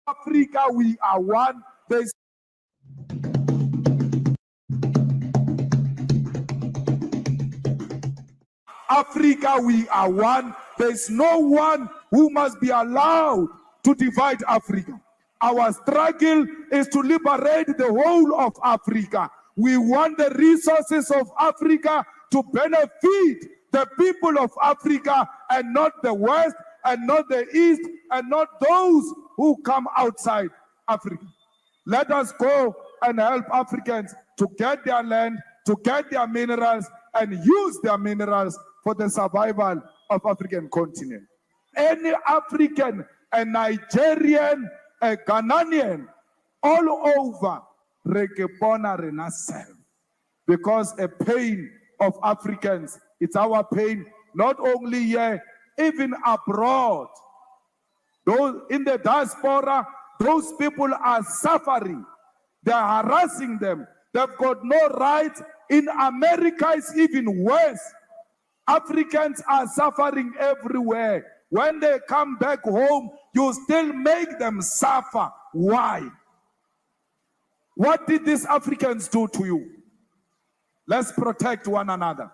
Africa, we are one. There's Africa, we are one. There's no one who must be allowed to divide Africa. Our struggle is to liberate the whole of Africa. We want the resources of Africa to benefit the people of Africa and not the West and not the East and not those who come outside Africa. Let us go and help Africans to get their land, to get their minerals and use their minerals for the survival of African continent. Any African, a Nigerian, a Ghanaian, all over, because a pain of Africans, it's our pain, not only here, even abroad. Those in the diaspora, those people are suffering. They are harassing them. They've got no rights. In America, it's even worse. Africans are suffering everywhere. When they come back home, you still make them suffer. Why? What did these Africans do to you? Let's protect one another.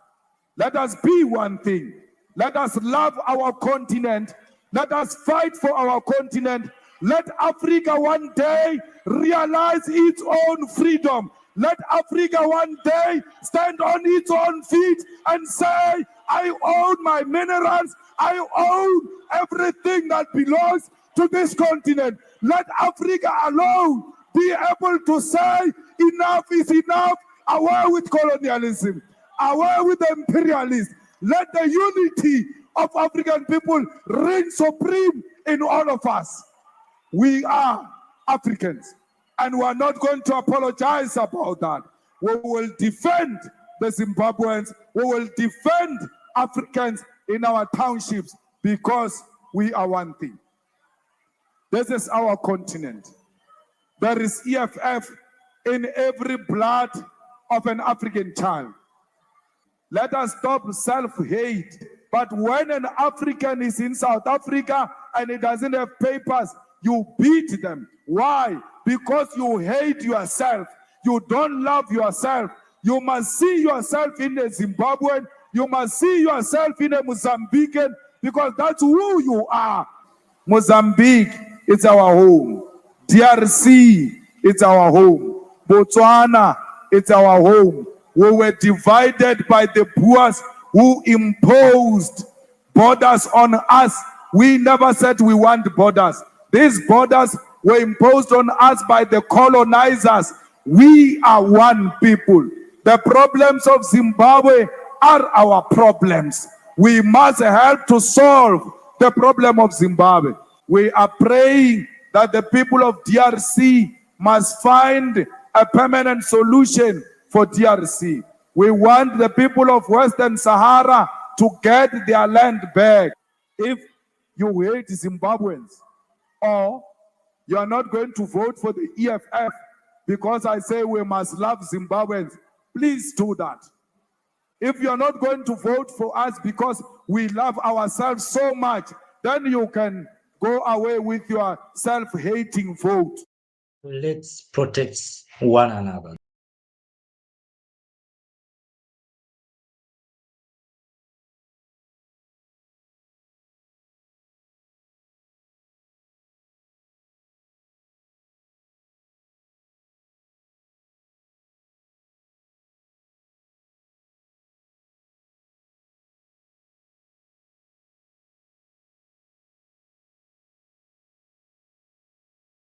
Let us be one thing. Let us love our continent. Let us fight for our continent. Let Africa one day realize its own freedom. Let Africa one day stand on its own feet and say, I own my minerals. I own everything that belongs to this continent. Let Africa alone be able to say, enough is enough. Away with colonialism. Away with imperialism. Let the unity of African people reign supreme in all of us. We are Africans, and we are not going to apologize about that. We will defend the Zimbabweans. We will defend Africans in our townships because we are one thing. This is our continent. There is EFF in every blood of an African child. Let us stop self-hate. But when an African is in South Africa and he doesn't have papers, you beat them. Why? Because you hate yourself. You don't love yourself. You must see yourself in a Zimbabwean. You must see yourself in a Mozambican, because that's who you are. Mozambique, it's our home. DRC, it's our home. Botswana, it's our home. We were divided by the Boers who imposed borders on us. We never said we want borders. These borders were imposed on us by the colonizers. We are one people. The problems of Zimbabwe are our problems. We must help to solve the problem of Zimbabwe. We are praying that the people of DRC must find a permanent solution for DRC. We want the people of Western Sahara to get their land back. If you hate Zimbabweans, or you are not going to vote for the EFF because I say we must love Zimbabweans, please do that. If you are not going to vote for us because we love ourselves so much, then you can go away with your self-hating vote. Let's protect one another.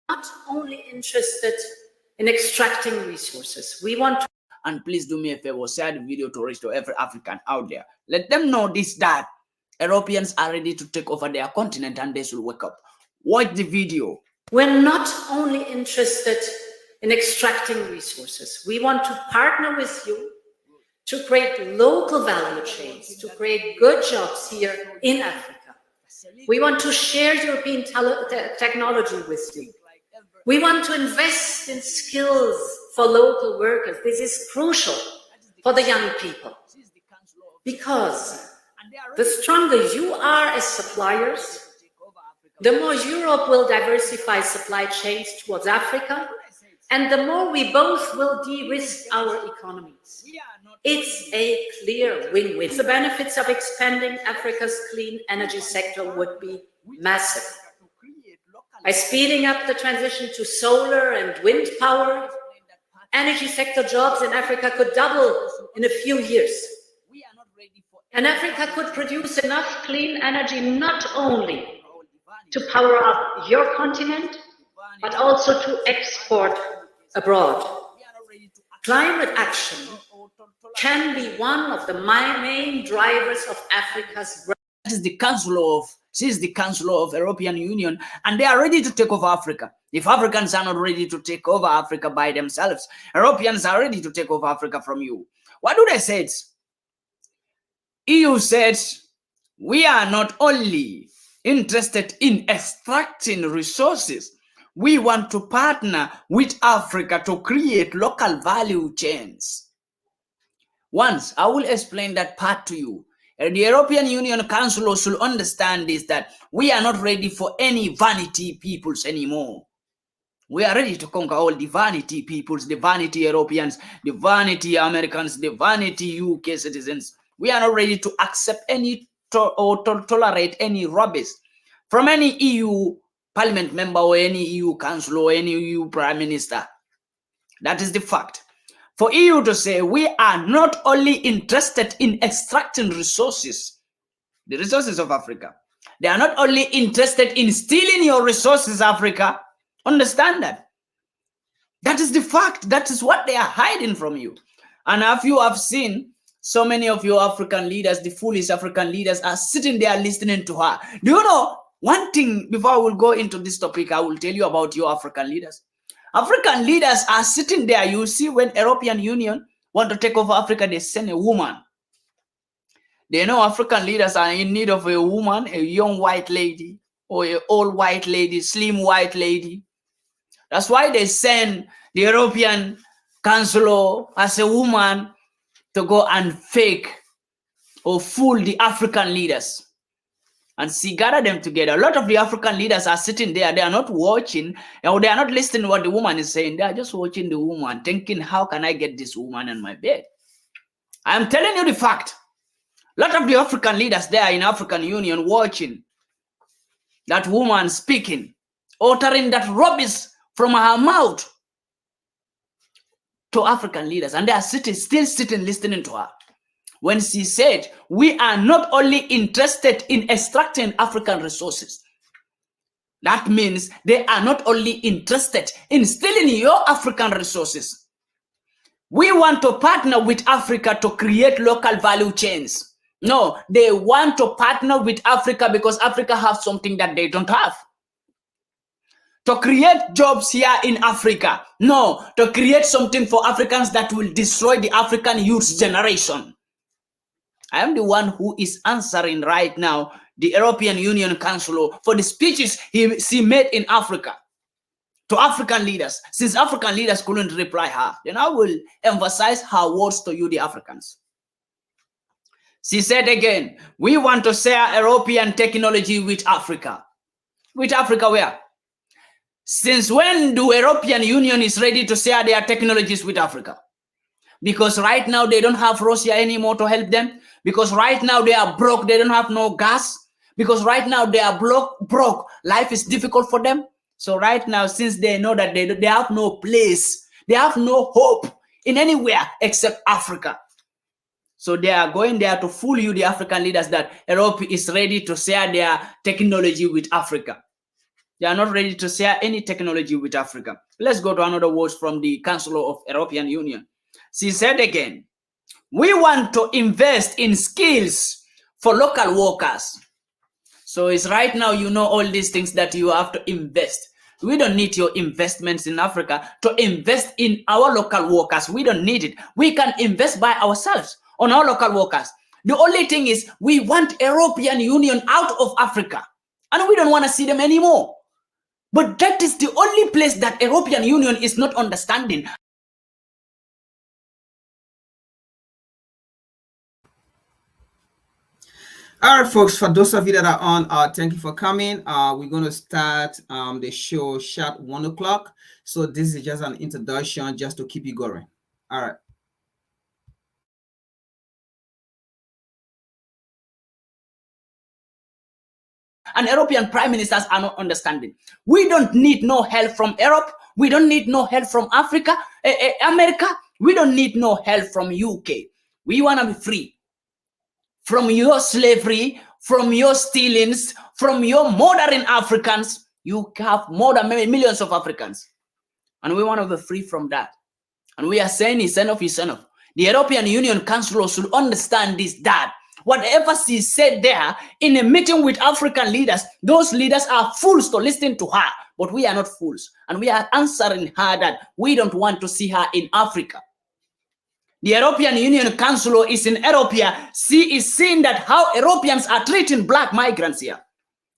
Not only interested in extracting resources, we want to... And please do me a favor, share the video to reach to every African out there. Let them know this, that Europeans are ready to take over their continent and they should wake up. Watch the video. We're not only interested in extracting resources, we want to partner with you to create local value chains, to create good jobs here in Africa. We want to share European technology with you. We want to invest in skills for local workers. This is crucial for the young people, because the stronger you are as suppliers, the more Europe will diversify supply chains towards Africa, and the more we both will de-risk our economies. It's a clear win-win. The benefits of expanding Africa's clean energy sector would be massive. By speeding up the transition to solar and wind power, energy sector jobs in Africa could double in a few years. And Africa could produce enough clean energy not only to power up your continent, but also to export abroad. Climate action can be one of the main drivers of Africa's growth. That is the she is the Councillor of European Union, and they are ready to take over Africa. If Africans are not ready to take over Africa by themselves, Europeans are ready to take over Africa from you. What do they say? EU says, we are not only interested in extracting resources, we want to partner with Africa to create local value chains. Once, I will explain that part to you. The European Union Council should understand this, that we are not ready for any vanity peoples anymore. We are ready to conquer all the vanity peoples, the vanity Europeans, the vanity Americans, the vanity UK citizens. We are not ready to accept any or tolerate any rubbish from any EU Parliament member or any EU Council or any EU Prime Minister. That is the fact. For EU to say we are not only interested in extracting resources, the resources of Africa, they are not only interested in stealing your resources, Africa. Understand that. That is the fact. That is what they are hiding from you. And if you have seen, so many of your African leaders, the foolish African leaders, are sitting there listening to her. Do you know one thing? Before I will go into this topic, I will tell you about your African leaders. African leaders are sitting there. You see, when European Union want to take over Africa, they send a woman. They know African leaders are in need of a woman, a young white lady, or an old white lady, slim white lady. That's why they send the European Council as a woman to go and fake or fool the African leaders and see, gather them together. A lot of the African leaders are sitting there. They are not watching, or they are not listening to what the woman is saying. They are just watching the woman, thinking, how can I get this woman in my bed? I am telling you the fact. A lot of the African leaders there in African Union watching that woman speaking, uttering that rubbish from her mouth to African leaders, and they are still sitting listening to her. When she said, we are not only interested in extracting African resources, that means they are not only interested in stealing your African resources. We want to partner with Africa to create local value chains. No, they want to partner with Africa because Africa has something that they don't have. To create jobs here in Africa. No, to create something for Africans that will destroy the African youth generation. I am the one who is answering right now the European Union Council for the speeches she made in Africa to African leaders. Since African leaders couldn't reply her, then I will emphasize her words to you, the Africans. She said again, we want to share European technology with Africa. With Africa where? Since when the European Union is ready to share their technologies with Africa? Because right now they don't have Russia anymore to help them. Because right now they are broke, they don't have no gas. Because right now they are broke, life is difficult for them. So right now, since they know that they have no place, they have no hope in anywhere except Africa. So they are going there to fool you, the African leaders, that Europe is ready to share their technology with Africa. They are not ready to share any technology with Africa. Let's go to another words from the Council of European Union. She said again, we want to invest in skills for local workers. So it's right now, you know, all these things that you have to invest. We don't need your investments in Africa to invest in our local workers. We don't need it. We can invest by ourselves on our local workers. The only thing is we want European Union out of Africa and we don't want to see them anymore. But that is the only place that European Union is not understanding. All right, folks, for those of you that are on, thank you for coming. We're going to start the show sharp 1 o'clock. So this is just an introduction just to keep you going. All right. And European prime ministers are not understanding. We don't need no help from Europe. We don't need no help from Africa, America. We don't need no help from UK. We want to be free from your slavery, from your stealings, from your murdering Africans. You have more than millions of Africans. And we want to be free from that. And we are saying it's enough, it's enough. The European Union Council should understand this, that whatever she said there in a meeting with African leaders, those leaders are fools to listen to her. But we are not fools. And we are answering her that we don't want to see her in Africa. The European Union Council is in Europe. She is seeing that how Europeans are treating black migrants here.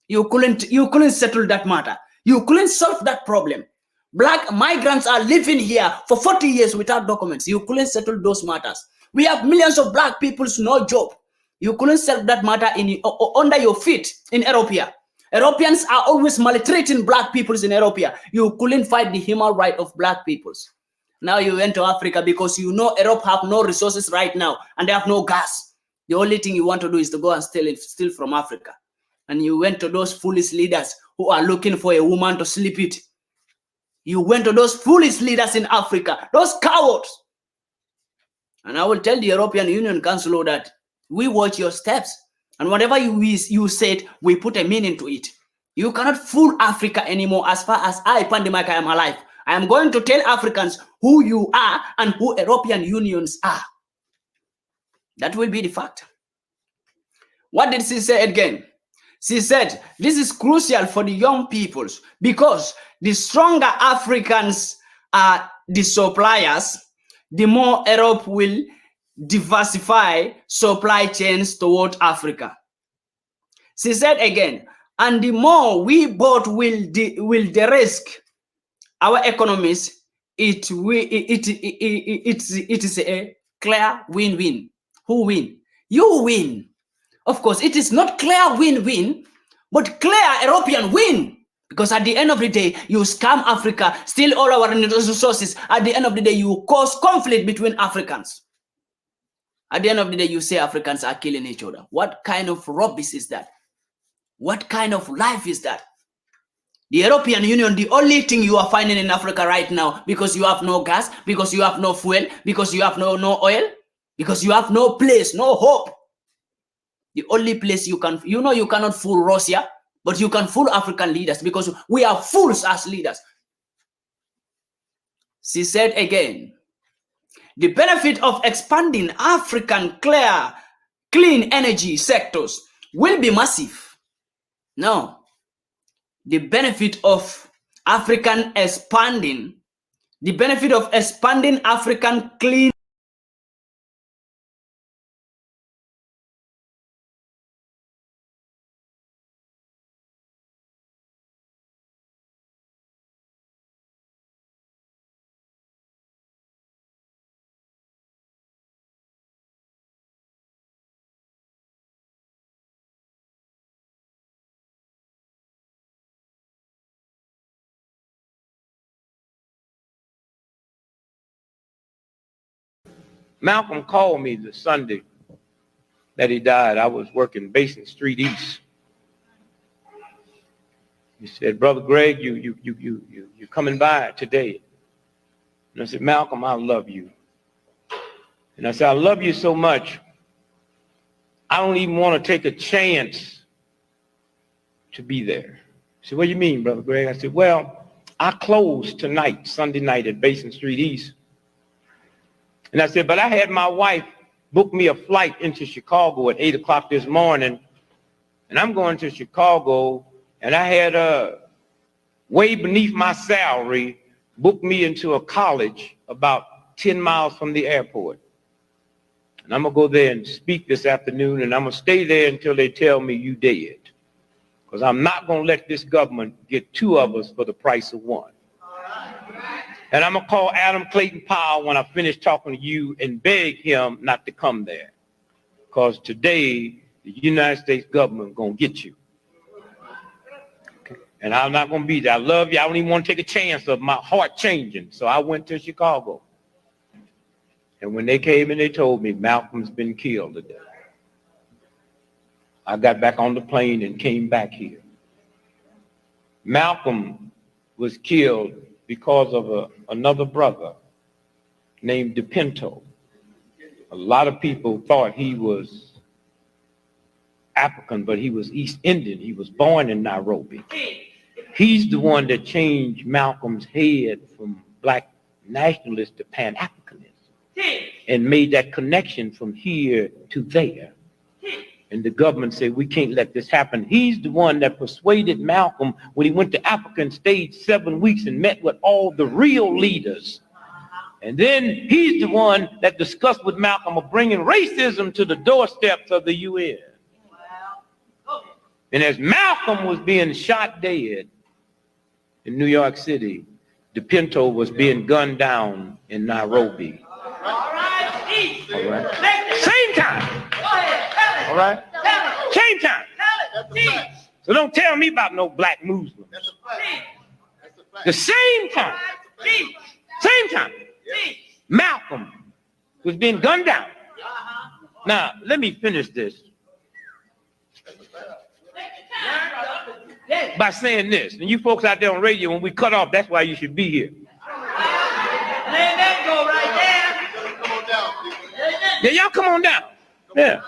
You couldn't settle that matter. You couldn't solve that problem. Black migrants are living here for 40 years without documents. You couldn't settle those matters. We have millions of black people, no job. You couldn't settle that matter under your feet in Europe. Europeans are always maltreating black people in Europe. You couldn't fight the human right of black peoples. Now you went to Africa because you know Europe have no resources right now and they have no gas. The only thing you want to do is to go and steal from Africa. And you went to those foolish leaders who are looking for a woman to sleep with. You went to those foolish leaders in Africa, those cowards. And I will tell the European Union Council that we watch your steps. And whatever you said, we put a meaning to it. You cannot fool Africa anymore as far as I, Pandemic, I am alive. I am going to tell Africans who you are and who European Unions are. That will be the fact. What did she say again? She said, this is crucial for the young peoples because the stronger Africans are the suppliers, the more Europe will diversify supply chains toward Africa. She said again, and the more we both will de-risk our economies, it is a clear win-win. Who win? You win. Of course, it is not clear win-win, but clear European win. Because at the end of the day, you scam Africa, steal all our resources. At the end of the day, you cause conflict between Africans. At the end of the day, you say Africans are killing each other. What kind of rubbish is that? What kind of life is that? The European Union, the only thing you are finding in Africa right now, because you have no gas, because you have no fuel, because you have no oil, because you have no place, no hope. The only place you can, you cannot fool Russia, but you can fool African leaders because we are fools as leaders. She said again, the benefit of expanding African clean energy sectors will be massive. No, the benefit of expanding African clean Malcolm called me the Sunday that he died. I was working Basin Street East. He said, Brother Greg, you coming by today? And I said, Malcolm, I love you. And I said, I love you so much, I don't even want to take a chance to be there. He said, what do you mean, Brother Greg? I said, well, I close tonight, Sunday night at Basin Street East. And I said, but I had my wife book me a flight into Chicago at 8 o'clock this morning, and I'm going to Chicago, and I had way beneath my salary booked me into a college about 10 miles from the airport. And I'm going to go there and speak this afternoon, and I'm going to stay there until they tell me you dead. Because I'm not going to let this government get two of us for the price of one. And I'm going to call Adam Clayton Powell when I finish talking to you and beg him not to come there. Because today the United States government gonna get you. Okay. And I'm not gonna be there. I love you. I don't even want to take a chance of my heart changing. So I went to Chicago. And when they came and they told me Malcolm's been killed today, I got back on the plane and came back here. Malcolm was killed because of another brother named DePinto. A lot of people thought he was African, but he was East Indian. He was born in Nairobi. He's the one that changed Malcolm's head from black nationalist to Pan-Africanism and made that connection from here to there. And the government said, we can't let this happen. He's the one that persuaded Malcolm when he went to Africa and stayed 7 weeks and met with all the real leaders. And then he's the one that discussed with Malcolm of bringing racism to the doorsteps of the UN. And as Malcolm was being shot dead in New York City, DePinto was being gunned down in Nairobi. All right. Same time. All right? Same time. So don't tell me about no black Muslims. The same time. Same time. Malcolm was being gunned down. Now, let me finish this by saying this. And you folks out there on radio, when we cut off, that's why you should be here. Yeah, y'all come on down. Yeah.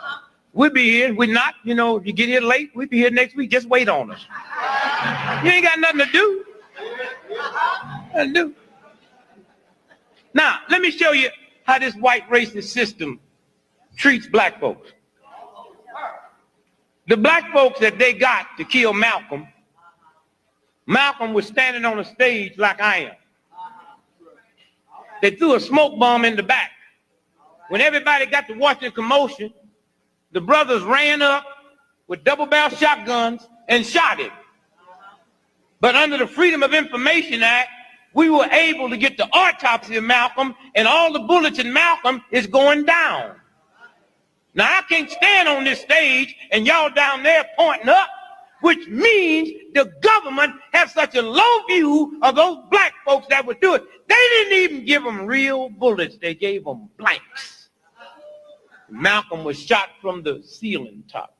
We'll be here. We're not, you know, if you get here late, we'll be here next week. Just wait on us. You ain't got nothing to do. Nothing to do. Now, let me show you how this white racist system treats black folks. The black folks that they got to kill Malcolm, Malcolm was standing on a stage like I am. They threw a smoke bomb in the back. When everybody got to watch the commotion, the brothers ran up with double-barrel shotguns and shot him. But under the Freedom of Information Act, we were able to get the autopsy of Malcolm, and all the bullets in Malcolm is going down. Now, I can't stand on this stage and y'all down there pointing up, which means the government has such a low view of those black folks that would do it. They didn't even give them real bullets. They gave them blanks. Malcolm was shot from the ceiling top.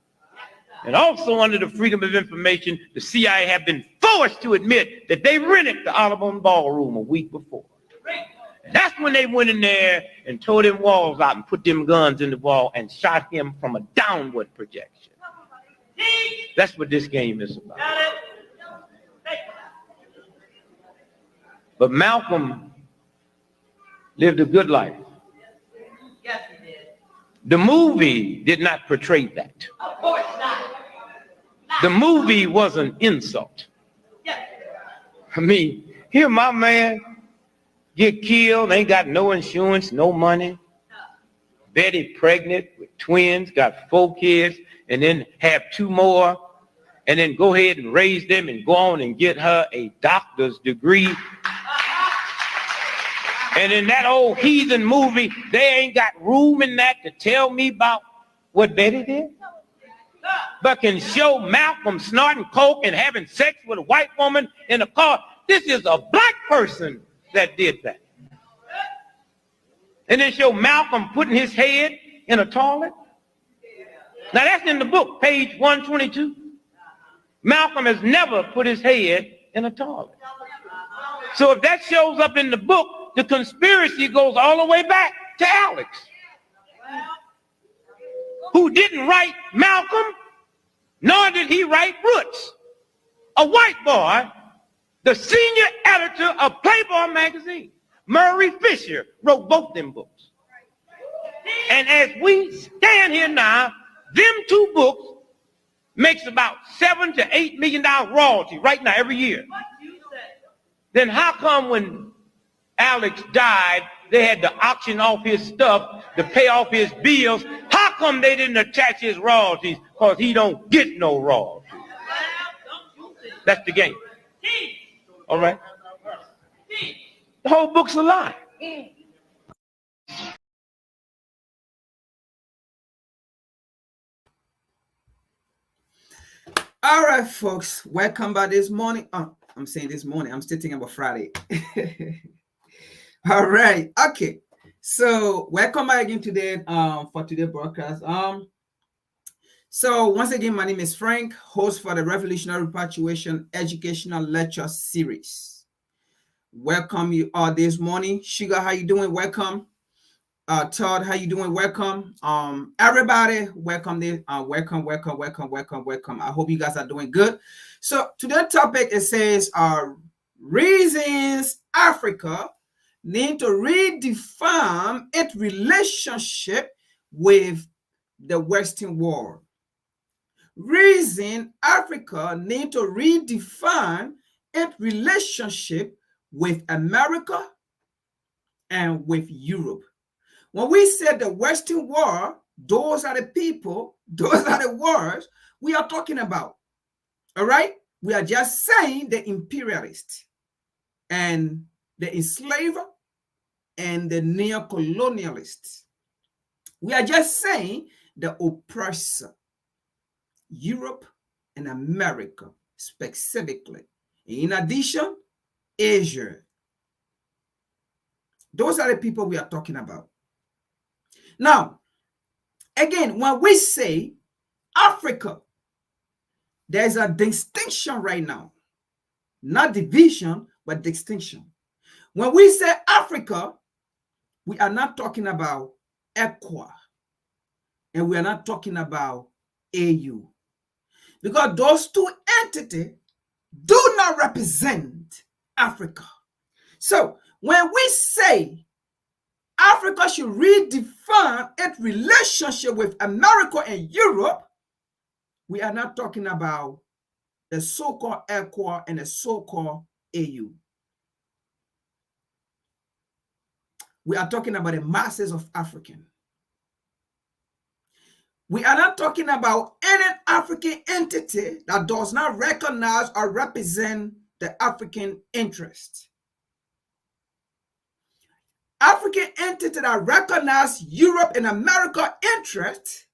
And also under the Freedom of Information, the CIA have been forced to admit that they rented the Audubon Ballroom a week before. And that's when they went in there and tore them walls out and put them guns in the wall and shot him from a downward projection. That's what this game is about. But Malcolm lived a good life. Yes, he did. The movie did not portray that. Of course not. The movie was an insult. Yes. I mean, here my man get killed, ain't got no insurance, no money. Betty pregnant with twins, got 4 kids, and then have 2 more, and then go ahead and raise them and go on and get her a doctor's degree. And in that old heathen movie, they ain't got room in that to tell me about what Betty did. But can show Malcolm snorting coke and having sex with a white woman in a car. This is a black person that did that. And then show Malcolm putting his head in a toilet. Now that's in the book, page 122. Malcolm has never put his head in a toilet. So if that shows up in the book, the conspiracy goes all the way back to Alex, who didn't write Malcolm, nor did he write Roots. A white boy, the senior editor of Playboy magazine, Murray Fisher, wrote both them books. And as we stand here now, them 2 books makes about $7 to $8 million royalty right now every year. Then how come when Alex died, they had to auction off his stuff to pay off his bills? How come they didn't attach his royalties? Because he don't get no royalties. That's the game. All right? The whole book's a lie. All right, folks, welcome back this morning. I'm saying this morning, I'm still thinking about Friday. All right, okay. So welcome back again today for today's broadcast. So once again, my name is Frank, host for the Revolutionary Repatriation Educational Lecture Series. Welcome you all this morning. Sugar, how you doing? Welcome. Todd, how you doing? Welcome. Everybody, welcome. Welcome. I hope you guys are doing good. So today's topic, it says reasons Africa need to redefine its relationship with the Western world. Reason Africa need to redefine its relationship with America and with Europe. When we say the Western world, those are the people, those are the words we are talking about. All right? We are just saying the imperialist and the enslaver and the neo-colonialist. We are just saying the oppressor, Europe and America specifically. In addition, Asia. Those are the people we are talking about. Now, again, when we say Africa, there's a distinction right now. Not division, but distinction. When we say Africa, we are not talking about ECOWAS, and we are not talking about AU. Because those two entities do not represent Africa. So when we say Africa should redefine its relationship with America and Europe, we are not talking about the so-called ECOWAS and the so-called AU. We are talking about the masses of Africans. We are not talking about any African entity that does not recognize or represent the African interest. African entity that recognize Europe and America interest,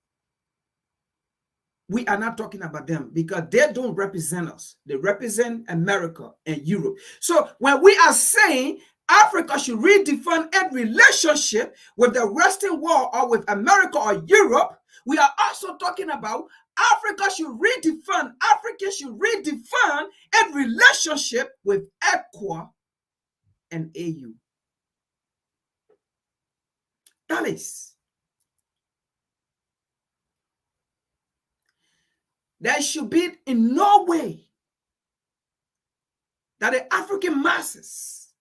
we are not talking about them because they don't represent us. They represent America and Europe. So when we are saying Africa should redefine its relationship with the Western world or with America or Europe, we are also talking about Africa should redefine its relationship with ECOWAS and AU. That is, there should be in no way that the African masses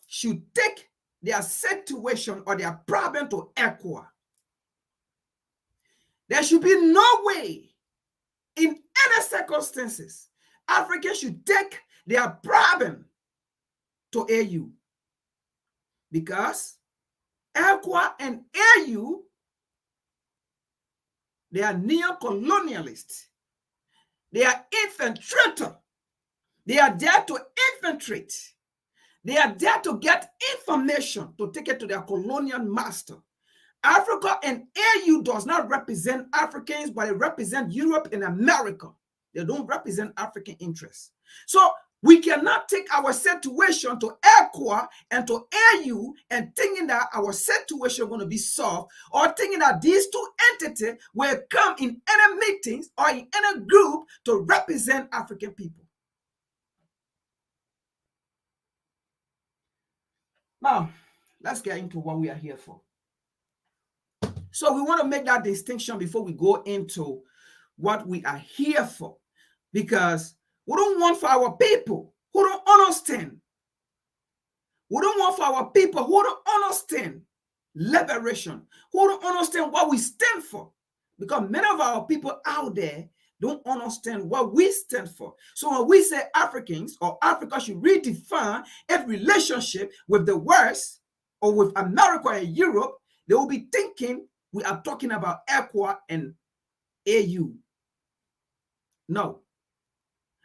should take their situation or their problem to ECOWAS. There should be no way, in any circumstances, Africans should take their problem to AU. Because ECOWAS and AU, they are neo-colonialists. They are infiltrators. They are there to infiltrate. They are there to get information to take it to their colonial master. Africa and AU does not represent Africans, but it represents Europe and America. They don't represent African interests. So we cannot take our situation to ECOWAS and to AU and thinking that our situation is going to be solved, or thinking that these two entities will come in any meetings or in any group to represent African people. Now, let's get into what we are here for. So we want to make that distinction before we go into what we are here for, because we don't want for our people who don't understand. We don't want for our people who don't understand liberation, who don't understand what we stand for, because many of our people out there don't understand what we stand for. So when we say Africans or Africa should redefine its relationship with the West or with America and Europe, they will be thinking we are talking about ECOWAS and AU. No.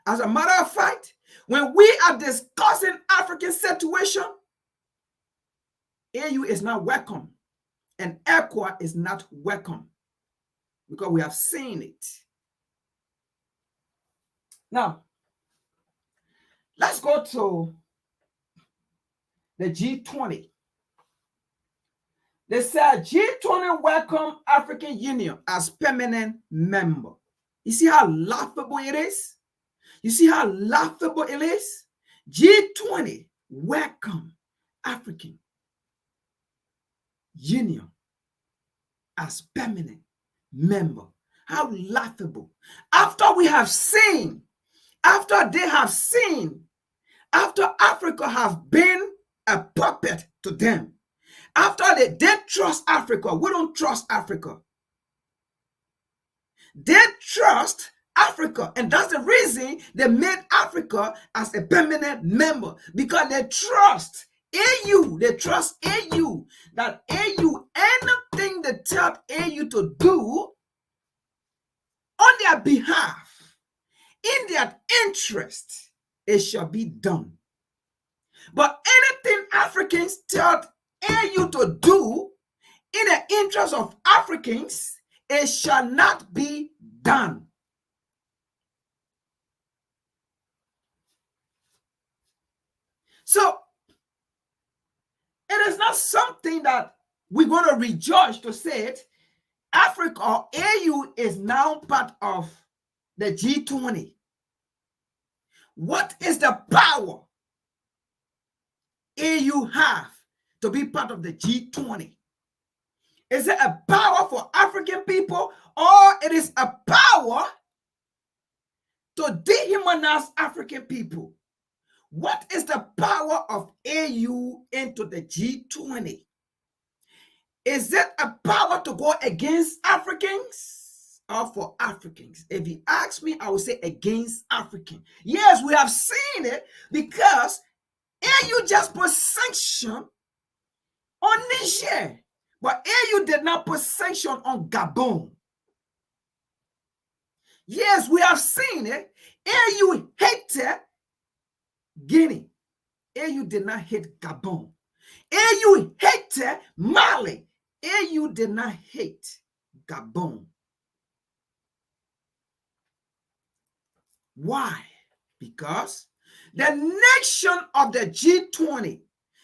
As a matter of fact, when we are discussing African situation, AU is not welcome and ECOWAS is not welcome, because we have seen it. Now, let's go to the G20. They said G20 welcome African Union as permanent member. You see how laughable it is? You see how laughable it is? G20 welcome African Union as permanent member. How laughable. After we have seen, after they have seen, after Africa have been a puppet to them, after they trust Africa, we don't trust Africa. They trust Africa, and that's the reason they made Africa as a permanent member, because they trust AU. They trust AU, that AU, anything they tell AU to do on their behalf, in their interest, it shall be done. But anything Africans tell AU to do in the interest of Africans, it shall not be done. So it is not something that we're going to rejoice to say it. Africa or AU is now part of the G20. What is the power AU have to be part of the G20? Is it a power for African people, or it is a power to dehumanize African people? What is the power of AU into the G20? Is it a power to go against Africans or for Africans? If you ask me, I would say against Africans. Yes, we have seen it, because AU just put sanction on Niger, but AU did not put sanction on Gabon. Yes, we have seen it. AU hated Guinea. AU did not hate Gabon. AU hated Mali. AU did not hate Gabon. Why? Because the nation of the G20,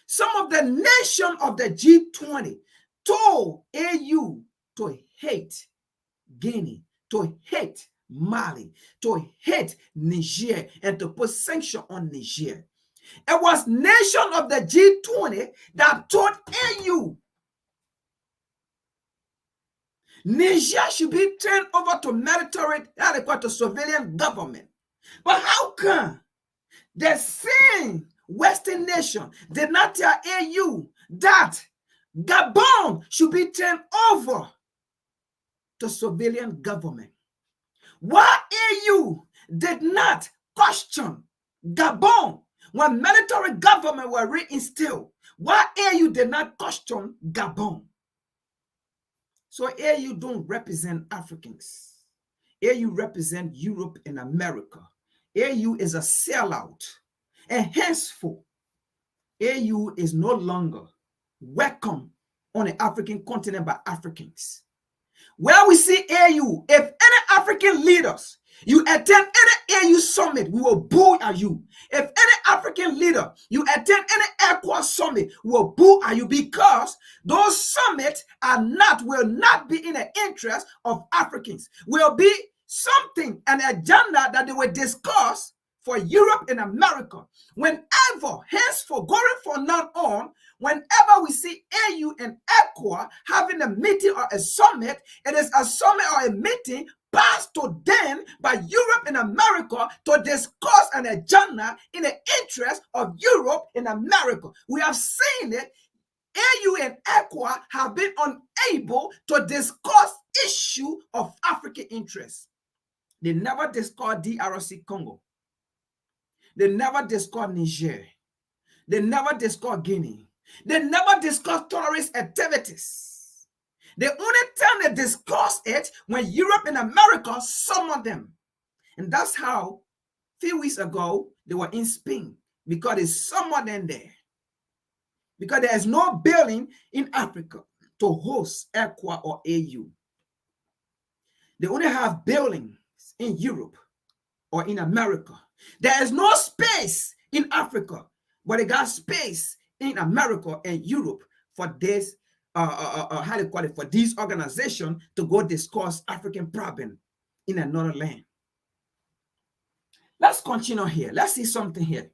some of the nation of the G20 told AU to hate Guinea, to hate Mali, to hate Niger, and to put sanction on Niger. It was nation of the G20 that told AU Niger should be turned over to military, to civilian government. But how come the same Western nation did not tell AU that Gabon should be turned over to civilian government? Why AU did not question Gabon when military government were reinstilled? Why AU did not question Gabon? So AU don't represent Africans. AU represent Europe and America. AU is a sellout. And henceforth, AU is no longer welcome on the African continent by Africans. Where we see AU, if any African leaders, you attend any AU summit, we will boo at you. If any African leader, you attend any ECOWAS summit, we will boo at you, because those summits will not be in the interest of Africans. Will be something, an agenda that they will discuss for Europe and America. Whenever, henceforth, going from now on, whenever we see AU and ECOWAS having a meeting or a summit, it is a summit or a meeting passed to them by Europe and America to discuss an agenda in the interest of Europe and America. We have seen it. AU and ECOWAS have been unable to discuss issue of African interests. They never discuss DRC Congo. They never discuss Niger. They never discuss Guinea. They never discuss terrorist activities. The only time they discuss it when Europe and America summoned them. And that's how, a few weeks ago, they were in Spain, because they summoned them there. Because there is no building in Africa to host ECOWAS or AU. They only have buildings in Europe or in America. There is no space in Africa, but they got space in America and Europe for this, how do you call it, for these organizations to go discuss African problem in another land. Let's continue here. Let's see something here.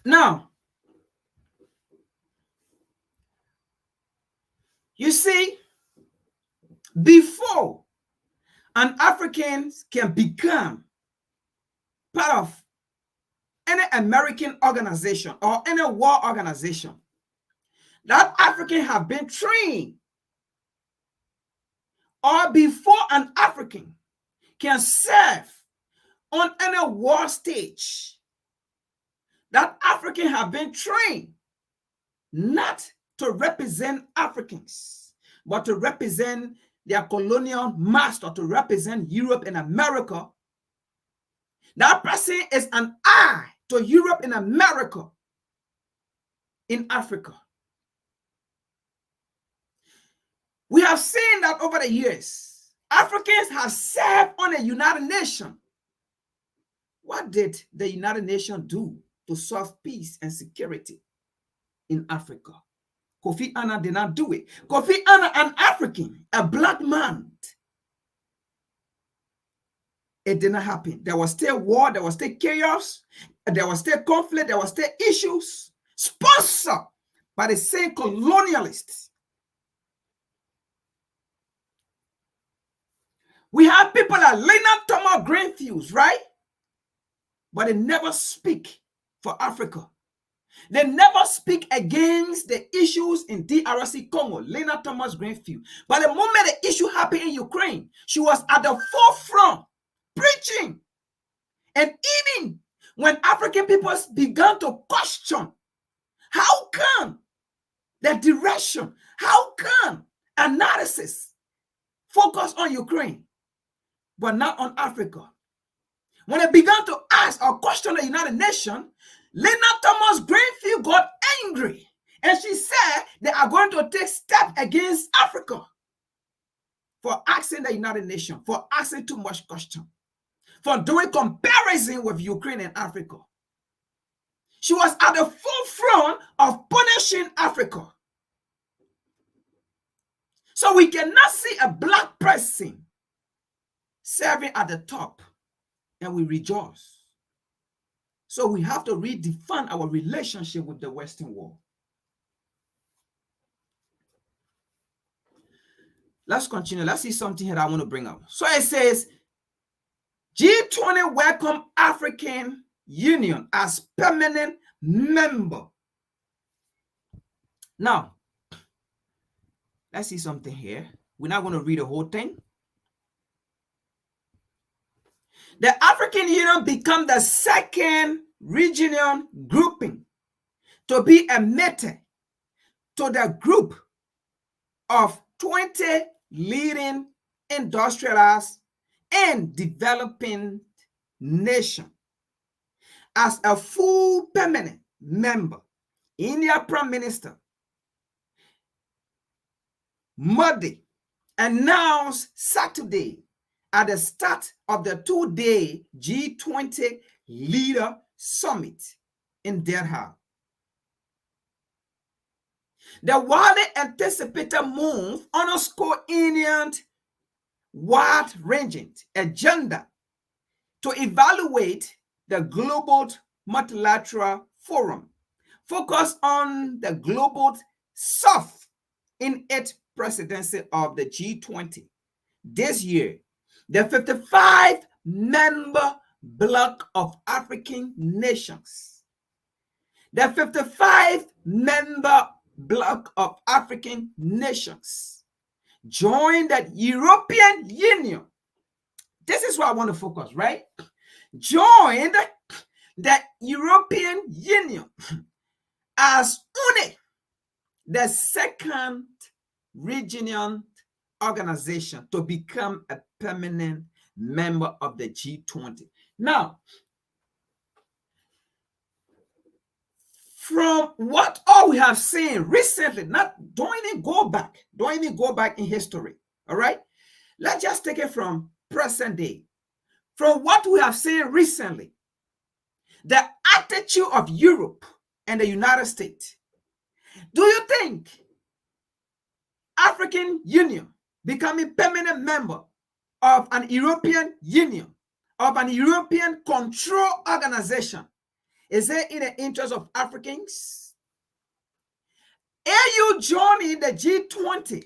Now, you see, before an African can become part of any American organization or any war organization, that African have been trained. Or before an African can serve on any war stage, that African have been trained not to represent Africans, but to represent their colonial master, to represent Europe and America. That person is an eye to Europe and America in Africa. We have seen that over the years, Africans have served on the United Nations. What did the United Nations do to solve peace and security in Africa? Kofi Annan did not do it. Kofi Annan, an African, a black man. It did not happen. There was still war, there was still chaos, there was still conflict, there was still issues sponsored by the same colonialists. We have people like Leonard Thomas Greenfields, right? But they never speak for Africa. They never speak against the issues in DRC Congo, Leonard Thomas Greenfield. But the moment the issue happened in Ukraine, she was at the forefront preaching. And even when African people began to question, how come the direction, how come analysis focus on Ukraine, but not on Africa? When they began to ask or question the United Nations, Leonard Thomas Greenfield got angry. And she said they are going to take steps against Africa for asking the United Nations, for asking too much question, for doing comparison with Ukraine and Africa. She was at the forefront of punishing Africa. So we cannot see a black person serving at the top and we rejoice. So we have to redefine our relationship with the Western world. Let's continue. Let's see something here that I want to bring up. So it says, G20 welcome African Union as permanent member. Now, let's see something here. We're not going to read the whole thing. The African Union become the second regional grouping to be admitted to the group of 20 leading industrialized and developing nations as a full permanent member. India Prime Minister Modi announced Saturday at the start of the two-day G20 Leader Summit in Delhi. The widely anticipated move underscores India's wide-ranging agenda to evaluate the global multilateral forum, focused on the global south in its presidency of the G20. This year, the 55 member bloc of African nations. The 55-member bloc of African nations joined the European Union. This is what I want to focus, right? Joined the European Union as UNE, the second regional organization to become a permanent member of the G20. Now, from what all we have seen recently, don't even go back in history, all right? Let's just take it from present day. From what we have seen recently, the attitude of Europe and the United States, do you think African Union becoming permanent member of an European Union, of an European control organization, is it in the interest of Africans? AU joining the G20,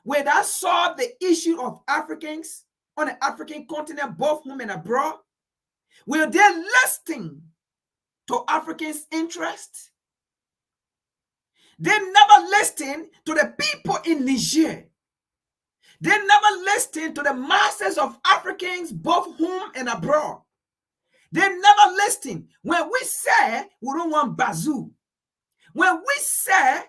where that solve the issue of Africans on the African continent, both home and abroad? Will they listen to Africans' interest? They never listen to the people in Niger. They never listen to the masses of Africans, both home and abroad. They never listen when we say we don't want Bazoo. When we say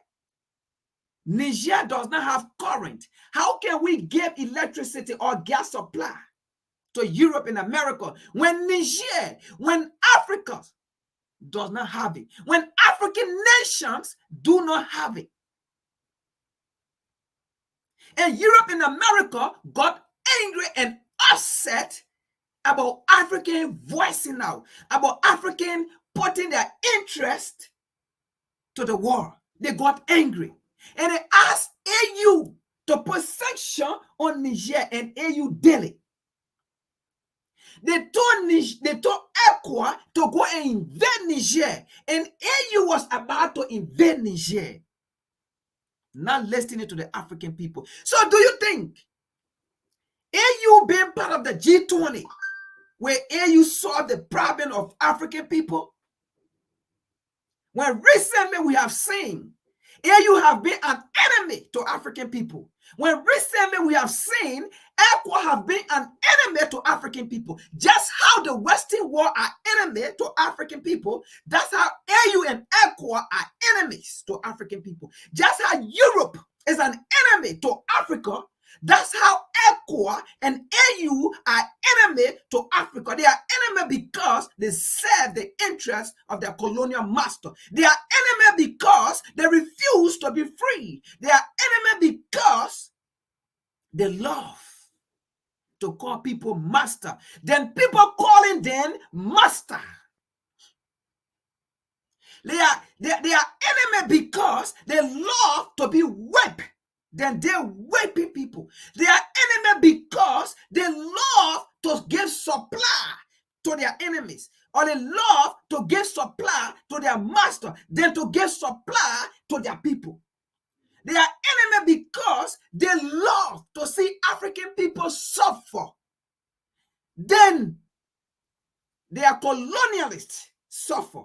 Niger does not have current, how can we give electricity or gas supply to Europe and America when Niger, when Africa does not have it, when African nations do not have it? And Europe and America got angry and upset about African voicing out, about African putting their interest to the war. They got angry and they asked AU to put sanction on Niger, and AU did it. They told ECOWAS to go and invade Niger, and AU was about to invade Niger, not listening to the African people. So do you think AU being part of the G20, where AU solved the problem of African people? When recently we have seen AU have been an enemy to African people. When recently we have seen ECOWAS have been an enemy to African people. Just how the Western world are enemy to African people, that's how AU and ECOWAS are enemies to African people. Just how Europe is an enemy to Africa, that's how ECOWAS and AU are enemy to Africa. They are enemy because they serve the interests of their colonial master. They are enemy because they refuse to be free. They are enemy because they love to call people master. Then people calling them master. They are enemy because they love to be whipped. Then they're whipping people. They are enemy because they love to give supply to their enemies, or they love to give supply to their master, than to give supply to their people. They are enemy because they love to see African people suffer. Then they are colonialists suffer.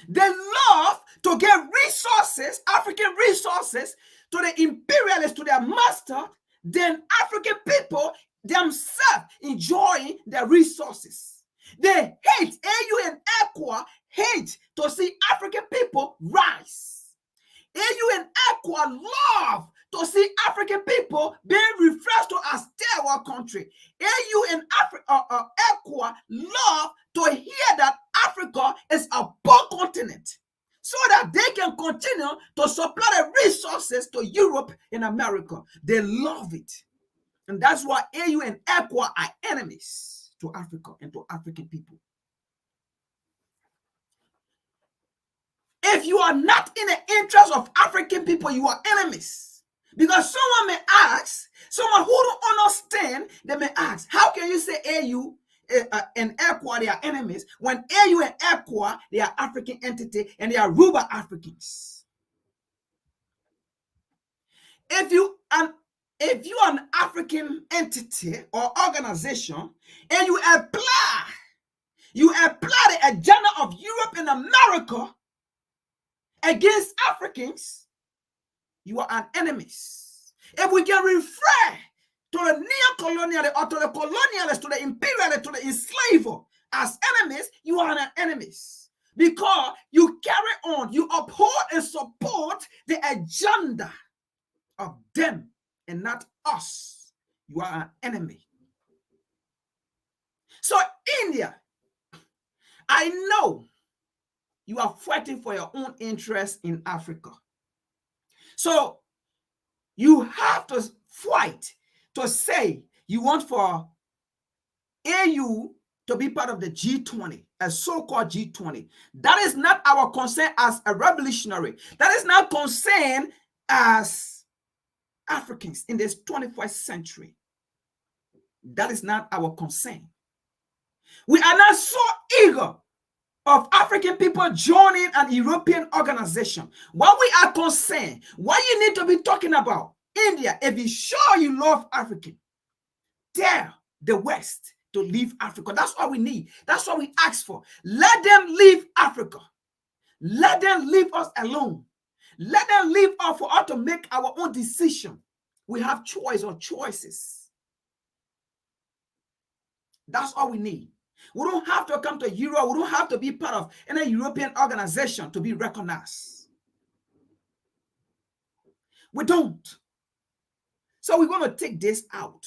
They love to give resources, African resources, to the imperialists, to their master, then African people themselves enjoying their resources. They hate, AU and ECOWAS hate to see African people rise. AU and ECOWAS love to see African people being referred to as third world country. AU and ECOWAS love to hear that Africa is a poor continent, so that they can continue to supply the resources to Europe and America. They love it. And that's why AU and ECOWAS are enemies to Africa and to African people. If you are not in the interest of African people, you are enemies. Because someone may ask, someone who don't understand, they may ask, how can you say AU and ECOWAS, they are enemies, when AU and ECOWAS, they are African entity and they are ruled by Africans? If if you are an African entity or organization and you apply the agenda of Europe and America against Africans, you are an enemy. If we can refer to the neo-colonial or to the colonialists, to the imperialists, to the enslaver as enemies, you are an enemies. Because you carry on, you uphold and support the agenda of them and not us. You are an enemy. So India, I know you are fighting for your own interests in Africa. So you have to fight to say you want for AU to be part of the G20, a so-called G20. That is not our concern as a revolutionary. That is not concern as Africans in this 21st century. That is not our concern. We are not so eager of African people joining an European organization. What we are concerned, what you need to be talking about, India, if you sure you love African, tell the West to leave Africa. That's what we need. That's what we ask for. Let them leave Africa. Let them leave us alone. Let them leave us for us to make our own decision. We have choice or choices. That's all we need. We don't have to come to Europe. We don't have to be part of any European organization to be recognized. We don't. So we're going to take this out.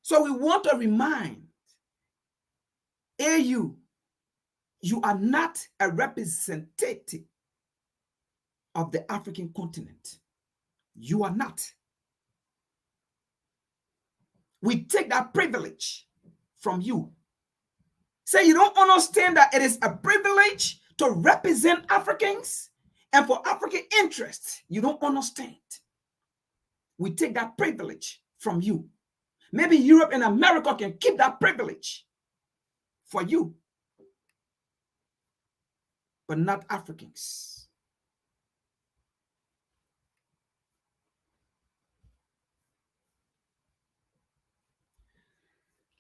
So we want to remind AU, you are not a representative of the African continent. You are not. We take that privilege from you. Say you don't understand that it is a privilege to represent Africans and for African interests. You don't understand. We take that privilege from you. Maybe Europe and America can keep that privilege for you, but not Africans.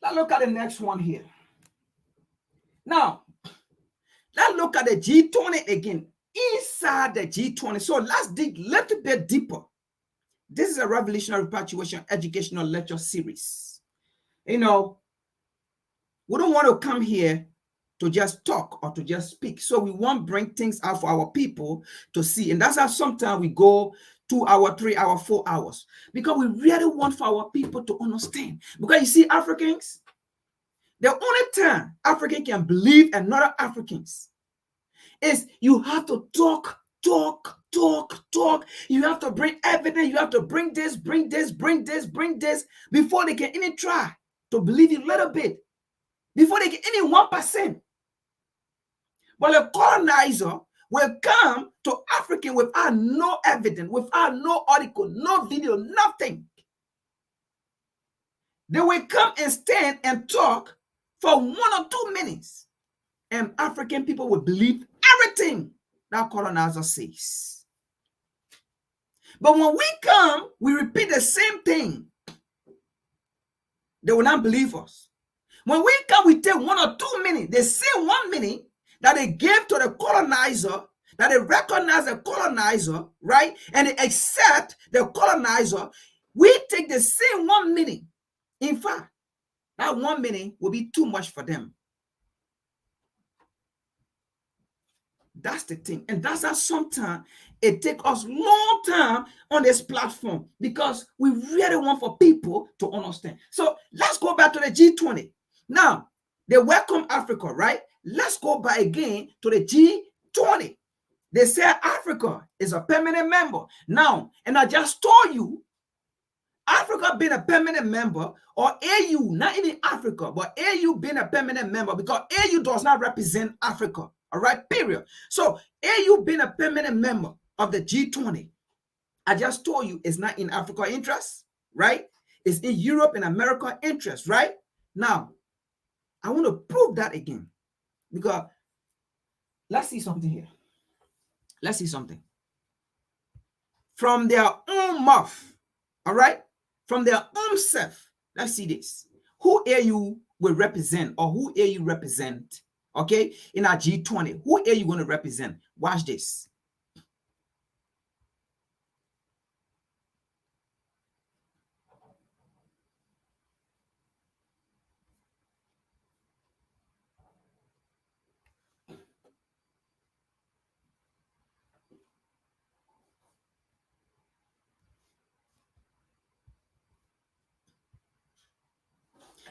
Let's look at the next one here. Now, let's look at the G20 again. Inside the G20, so let's dig a little bit deeper. This is a revolutionary repatriation educational lecture series. You know, we don't want to come here to just talk or to just speak. So we want to bring things out for our people to see. And that's how sometimes we go 2 hours, 3 hours, 4 hours. Because we really want for our people to understand. Because you see, Africans, the only time African can believe another Africans is you have to talk. You have to bring evidence. You have to bring this before they can even try to believe you a little bit. Before they get any 1%. But the colonizer will come to African without no evidence, without no article, no video, nothing. They will come and stand and talk for 1 or 2 minutes. And African people will believe everything that colonizer says. But when we come, we repeat the same thing. They will not believe us. When we come, we take 1 or 2 minutes. They say 1 minute that they gave to the colonizer, that they recognize the colonizer, right? And they accept the colonizer. We take the same 1 minute. In fact, that 1 minute will be too much for them. That's the thing. And that's how sometimes it takes us long time on this platform because we really want for people to understand. So let's go back to the G20. Now, they welcome Africa, right? Let's go back again to the G20. They say Africa is a permanent member. Now, and I just told you, Africa being a permanent member, or AU, not even Africa, but AU being a permanent member, because AU does not represent Africa. All right, period. So AU being a permanent member of the G20, I just told you it's not in Africa interest, right? It's in Europe and America interest, right? Now, I want to prove that again because let's see something here. Let's see something. From their own mouth, All right? From their own self. Let's see this. Who AU will represent, or who AU represent, okay, in our G20? Who AU going to represent? Watch this.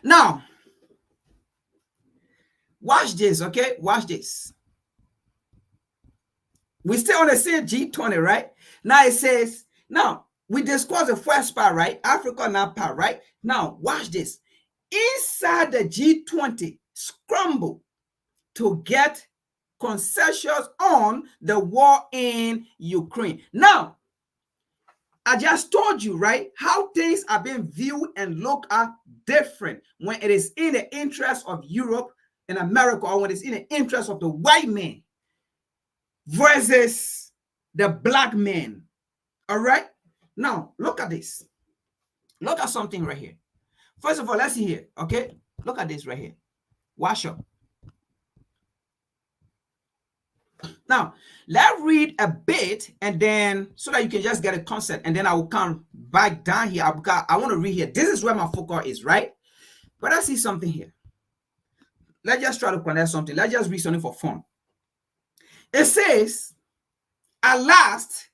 Now, watch this, okay? Watch this. We stay on the same G20, right? Now it says, now we discussed the first part, right? Africa now part, right? Now watch this. Inside the G20, scramble to get concessions on the war in Ukraine. Now, I just told you, right, how things are being viewed and looked at different when it is in the interest of Europe and America, or when it's in the interest of the white man versus the black man. All right? Now, look at this. Look at something right here. First of all, let's see here, okay? Look at this right here. Wash up. Now, let's read a bit, and then so that you can just get a concept, and then I will come back down here. I want to read here. This is where my focus is, right? But I see something here. Let's just try to connect something. Let's just read something for fun. It says, at last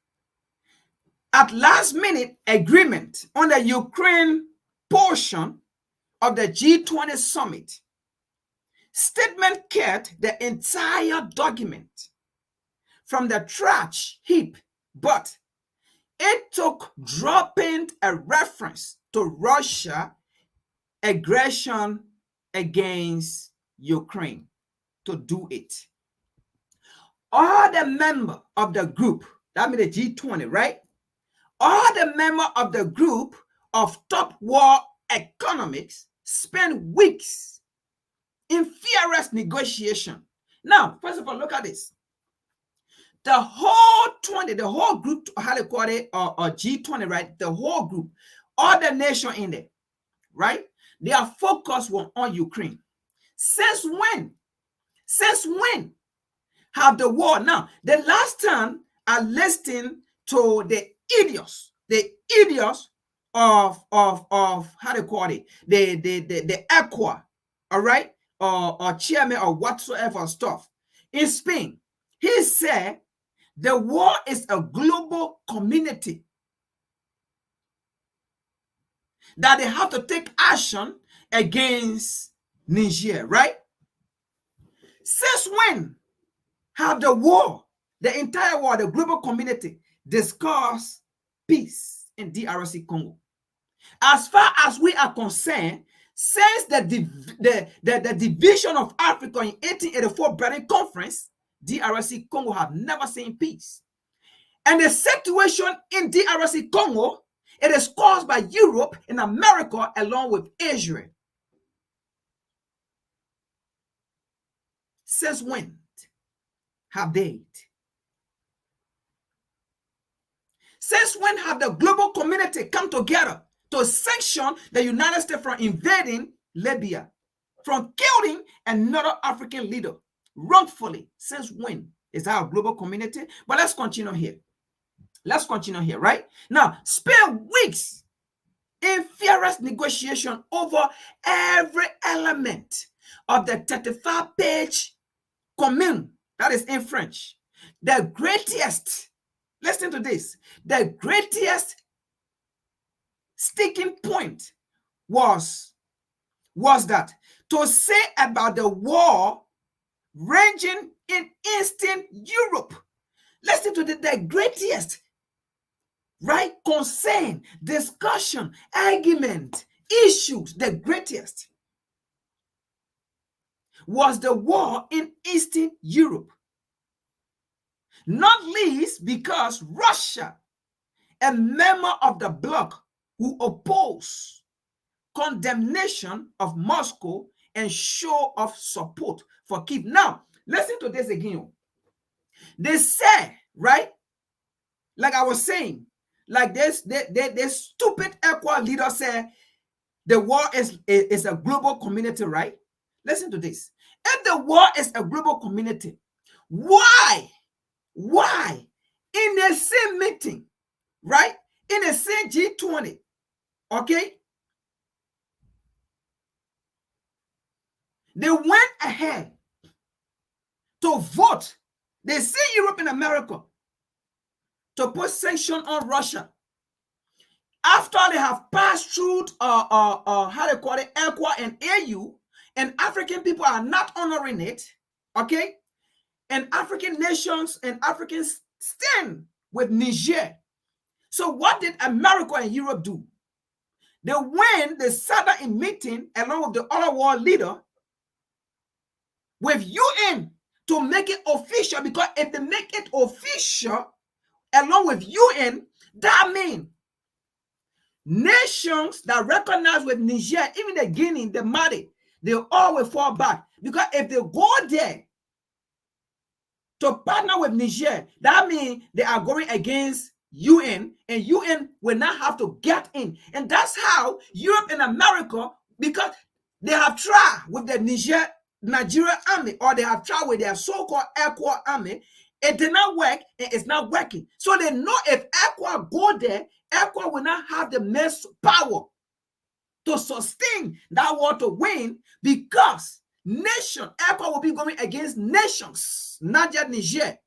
minute agreement on the Ukraine portion of the G20 summit. Statement kept the entire document from the trash heap, but it took dropping a reference to Russia aggression against Ukraine to do it. All the members of the group, that means the G20, right? All the members of the group of top war economics spent weeks in fierce negotiation. Now, first of all, look at this. The whole 20, the whole group, how they call it, or G20, right? The whole group, all the nation in there, right? Their focus was on Ukraine. Since when? Since when have the war? Now, the last time I listened to the idiots of how they call it, the ECOWAS, all right, or chairman or whatsoever stuff in Spain. He said the war is a global community, that they have to take action against Niger, right? Since when have the war, the entire war, the global community discussed peace in DRC Congo? As far as we are concerned, since the division of Africa in 1884 Berlin Conference, DRC Congo have never seen peace. And the situation in DRC Congo, it is caused by Europe and America along with Israel. Since when have they? Since when have the global community come together to sanction the United States from invading Libya, from killing another African leader wrongfully? Since when is our global community? But let's continue here. Let's continue here, right? Now, spend weeks in fierce negotiation over every element of the 35-page commune, that is in French. The greatest, listen to this, the greatest sticking point was that to say about the war raging in Eastern Europe. Listen to the greatest, right? Concern, discussion, argument, issues, the greatest was the war in Eastern Europe. Not least because Russia, a member of the bloc who oppose condemnation of Moscow and show of support for Kyiv. Now, listen to this again. They say, right, like I was saying, like this, the stupid ECOWAS leader said the war is a global community, right? Listen to this. If the war is a global community, why in the same meeting, right? In the same G20, okay? They went ahead to vote. They see Europe and America to put sanctions on Russia after they have passed through how they call it, ECOWAS and AU, and African people are not honoring it, okay? And African nations and Africans stand with Niger. So what did America and Europe do? They went, they sat down in meeting along with the other world leader with UN to make it official, because if they make it official along with UN, that means nations that recognize with Niger, even the Guinea, the Mali, they all will fall back. Because if they go there to partner with Niger, that means they are going against UN, and UN will not have to get in. And that's how Europe and America, because they have tried with the Nigerian army, or they have tried with their so-called ECOWAS army, it did not work, and it's not working. So they know if ECOWAS go there, ECOWAS will not have the most power to sustain that war to win, because ECOWAS will be going against nations, not just Niger.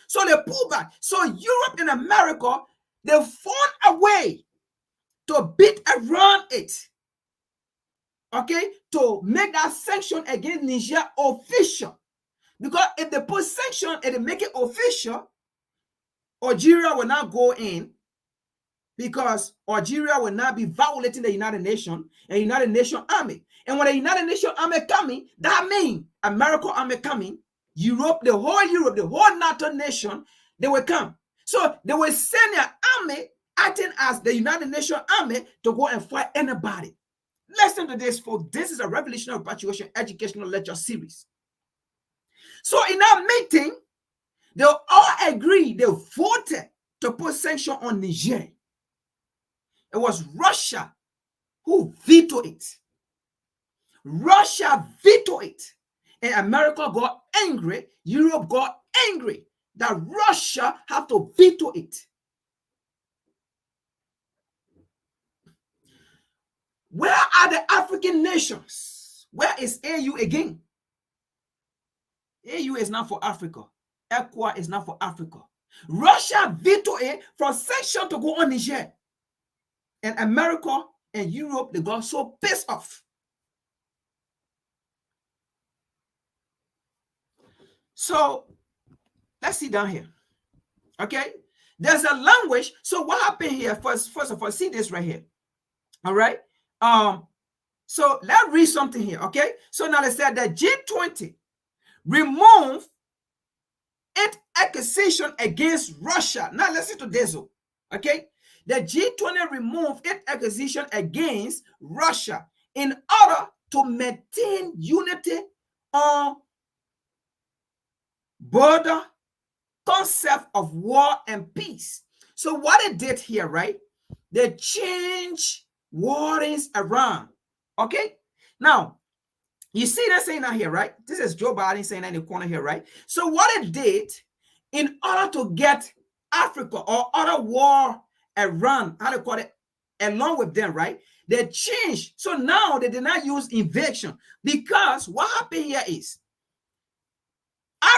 So they pull back. So Europe and America, they found a way to beat around it, okay, to make that sanction against Niger official. Because if they put sanction and they make it official, Algeria will not go in, because Algeria will not be violating the United Nations and United Nations Army. And when the United Nations Army coming, that means American Army coming, Europe, the whole NATO nation, they will come. So they will send their army acting as the United Nations Army to go and fight anybody. Listen to this, folks. This is a revolutionary patriotic educational lecture series. So in that meeting, they all agreed, they voted to put sanctions on Niger. It was Russia who vetoed it. Russia vetoed it. And America got angry, Europe got angry that Russia have to veto it. Where are the African nations? Where is AU again? AU is not for Africa. ECOWAS is not for Africa. Russia vetoed it for sanction to go on Niger. And America and Europe, they got so pissed off. So let's see down here. Okay, there's a language. So what happened here? First of all, see this right here. All right. So let's read something here. Okay. So now they said that G20 remove its accusation against Russia. Now listen to this. Okay. The G20 removed its accusation against Russia in order to maintain unity on border concept of war and peace. So what it did here, right? They changed wordings around. Okay. Now, you see that saying that here, right? This is Joe Biden saying that in the corner here, right? So what it did, in order to get Africa or other war around, how to call it, along with them, right? They changed. So now they did not use invasion, because what happened here is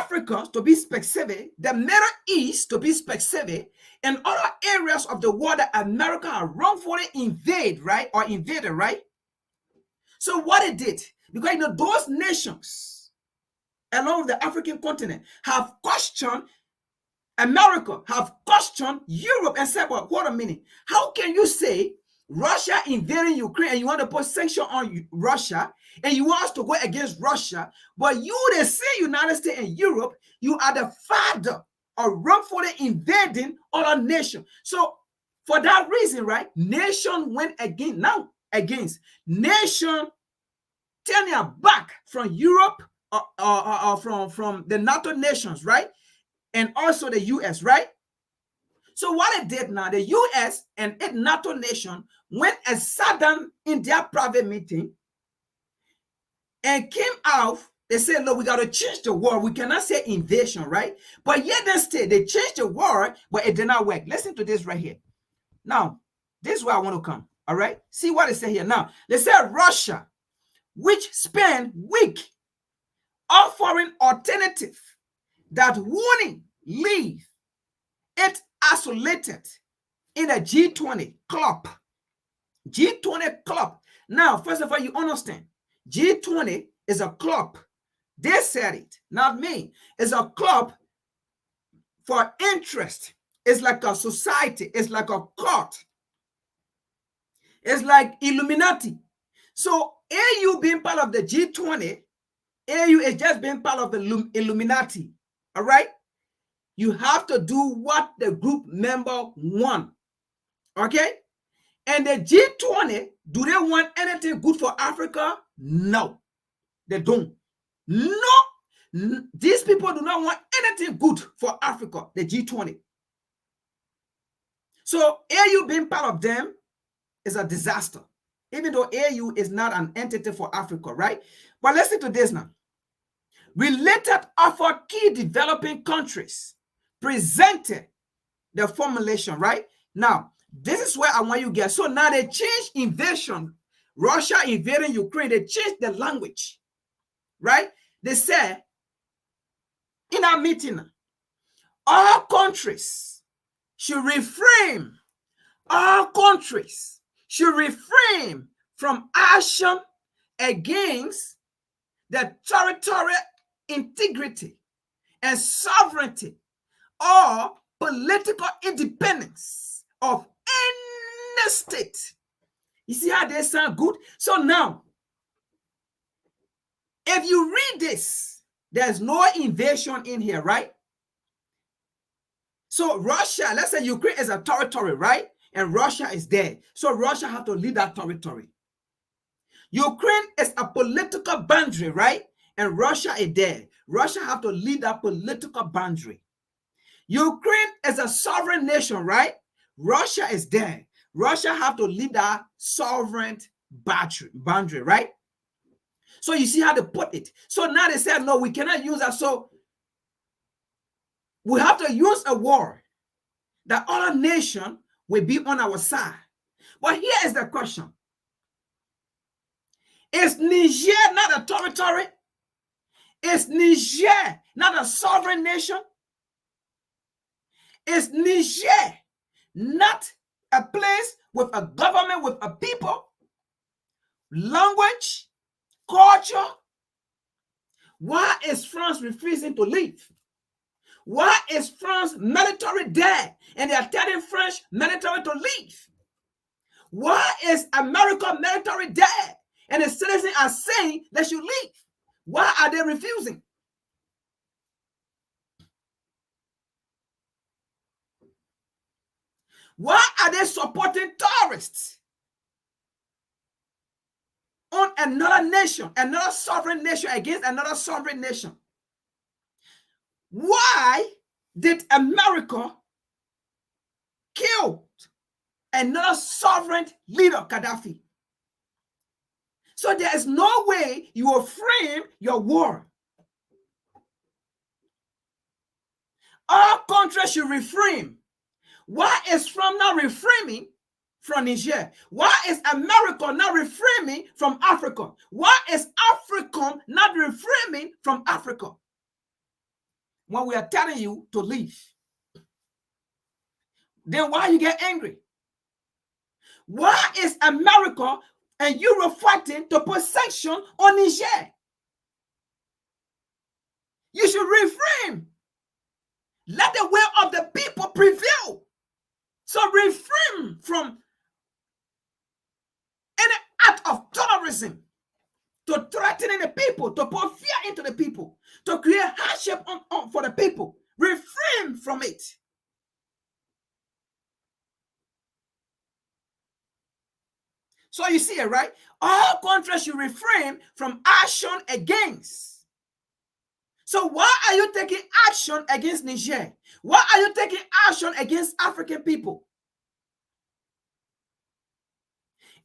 Africa, to be specific, the Middle East, to be specific, and other areas of the world that America has wrongfully invaded, right? Or invaded, right? So what it did, because you know, those nations along the African continent have questioned America, have questioned Europe, and said, well, wait a minute, how can you say Russia invading Ukraine and you want to put sanctions on Russia and you want us to go against Russia, but you, they say United States and Europe, you are the father of wrongfully invading other nations. So for that reason, right, nation went against nation turning their back from Europe or from the NATO nations, right? And also the US, right? So what it did now, the US and its NATO nation went and sat down in their private meeting and came out. They said, look, we got to change the word. We cannot say invasion, right? But yet they changed the word, but it did not work. Listen to this right here. Now, this is where I want to come. All right. See what it says here. Now, they said Russia, which spent week offering alternative that wouldn't leave it isolated in a G20 club. G20 club. Now, first of all, you understand, G20 is a club. They said it, not me. It's a club for interest. It's like a society. It's like a court. It's like Illuminati. So AU being part of the G20, AU is just being part of the Illuminati. All right? You have to do what the group member want. Okay? And the G20, do they want anything good for Africa? No, they don't. No, these people do not want anything good for Africa, the G20. So AU being part of them is a disaster, even though AU is not an entity for Africa, right? But listen to this now. Related offer key developing countries presented the formulation, right? Now, this is where I want you to get. So now they changed invasion. Russia invading Ukraine. They changed the language, right? They said in our meeting, all countries should refrain. All countries should refrain from action against the territorial integrity and sovereignty or political independence of any state. You see how they sound good? So now, if you read this, there's no invasion in here, right? So Russia, let's say Ukraine is a territory, right? And Russia is there. So Russia have to lead that territory. Ukraine is a political boundary, right? And Russia is there. Russia have to lead that political boundary. Ukraine is a sovereign nation, right? Russia is there. Russia have to lead that sovereign boundary, right? So you see how they put it. So now they said, no, we cannot use that. So we have to use a word that other nation will be on our side. But here is the question. Is Niger not a territory? Is Niger not a sovereign nation? Is Niger not a place with a government, with a people, language, culture? Why is France refusing to leave? Why is France military there and they are telling French military to leave? Why is America military there and the citizens are saying they should leave? Why are they refusing? Why are they supporting terrorists on another nation, another sovereign nation against another sovereign nation? Why did America kill another sovereign leader, Gaddafi? So there is no way you will frame your war. All countries should reframe. Why is France not reframing from Niger? Why is America not reframing from Africa? Why is Africa not reframing from Africa? When we are telling you to leave, then why you get angry? Why is America and Europe fighting to put sanctions on Niger? You should reframe. Let the will of the people prevail. So refrain from any act of terrorism, to threatening the people, to put fear into the people, to create hardship for the people. Refrain from it. So you see it, right? All countries should refrain from action against. So why are you taking action against Niger? Why are you taking action against African people?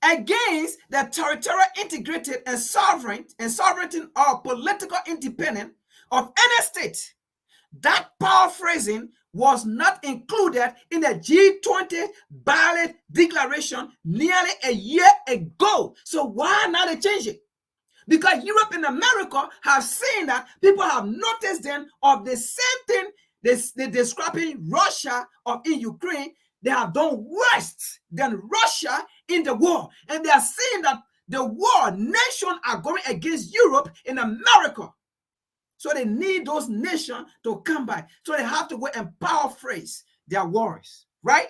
Against the territorial integrated and sovereignty or political independence of any state. That paraphrasing was not included in the G20 ballot declaration nearly a year ago. So why now they change it? Because Europe and America have seen that people have noticed them of the same thing they're describing Russia or in Ukraine. They have done worse than Russia in the war. And they are seeing that the war, nations are going against Europe and America. So they need those nations to come by. So they have to go and paraphrase their wars, right?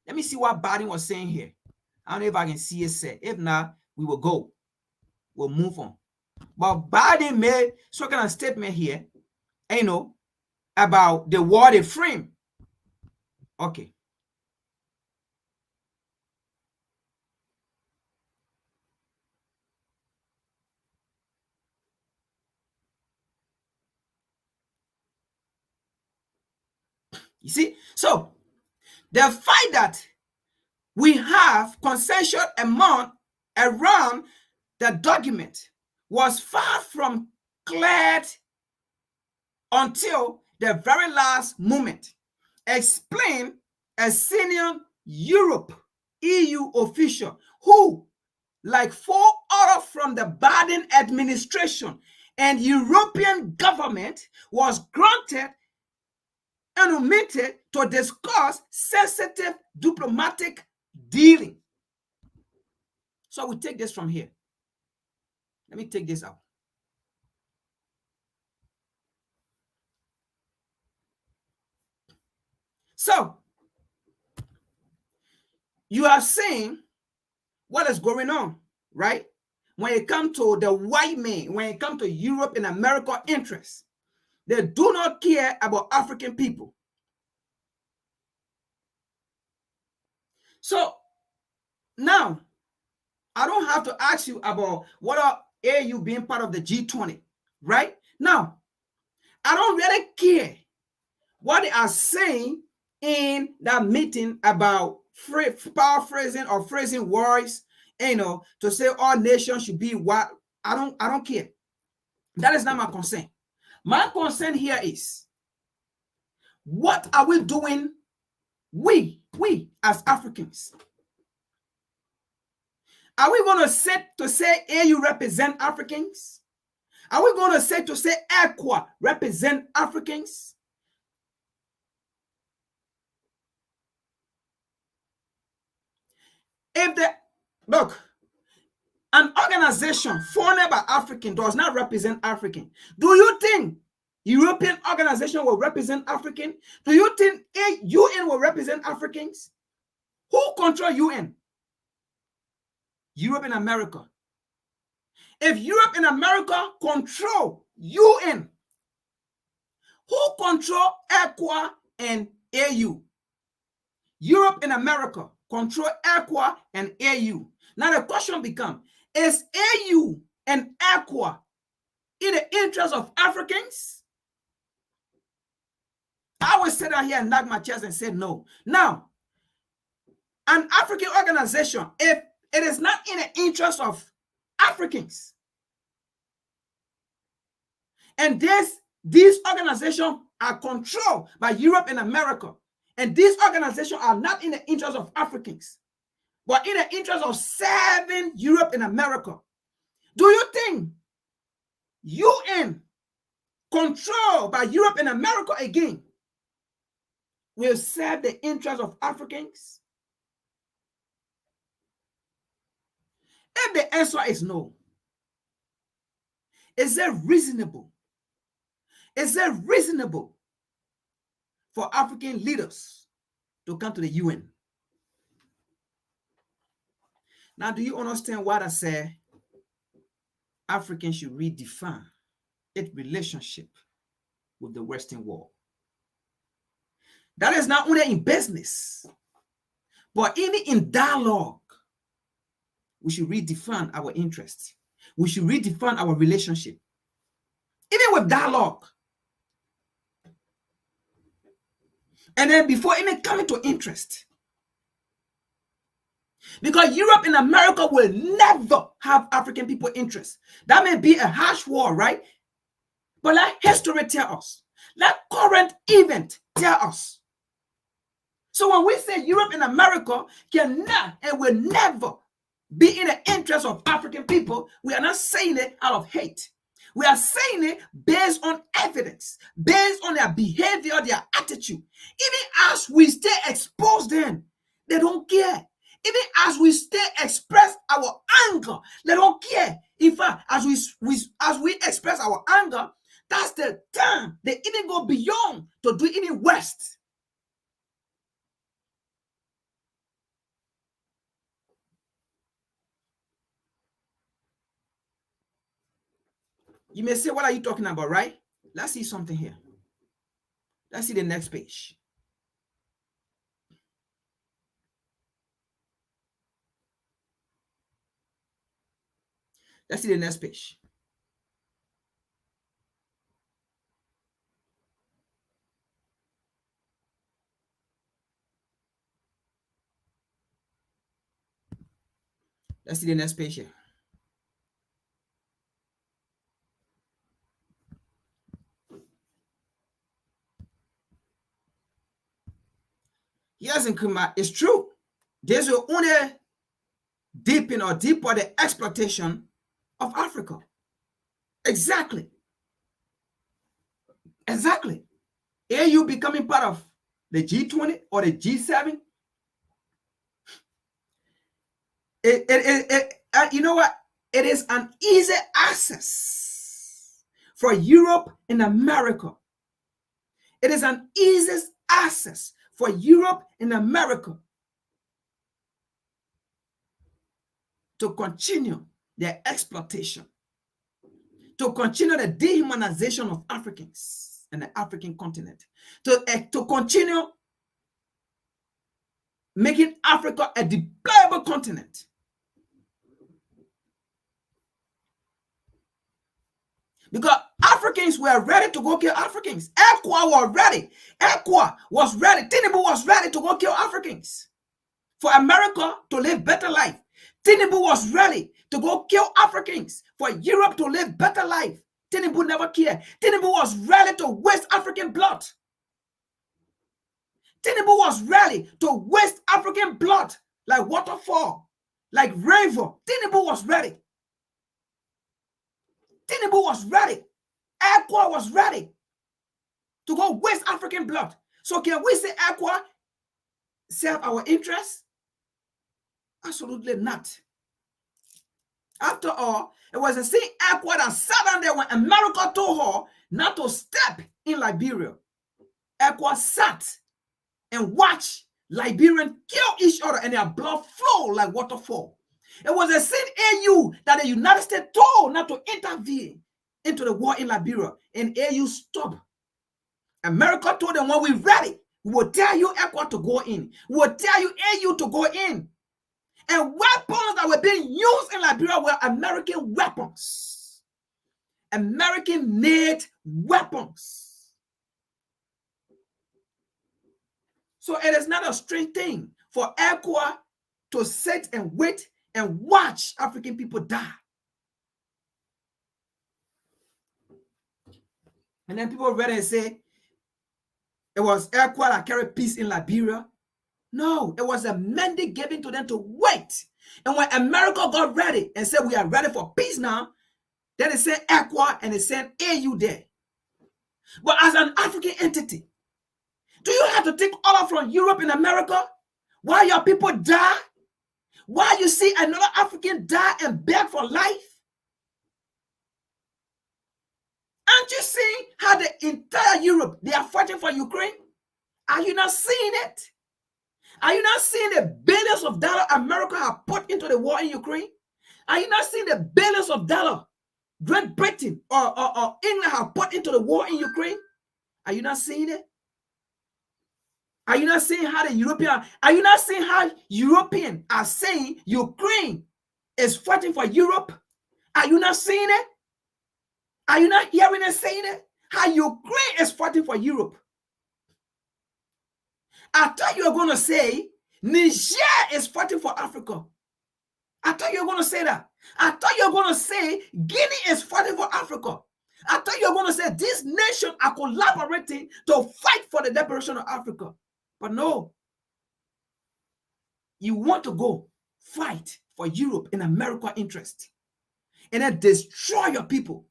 Let me see what Biden was saying here. I don't know if I can see it said. If not, we will go. We'll move on. But Biden made some kind of statement here, about the war they frame. Okay. You see? So, the fact that we have consensus around the document was far from cleared until the very last moment, explained a senior EU official who, like 4 others from the Biden administration and European government, was granted and omitted to discuss sensitive diplomatic dealing. So we take this from here. Let me take this out. So you are seeing what is going on, right? When it comes to the white man, when it comes to Europe and America interests, they do not care about African people. So now, I don't have to ask you about what are AU being part of the G20, right? Now, I don't really care what they are saying in that meeting about paraphrasing or phrasing words, to say all nations should be what. I don't care. That is not my concern. My concern here is, what are we doing, we as Africans? Are we going to say AU represent Africans? Are we going to say ECWA represent Africans? Look, an organization founded by African does not represent African. Do you think European organization will represent African? Do you think UN will represent Africans? Who control UN? Europe and America. If Europe and America control UN, who control ECWA and AU? Europe and America control ECWA and AU. Now the question becomes, is AU and ECWA in the interest of Africans? I will sit down here and knock my chest and say no. Now, an African organization, if it is not in the interest of Africans, and these organizations are controlled by Europe and America, and these organizations are not in the interest of Africans, but in the interest of serving Europe and America, do you think UN, controlled by Europe and America again, will serve the interest of Africans? If the answer is no, is it reasonable? Is it reasonable for African leaders to come to the UN? Now, do you understand what I say? Africans should redefine its relationship with the Western world. That is not only in business, but even in dialogue. We should redefine our interests. We should redefine our relationship. even with dialogue. And then before even coming to interest. Because Europe and America will never have African people interest. That may be a harsh war, right? But let history tell us. Let current event tell us. So when we say Europe and America cannot and will never be in the interest of African people, we are not saying it out of hate. We are saying it based on evidence, based on their behavior, their attitude. Even as we stay exposed them, they don't care. Even as we stay express our anger, they don't care. In fact, as we express our anger, that's the time they even go beyond to do even worse. You may say, what are you talking about, right? Let's see something here. Let's see the next page. Let's see the next page. Let's see the next page here. Yes, Nkrumah, it's true. There's only deepen or deeper the exploitation of Africa. Exactly. Exactly. AU becoming part of the G20 or the G7. You know what? It is an easy access for Europe and America. It is an easy access for Europe and America to continue their exploitation, to continue the dehumanization of Africans and the African continent, to continue making Africa a deplorable continent. Because Africans were ready to go kill Africans. ECWA was ready. ECWA was ready. Tinubu was ready to go kill Africans. For America to live better life. Tinubu was ready to go kill Africans. For Europe to live better life. Tinubu never cared. Tinubu was ready to waste African blood. Tinubu was ready to waste African blood like waterfall, like river. Tinubu was ready. Tinubu was ready. ECWA was ready to go waste African blood. So can we say ECWA serve our interests? Absolutely not. After all, it was the same ECWA that sat down there when America told her not to step in Liberia. ECWA sat and watched Liberians kill each other and their blood flow like waterfall. It was the same AU that the United States told not to intervene into the war in Liberia, and AU stopped. America told them, when we're ready, we will tell you ECWA to go in. We will tell you AU to go in. And weapons that were being used in Liberia were American weapons. American-made weapons. So it is not a strange thing for ECWA to sit and wait and watch African people die. And then people read and say, it was ECWA that carried peace in Liberia. No, it was a mandate given to them to wait. And when America got ready and said, we are ready for peace now, then they said ECWA and they said AU there. But as an African entity, do you have to take order from Europe and America? Why your people die? Why you see another African die and beg for life? Aren't you seeing how the entire Europe, they are fighting for Ukraine? Are you not seeing it? Are you not seeing the billions of dollars America have put into the war in Ukraine? Are you not seeing the billions of dollars Great Britain or England have put into the war in Ukraine? Are you not seeing it? Are you not seeing how Europeans are saying Ukraine is fighting for Europe? Are you not seeing it? Are you not hearing us saying it? How Ukraine is fighting for Europe. I thought you were going to say Niger is fighting for Africa. I thought you were going to say that. I thought you were going to say Guinea is fighting for Africa. I thought you were going to say these nations are collaborating to fight for the liberation of Africa. But no. You want to go fight for Europe in America's interest and then destroy your people.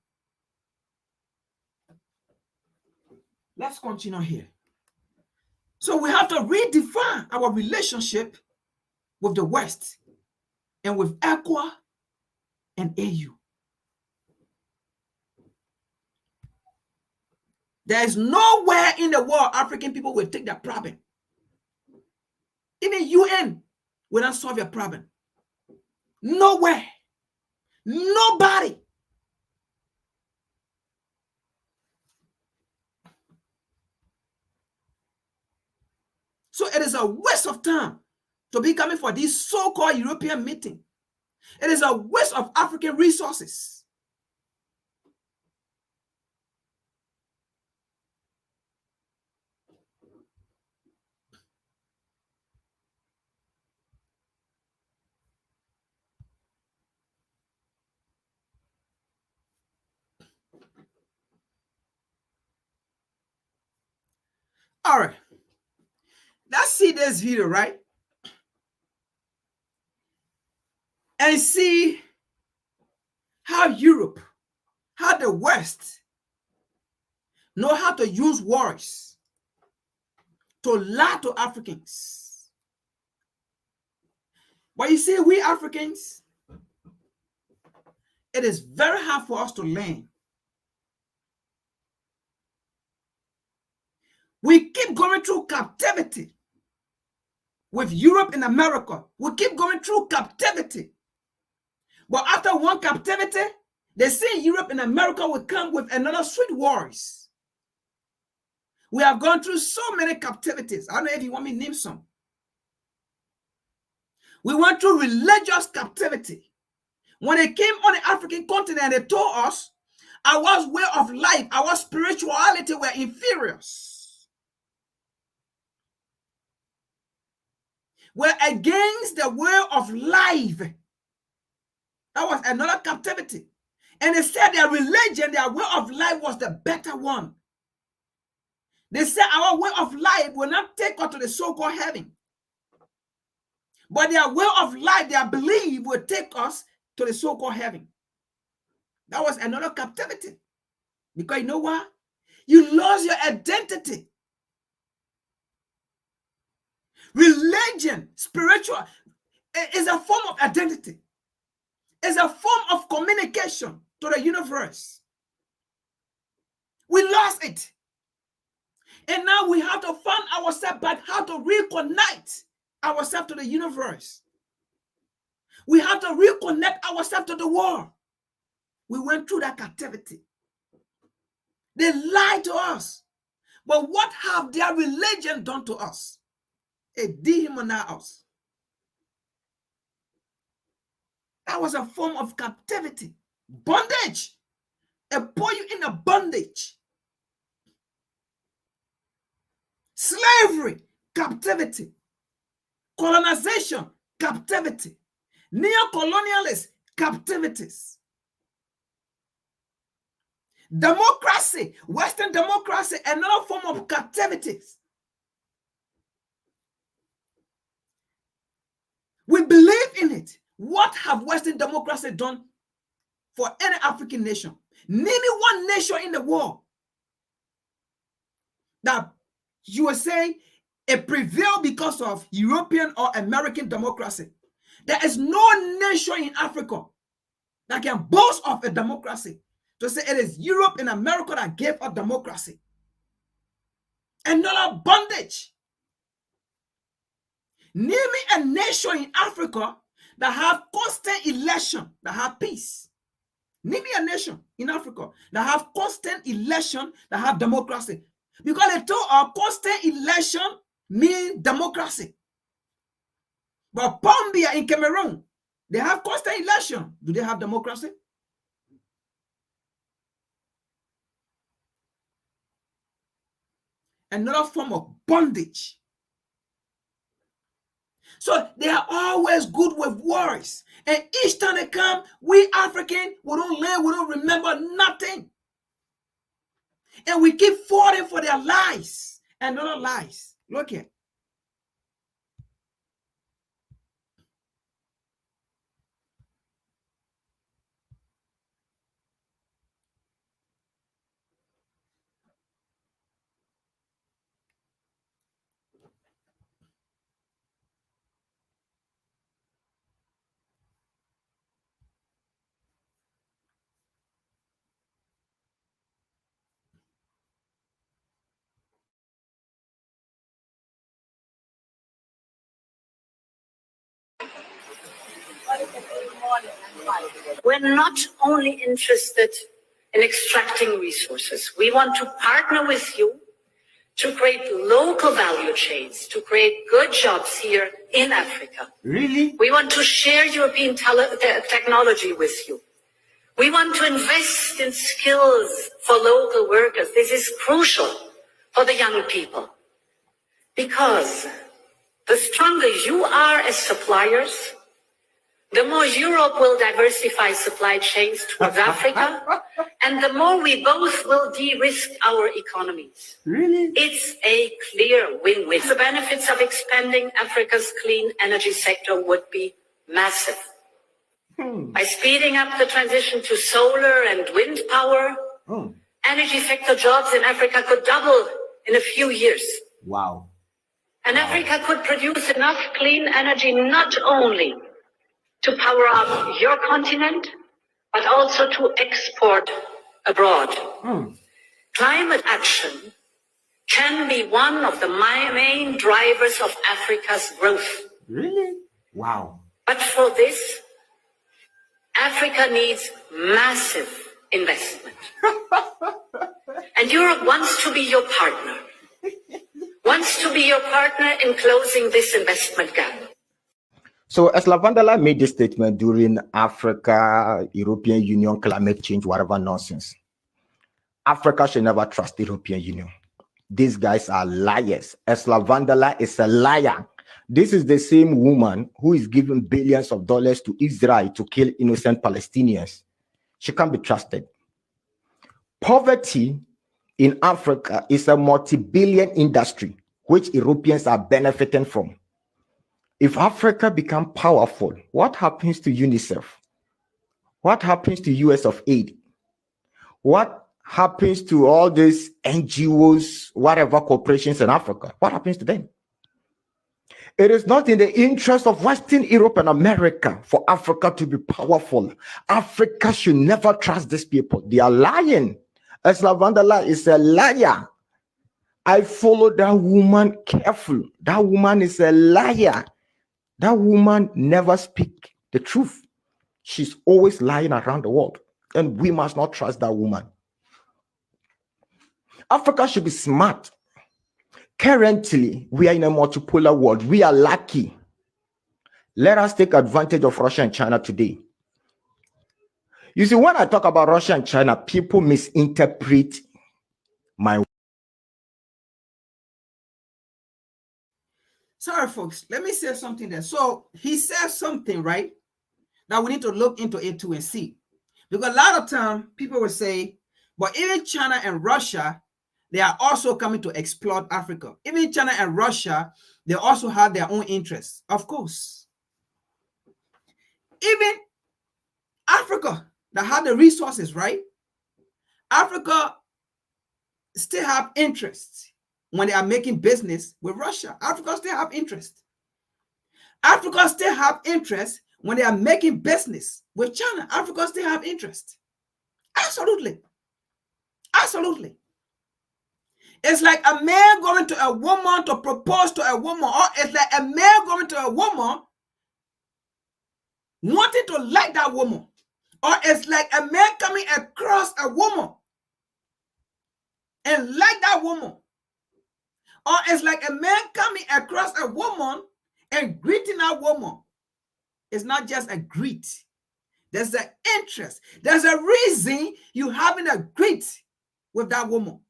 Let's continue here. So we have to redefine our relationship with the West and with ECOWAS and AU. There is nowhere in the world African people will take that problem. Even UN will not solve your problem. Nowhere. Nobody. So it is a waste of time to be coming for this so-called European meeting. It is a waste of African resources. All right. Let's see this video, right? And see how Europe, how the West know how to use wars to lie to Africans. But you see, we Africans, it is very hard for us to learn. We keep going through captivity with Europe and America. We keep going through captivity. But after one captivity, they say Europe and America will come with another sweet wars. We have gone through so many captivities. I don't know if you want me to name some. We went through religious captivity. When they came on the African continent, they told us our way of life, our spirituality were inferiors. We're against the way of life. That was another captivity. And they said their religion, their way of life was the better one. They said our way of life will not take us to the so-called heaven. But their way of life, their belief will take us to the so-called heaven. That was another captivity. Because you know what? You lost your identity. Religion, spiritual, is a form of identity. It's a form of communication to the universe. We lost it. And now we have to find ourselves back, how to reconnect ourselves to the universe. We have to reconnect ourselves to the world. We went through that captivity. They lied to us. But what have their religion done to us? It dehumanized us. That was a form of captivity. Bondage. It put you in a bondage. Slavery, captivity. Colonization, captivity. Neo-colonialist, captivities. Democracy, Western democracy, another form of captivities. We believe in it. What have Western democracy done for any African nation? Name me one nation in the world that you will say it prevailed because of European or American democracy. There is no nation in Africa that can boast of a democracy to say it is Europe and America that gave us democracy. Another bondage. Name me a nation in Africa that have constant election, that have peace. Name me a nation in Africa that have constant election, that have democracy. Because they told us constant election means democracy. But Pombia in Cameroon, they have constant election. Do they have democracy? another form of bondage. So they are always good with words. And each time they come, we African, we don't learn, we don't remember nothing. And we keep falling for their lies and other lies. Look at. We're not only interested in extracting resources. We want to partner with you to create local value chains, to create good jobs here in Africa. Really? We want to share European technology with you. We want to invest in skills for local workers. This is crucial for the young people. Because the stronger you are as suppliers, the more Europe will diversify supply chains towards Africa, and the more we both will de-risk our economies. Really? It's a clear win-win. The benefits of expanding Africa's clean energy sector would be massive. By speeding up the transition to solar and wind power, energy sector jobs in Africa could double in a few years. Wow. And Africa could produce enough clean energy not only to power up your continent, but also to export abroad. Climate action can be one of the main drivers of Africa's growth. Really? Wow. But for this, Africa needs massive investment. And Europe wants to be your partner. Wants to be your partner in closing this investment gap. So as Lavandala made this statement during Africa, European Union, climate change, whatever nonsense, Africa should never trust the European Union. These guys are liars. As Lavandala is a liar. This is the same woman who is giving billions of dollars to Israel to kill innocent Palestinians. She can't be trusted. Poverty in Africa is a multi-billion industry which Europeans are benefiting from. If Africa becomes powerful, what happens to UNICEF? What happens to US of Aid? What happens to all these NGOs, whatever corporations in Africa? What happens to them? It is not in the interest of Western Europe and America for Africa to be powerful. Africa should never trust these people. They are lying. As Lavandala is a liar. I follow that woman carefully. That woman is a liar. That woman never speaks the truth. She's always lying around the world. And we must not trust that woman. Africa should be smart. Currently, we are in a multipolar world. We are lucky. Let us take advantage of Russia and China today. You see, when I talk about Russia and China, people misinterpret my words. Sorry, folks. Let me say something there. So he says something, right? Now we need to look into it too and see. Because a lot of time people will say, but even China and Russia, they are also coming to exploit Africa. Even China and Russia, they also have their own interests. Of course. Even Africa that have the resources, right? Africa still have interests when they are making business with Russia. Africa still have interest. Africa still have interest when they are making business with China. Africa still have interest. Absolutely. Absolutely. It's like a man going to a woman to propose to a woman, or it's like a man going to a woman wanting to like that woman, or it's like a man coming across a woman and like that woman, or it's like a man coming across a woman and greeting that woman. It's not just a greet. There's an interest. There's a reason you having a greet with that woman.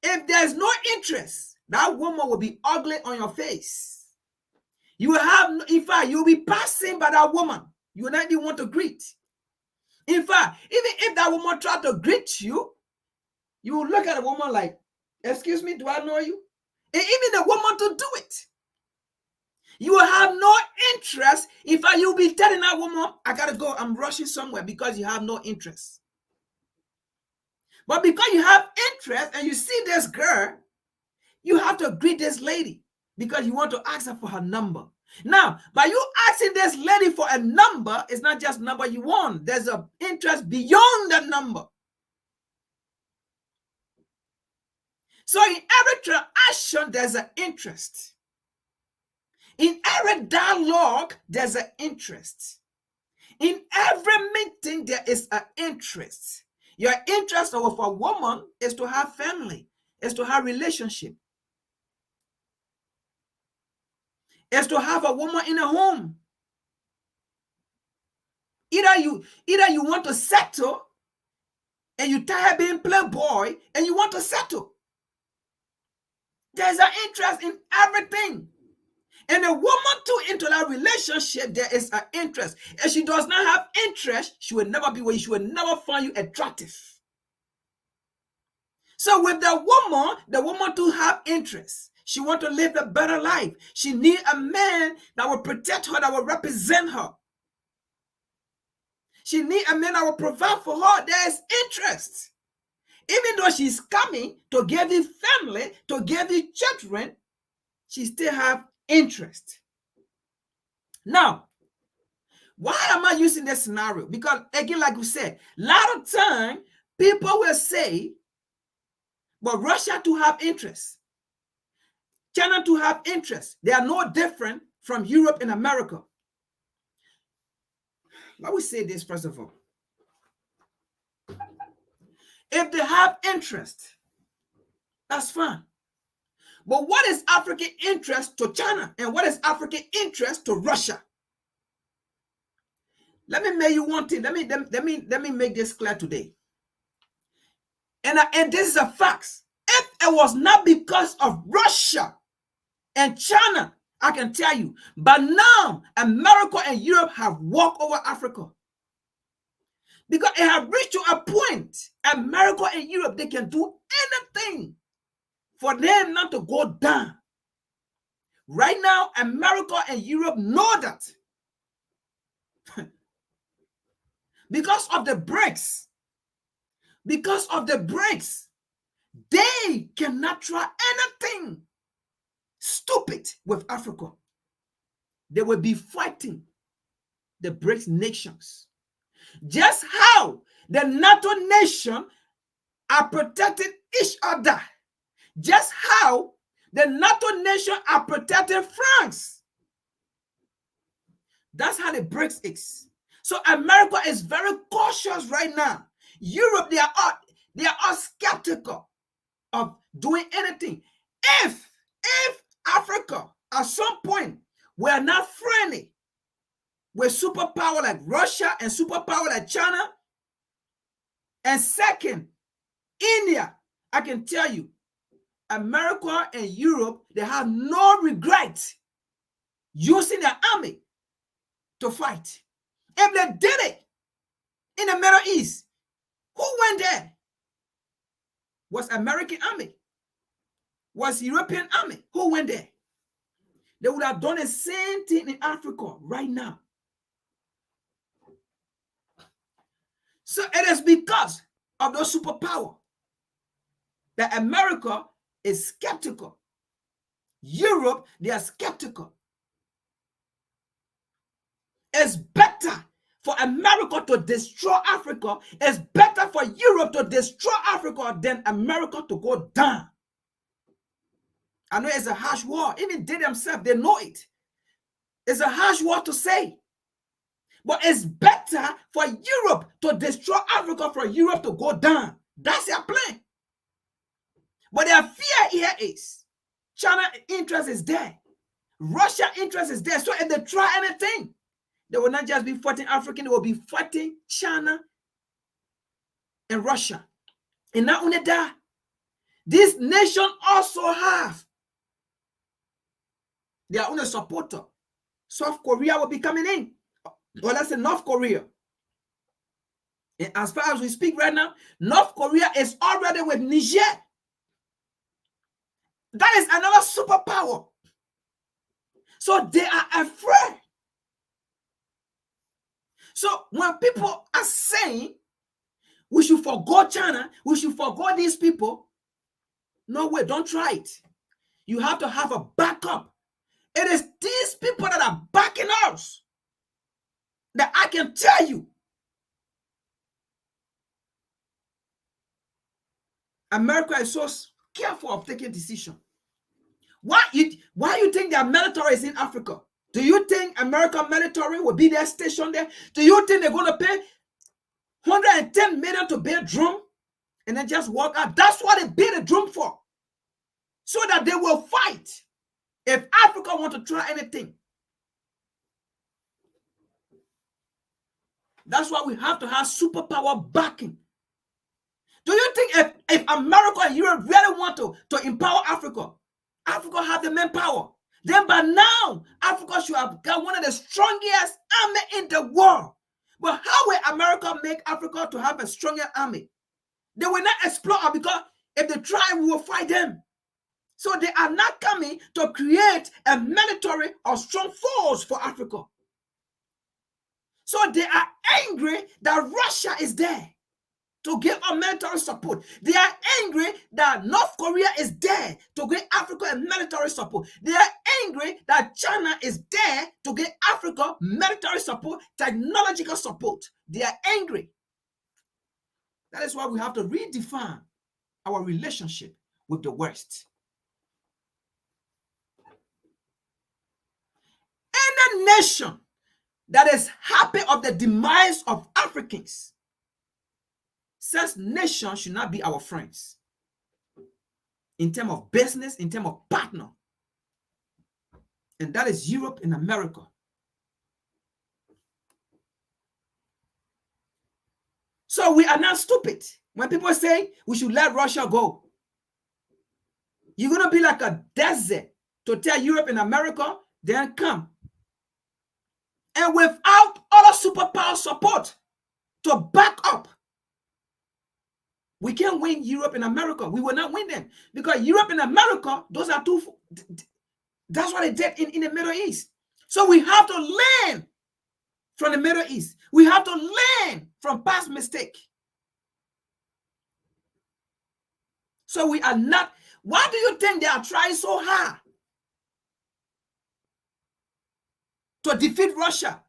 If there's no interest, that woman will be ugly on your face. You will have, in fact, you'll be passing by that woman. You will not even want to greet. In fact, even if that woman tried to greet you, you will look at a woman like, excuse me, do I know you? And even the woman to do it. You will have no interest. In fact, you'll be telling that woman, I gotta go, I'm rushing somewhere, because you have no interest. But because you have interest and you see this girl, you have to greet this lady because you want to ask her for her number. Now, by you asking this lady for a number, it's not just number you want. There's an interest beyond that number. So in every transaction, there's an interest. In every dialogue, there's an interest. In every meeting, there is an interest. Your interest of a woman is to have family, is to have relationship, is to have a woman in a home. Either you want to settle and you tired being playboy and you want to settle. There's an interest in everything. And a woman too into that relationship, there is an interest. If she does not have interest, she will never be with you. She will never find you attractive. So with the woman to have interest. She wants to live a better life. She needs a man that will protect her, that will represent her. She needs a man that will provide for her. There is interest. Even though she's coming to give you family, to give you children, she still have interest. Now, why am I using this scenario? Because again, like we said, a lot of time people will say, but Russia to have interest, China to have interest. They are no different from Europe and America. Let me say this first of all. If they have interest, that's fine. But what is African interest to China? And what is African interest to Russia? Let me make you one thing. Let me make this clear today. And this is a fact. If it was not because of Russia and China, I can tell you. But now, America and Europe have walked over Africa. Because it has reached to a point, America and Europe, they can do anything for them not to go down. Right now, America and Europe know that. Because of the BRICS. Because of the BRICS, they cannot try anything stupid with Africa. They will be fighting the BRICS nations. Just how the NATO nation are protecting each other. Just how the NATO nation are protecting France. That's how the BRICS is. So America is very cautious right now. Europe, they are skeptical of doing anything. If Africa at some point were not friendly with superpower like Russia and superpower like China, and second, India, I can tell you, America and Europe, they have no regret using their army to fight. If they did it in the Middle East, who went there? Was American army? Was European army? Who went there? They would have done the same thing in Africa right now. So it is because of those superpower that America is skeptical. Europe, they are skeptical. It's better for America to destroy Africa. It's better for Europe to destroy Africa than America to go down. I know it's a harsh word. Even they themselves, they know it. It's a harsh word to say. But it's better for Europe to destroy Africa, for Europe to go down. That's their plan. But their fear here is China interest is there. Russia interest is there. So if they try anything, they will not just be fighting African, they will be fighting China and Russia. And not only that, this nation also have their own supporter. South Korea will be coming in. Or let's say North Korea. And as far as we speak right now, North Korea is already with Niger. That is another superpower. So they are afraid. So when people are saying we should forgo China, we should forgo these people, no way, don't try it. You have to have a backup. It is these people that are backing us that I can tell you. America is so careful of taking decision. Why you think their military is in Africa? Do you think American military will be there stationed there? Do you think they're going to pay 110 million to build a drum and then just walk out? That's what they build a drum for. So that they will fight if Africa want to try anything. That's why we have to have superpower backing. Do you think if America and Europe really want to empower Africa, Africa have the manpower? Then by now, Africa should have got one of the strongest army in the world. But how will America make Africa to have a stronger army? They will not explore because if they try, we will fight them. So they are not coming to create a military or strong force for Africa. So they are angry that Russia is there to give a military support. They are angry that North Korea is there to give Africa a military support. They are angry that China is there to give Africa military support, technological support. They are angry. That is why we have to redefine our relationship with the West. Any nation that is happy of the demise of Africans, such nations should not be our friends in terms of business, in terms of partner. And that is Europe and America. So we are not stupid. When people say we should let Russia go, you're going to be like a desert to tell Europe and America, then come. And without other superpower support to back up, we can't win Europe and America. We will not win them because Europe and America, those are two. That's what they did in the Middle East. So we have to learn from the Middle East. We have to learn from past mistake. So we are not. Why do you think they are trying so hard to defeat Russia,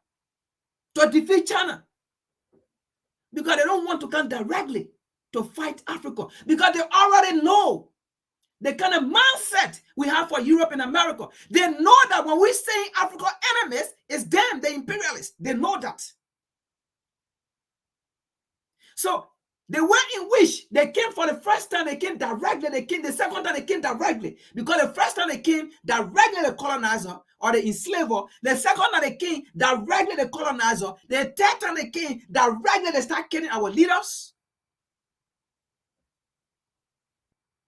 to defeat China? Because they don't want to come directly to fight Africa, because they already know the kind of mindset we have for Europe and America. They know that when we say Africa enemies, it's them, the imperialists. They know that. So the way in which they came for the first time, they came directly. They came the second time, they came directly. Because the first time they came directly, the colonizer or the enslaver. The second time they came directly, the colonizer. The third time they came directly, they start killing our leaders.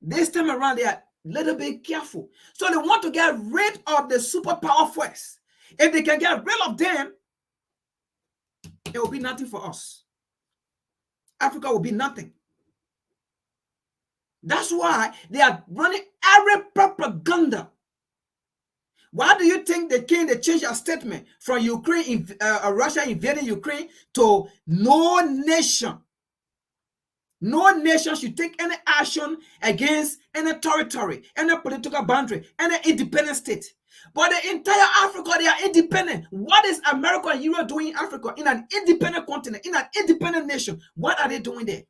This time around, they are a little bit careful. So they want to get rid of the superpower first. If they can get rid of them, it will be nothing for us. Africa will be nothing. That's why they are running every propaganda. Why do you think they changed their statement from Ukraine, Russia invading Ukraine to no nation? No nation should take any action against any territory, any political boundary, any independent state. But the entire Africa, they are independent. What is America and Europe doing in Africa, in an independent continent, in an independent nation? What are they doing there?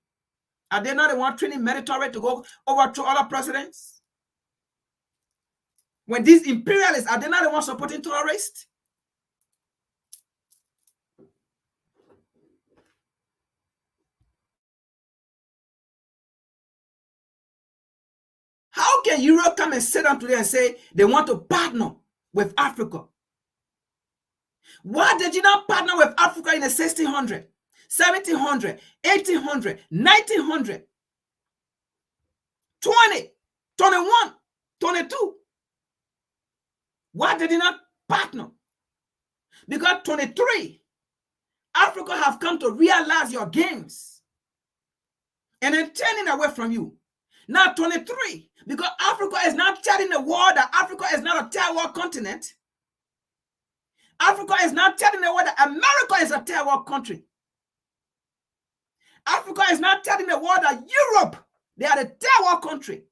Are they not the one training military to go overthrow other presidents? When these imperialists, are they not the ones supporting terrorists? How can Europe come and sit down today and say they want to partner with Africa? Why did you not partner with Africa in the 1600, 1700, 1800, 1900, 20? 21, 22. Why did he not partner? Because 23, Africa have come to realize your games and then turning away from you. Now 23, because Africa is not telling the world that Africa is not a third world continent. Africa is not telling the world that America is a third world country. Africa is not telling the world that Europe, they are the third world country.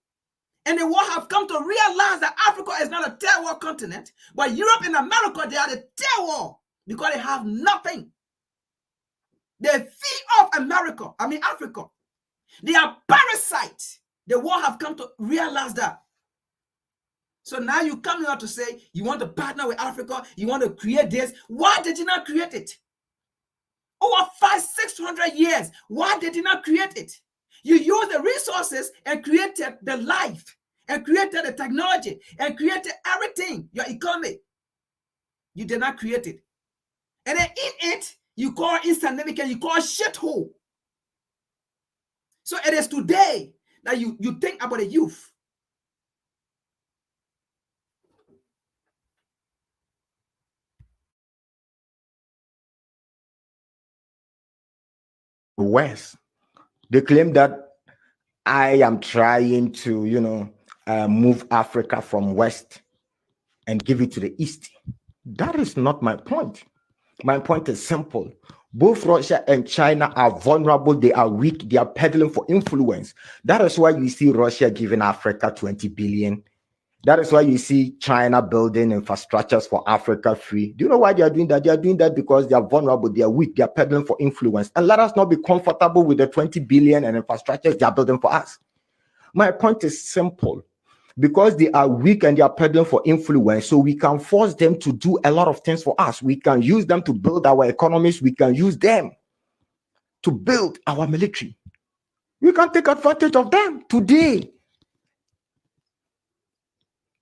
And the world have come to realize that Africa is not a third world continent, but Europe and America, they are the third world because they have nothing. They feed off Africa. They are parasites. The world have come to realize that. So now you come here to say you want to partner with Africa, you want to create this. Why did you not create it? Over 500-600 years, why did you not create it? You used the resources and created the life, and created the technology, and created everything, your economy. You did not create it. And then in it, you call insignificant, you call shithole. So it is today that you think about the youth. West. They claim that I am trying to, move Africa from West and give it to the East. That is not my point. My point is simple. Both Russia and China are vulnerable. They are weak. They are peddling for influence. That is why you see Russia giving Africa 20 billion. That is why you see China building infrastructures for Africa free. Do you know why they are doing that? They are doing that because they are vulnerable. They are weak. They are peddling for influence. And let us not be comfortable with the 20 billion and infrastructures they are building for us. My point is simple. Because they are weak and they are peddling for influence, so we can force them to do a lot of things for us. We can use them to build our economies. We can use them to build our military. We can take advantage of them today.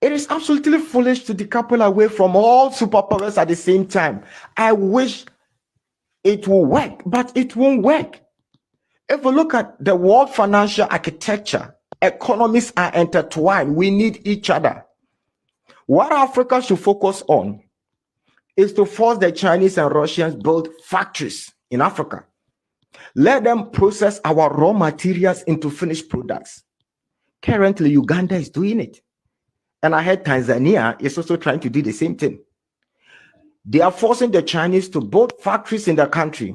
It is absolutely foolish to decouple away from all superpowers at the same time. I wish it will work, but it won't work. If we look at the world financial architecture, economies are intertwined. We need each other. What Africa should focus on is to force the Chinese and Russians build factories in Africa. Let them process our raw materials into finished products. Currently, Uganda is doing it. And I heard Tanzania is also trying to do the same thing. They are forcing the Chinese to build factories in their country.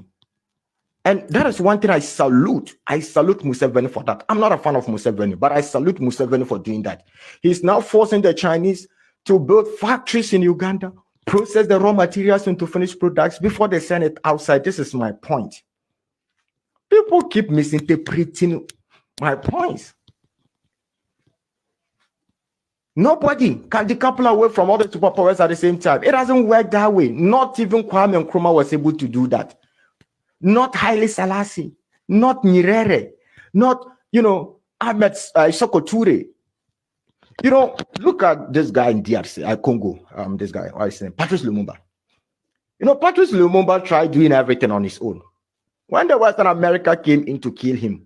And that is one thing I salute. I salute Museveni for that. I'm not a fan of Museveni, but I salute Museveni for doing that. He's now forcing the Chinese to build factories in Uganda, process the raw materials into finished products before they send it outside. This is my point. People keep misinterpreting my points. Nobody can decouple away from all the superpowers at the same time. It doesn't work that way. Not even Kwame Nkrumah was able to do that. Not Haile Selassie, not Nyerere, not, Ahmed Sokoture. Look at this guy in DRC, Congo, this guy, what's his name? Patrice Lumumba. Patrice Lumumba tried doing everything on his own. When the Western America came in to kill him,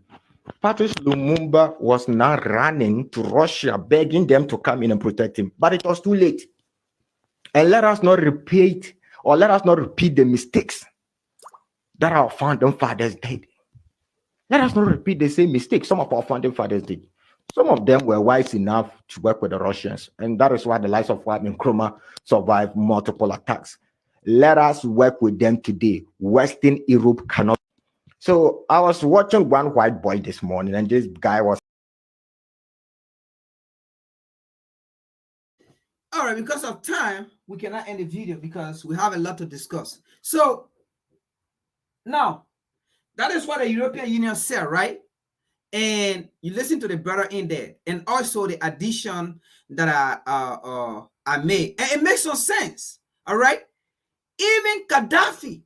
Patrice Lumumba was now running to Russia, begging them to come in and protect him. But it was too late. And let us not repeat the mistakes that our founding fathers did. Let us not repeat the same mistakes some of our founding fathers did. Some of them were wise enough to work with the Russians, and that is why the likes of Kwame Nkrumah survived multiple attacks. Let us work with them today. Western Europe cannot. So I was watching one white boy this morning, and this guy was. All right, because of time, we cannot end the video because we have a lot to discuss. So now, that is what the European Union said, right? And you listen to the brother in there, and also the addition that I made, and it makes some sense. All right, even Gaddafi,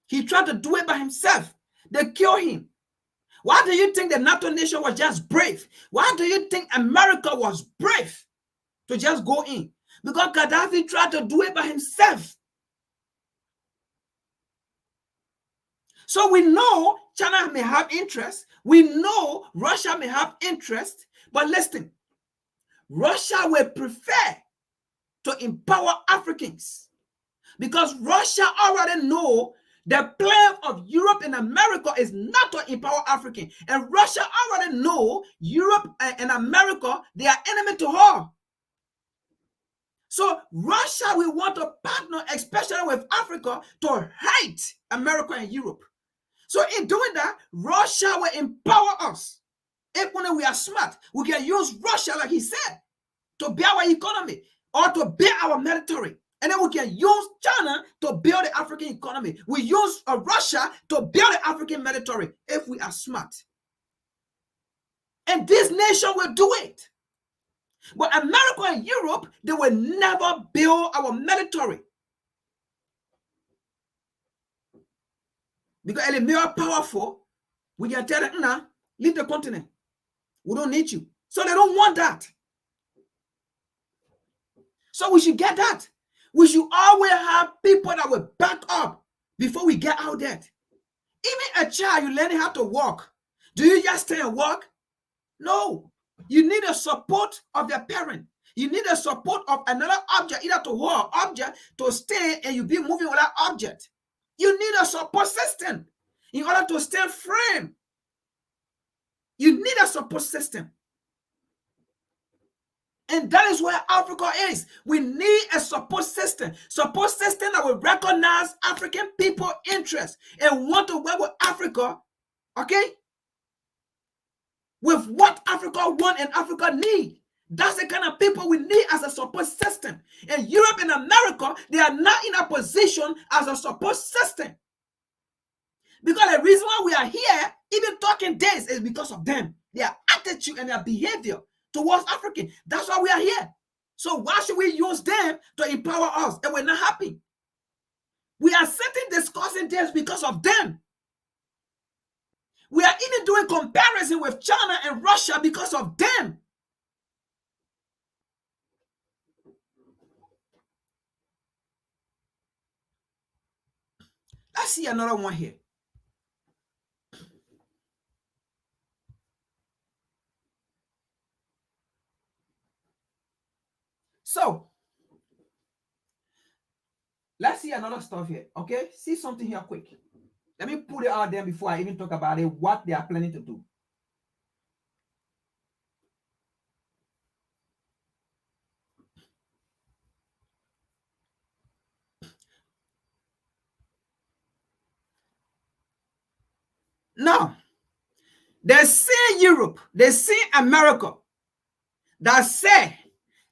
he tried to do it by himself. They killed him. Why do you think the NATO nation was just brave? Why do you think America was brave to just go in? Because Gaddafi tried to do it by himself. So we know China may have interest. We know Russia may have interest. But listen, Russia will prefer to empower Africans because Russia already know the plan of Europe and America is not to empower Africans. And Russia already know Europe and America, they are enemy to her. So Russia will want to partner, especially with Africa, to hate America and Europe. So in doing that, Russia will empower us. If when we are smart, we can use Russia, like he said, to build our economy or to build our military. And then we can use China to build the African economy. We use Russia to build the African military if we are smart. And this nation will do it. But America and Europe, they will never build our military. Because if they are powerful, we can tell them, nah, leave the continent. We don't need you. So they don't want that. So we should get that. We should always have people that will back up before we get out there. Even a child, you learn how to walk. Do you just stay and walk? No. You need the support of your parent. You need the support of another object, either to hold an object, to stay, and you be moving with that object. You need a support system in order to stay firm. You need a support system. And that is where Africa is. We need a support system. Support system that will recognize African people interests and want to work with Africa, okay? With what Africa want and Africa need. That's the kind of people we need as a support system. And Europe and America, they are not in a position as a support system. Because the reason why we are here, even talking this, is because of them. Their attitude and their behavior towards African. That's why we are here. So why should we use them to empower us? And we're not happy. We are sitting discussing this because of them. We are even doing comparison with China and Russia because of them. Let's see another one here. So, let's see another stuff here, okay? See something here quick. Let me put it out there before I even talk about it, what they are planning to do. Now, they see Europe, they see America, that say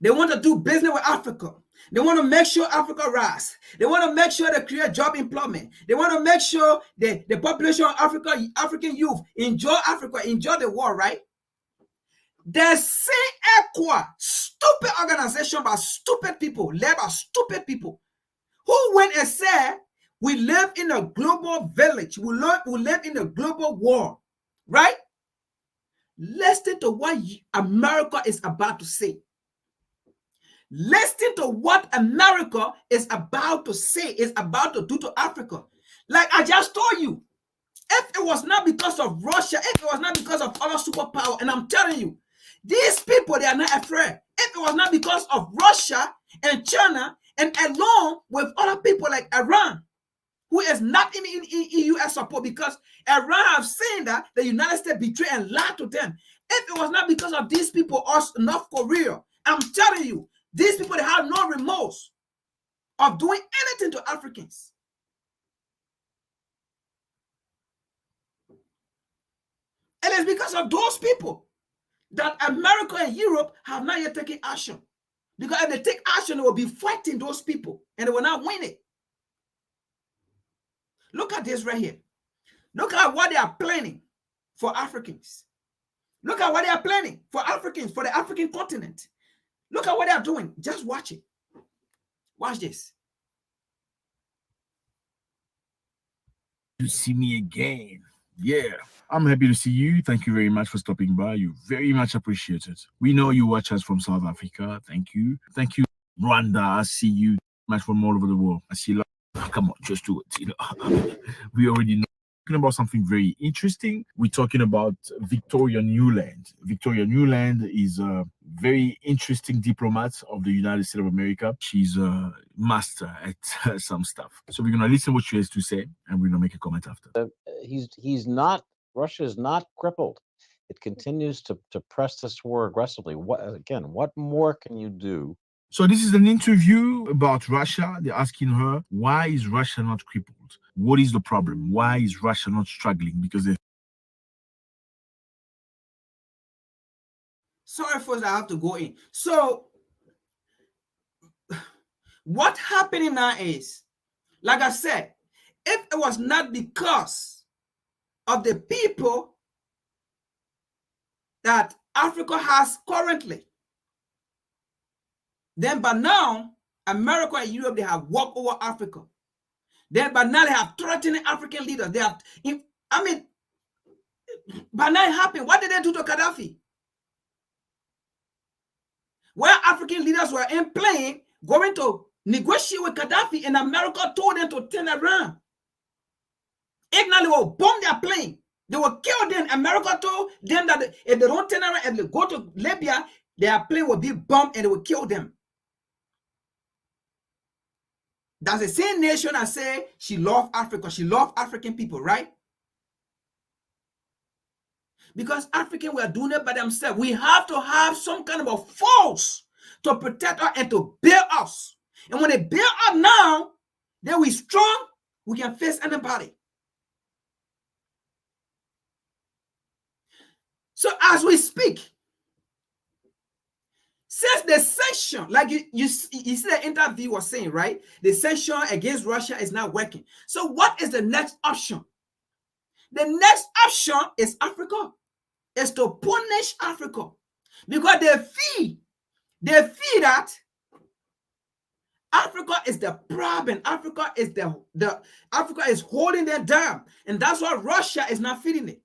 they want to do business with Africa. They want to make sure Africa rise. They want to make sure they create job employment. They want to make sure the population of Africa, African youth, enjoy Africa, enjoy the world, right? They see ECOWAS, stupid organization by stupid people, led by stupid people, who went and said, we live in a global village. We live in a global world, right? Listen to what America is about to say. Listen to what America is about to say, is about to do to Africa. Like I just told you, if it was not because of Russia, if it was not because of other superpower, and I'm telling you, these people, they are not afraid. If it was not because of Russia and China, and along with other people like Iran, who is not in U.S. support, because Iran have seen that the United States betrayed and lied to them. If it was not because of these people or North Korea, I'm telling you, these people, they have no remorse of doing anything to Africans. And it's because of those people that America and Europe have not yet taken action. Because if they take action, they will be fighting those people and they will not win it. Look at this right here. Look at what they are planning for Africans. Look at what they are planning for Africans, for the African continent. Look at what they are doing. Just watch it. Watch this. To see me again. Yeah, I'm happy to see you. Thank you very much for stopping by. You very much appreciate it. We know you watch us from South Africa. Thank you. Thank you, Rwanda. I see you much from all over the world. I see you. Come on, just do it. You know, we already know. about something very interesting. We're talking about Victoria Newland. Victoria Newland is a very interesting diplomat of the United States of America. She's a master at some stuff. So we're going to listen what she has to say, and we're going to make a comment after. He's not, Russia is not crippled. It continues to press this war aggressively. What more can you do? So this is an interview about Russia. They're asking her, why is Russia not crippled? What is the problem? Why is Russia not struggling? Because they... Sorry, folks, I have to go in. So what's happening now is, like I said, if it was not because of the people that Africa has currently, then by now, America and Europe, they have walked over Africa. Then by now, they have threatened African leaders. They have, by now it happened. What did they do to Gaddafi? Where African leaders were in plane, going to negotiate with Gaddafi, and America told them to turn around. If not, they will bomb their plane. They will kill them. America told them that if they don't turn around and they go to Libya, their plane will be bombed and they will kill them. That's the same nation that say she loves Africa. She loves African people, right? Because Africans were doing it by themselves. We have to have some kind of a force to protect us and to build us. And when they build up now, then we strong, we can face anybody. So as we speak, since the sanction, like you see the interview was saying, right? The sanction against Russia is not working. So what is the next option? The next option is Africa. Is to punish Africa. Because they feel that Africa is the problem. Africa is Africa is holding them down. And that's why Russia is not feeling it.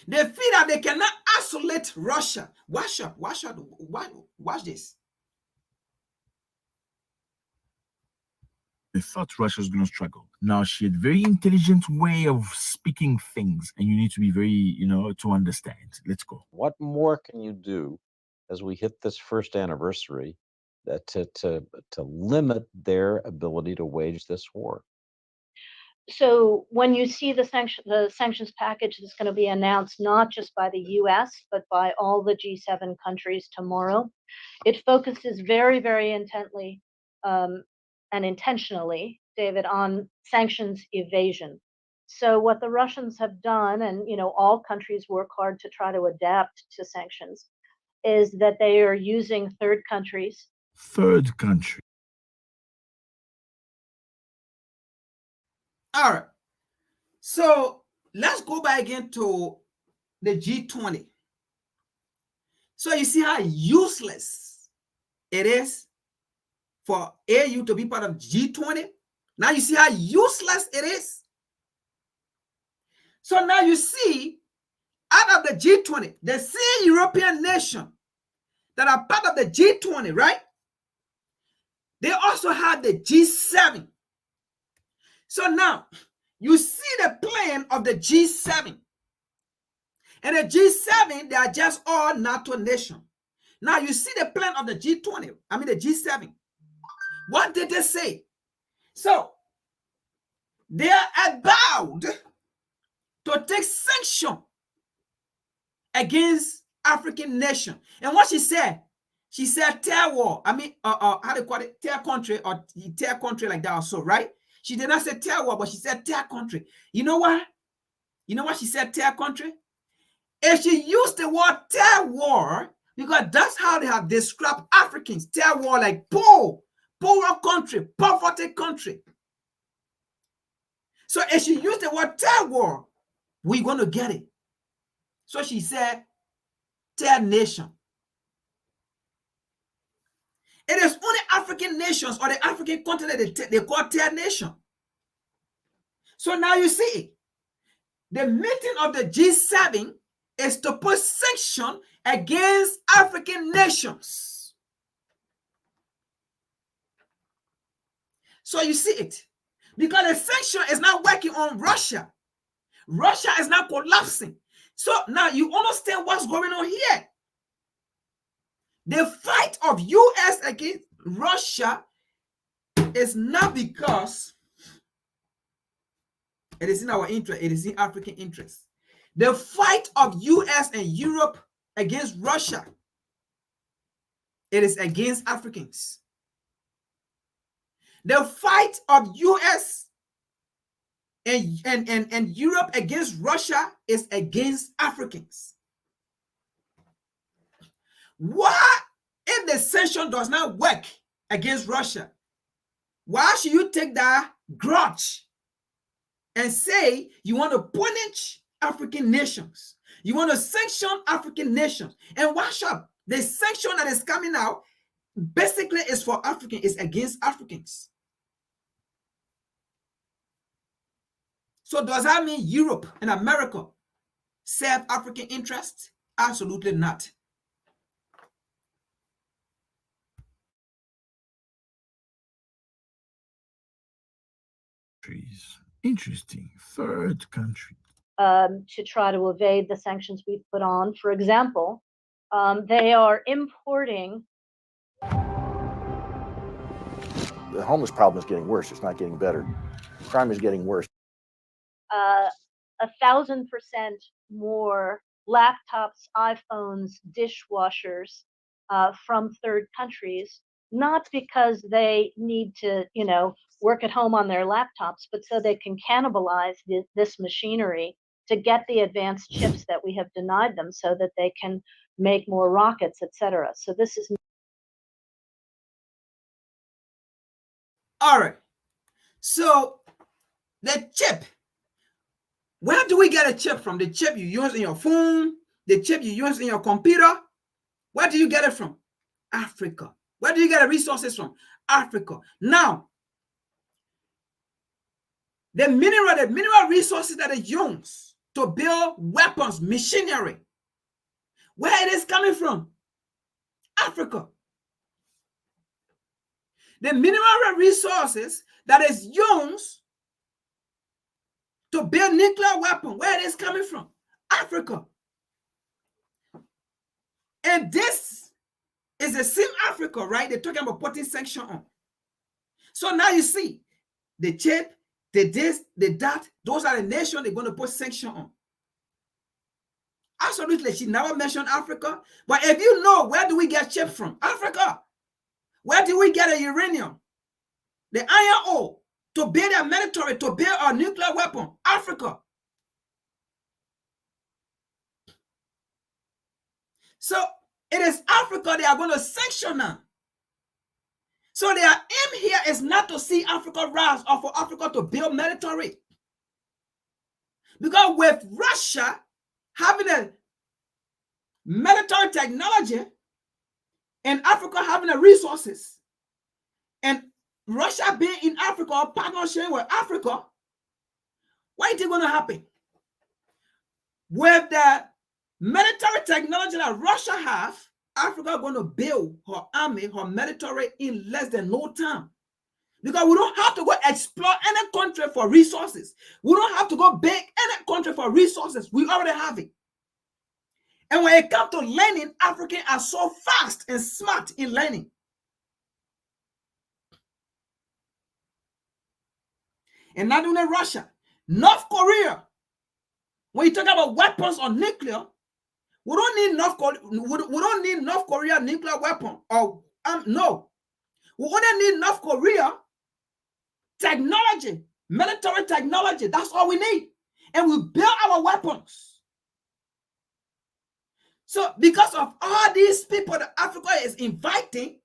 They feel that they cannot isolate Russia. Watch this. They thought Russia was going to struggle. Now she had a very intelligent way of speaking things, and you need to be very, to understand. Let's go. What more can you do as we hit this first anniversary that to limit their ability to wage this war? So when you see the sanctions package that's going to be announced not just by the US, but by all the G7 countries tomorrow, it focuses very, very intently and intentionally, David, on sanctions evasion. So what the Russians have done, and all countries work hard to try to adapt to sanctions, is that they are using third countries. Third country. All right. So let's go back again to the G20. So you see how useless it is for AU to be part of G20. Now you see how useless it is. So now you see, out of the G20, the same European nation that are part of the G20, right? They also have the G7. So now you see the plan of the G7. And the G7, they are just all NATO nations. Now you see the plan of the G20, the G7. What did they say? So they are about to take sanction against African nation. And what she said tear war. How do you call it? Tear country, or tear country like that also, right? She did not say tear war, but she said tear country. You know what? You know what she said, tear country? If she used the word tear war, because that's how they have described Africans, tear war, like poor country, poverty country. So if she used the word tear war, we're going to get it. So she said tear nation. It is only African nations or the African continent they call tear nation. So now you see, the meeting of the G7 is to put sanction against African nations. So you see it. Because the sanction is not working on Russia. Russia is now collapsing. So now you understand what's going on here. The fight of US against Russia is not because it is in our interest, it is in African interest. The fight of US and Europe against Russia, it is against Africans. The fight of US and Europe against Russia is against Africans. Why, if the sanction does not work against Russia, why should you take that grudge and say you want to punish African nations? You want to sanction African nations. And watch up, the sanction that is coming out basically is for Africans, is against Africans. So does that mean Europe and America serve African interests? Absolutely not. Interesting. Third country. To try to evade the sanctions we've put on. For example, they are importing. The homeless problem is getting worse. It's not getting better. Crime is getting worse. 1,000% more laptops, iPhones, dishwashers from third countries, not because they need to, work at home on their laptops, but so they can cannibalize this machinery to get the advanced chips that we have denied them so that they can make more rockets, etc. So this is. All right. So the chip, where do we get a chip from? The chip you use in your phone, the chip you use in your computer, where do you get it from? Africa. Where do you get the resources from? Africa. Now, the mineral resources that are used to build weapons, machinery, where it is coming from? Africa. The mineral resources that is used to build nuclear weapon, where it is coming from? Africa. And this is the same Africa, right? They're talking about putting sanction on. So now you see, the chip, the this, the that, those are the nations they're going to put sanction on. Absolutely, she never mentioned Africa. But if you know, where do we get chip from? Africa. Where do we get the uranium, the iron ore, to build a military, to build a nuclear weapon? Africa. So it is Africa they are going to sanction now. So their aim here is not to see Africa rise or for Africa to build military. Because with Russia having a military technology and Africa having the resources, and Russia being in Africa or partnership with Africa, what is going to happen? With the military technology that Russia have, Africa going to build her army, her military in less than no time. Because we don't have to go explore any country for resources. We don't have to go beg any country for resources. We already have it. And when it comes to learning, Africans are so fast and smart in learning. And not only Russia, North Korea. When you talk about weapons or nuclear, we don't need North Korea. We don't need North Korea nuclear weapon. Or no, we only need North Korea technology, military technology. That's all we need, and we build our weapons. So, because of all these people that Africa is inviting,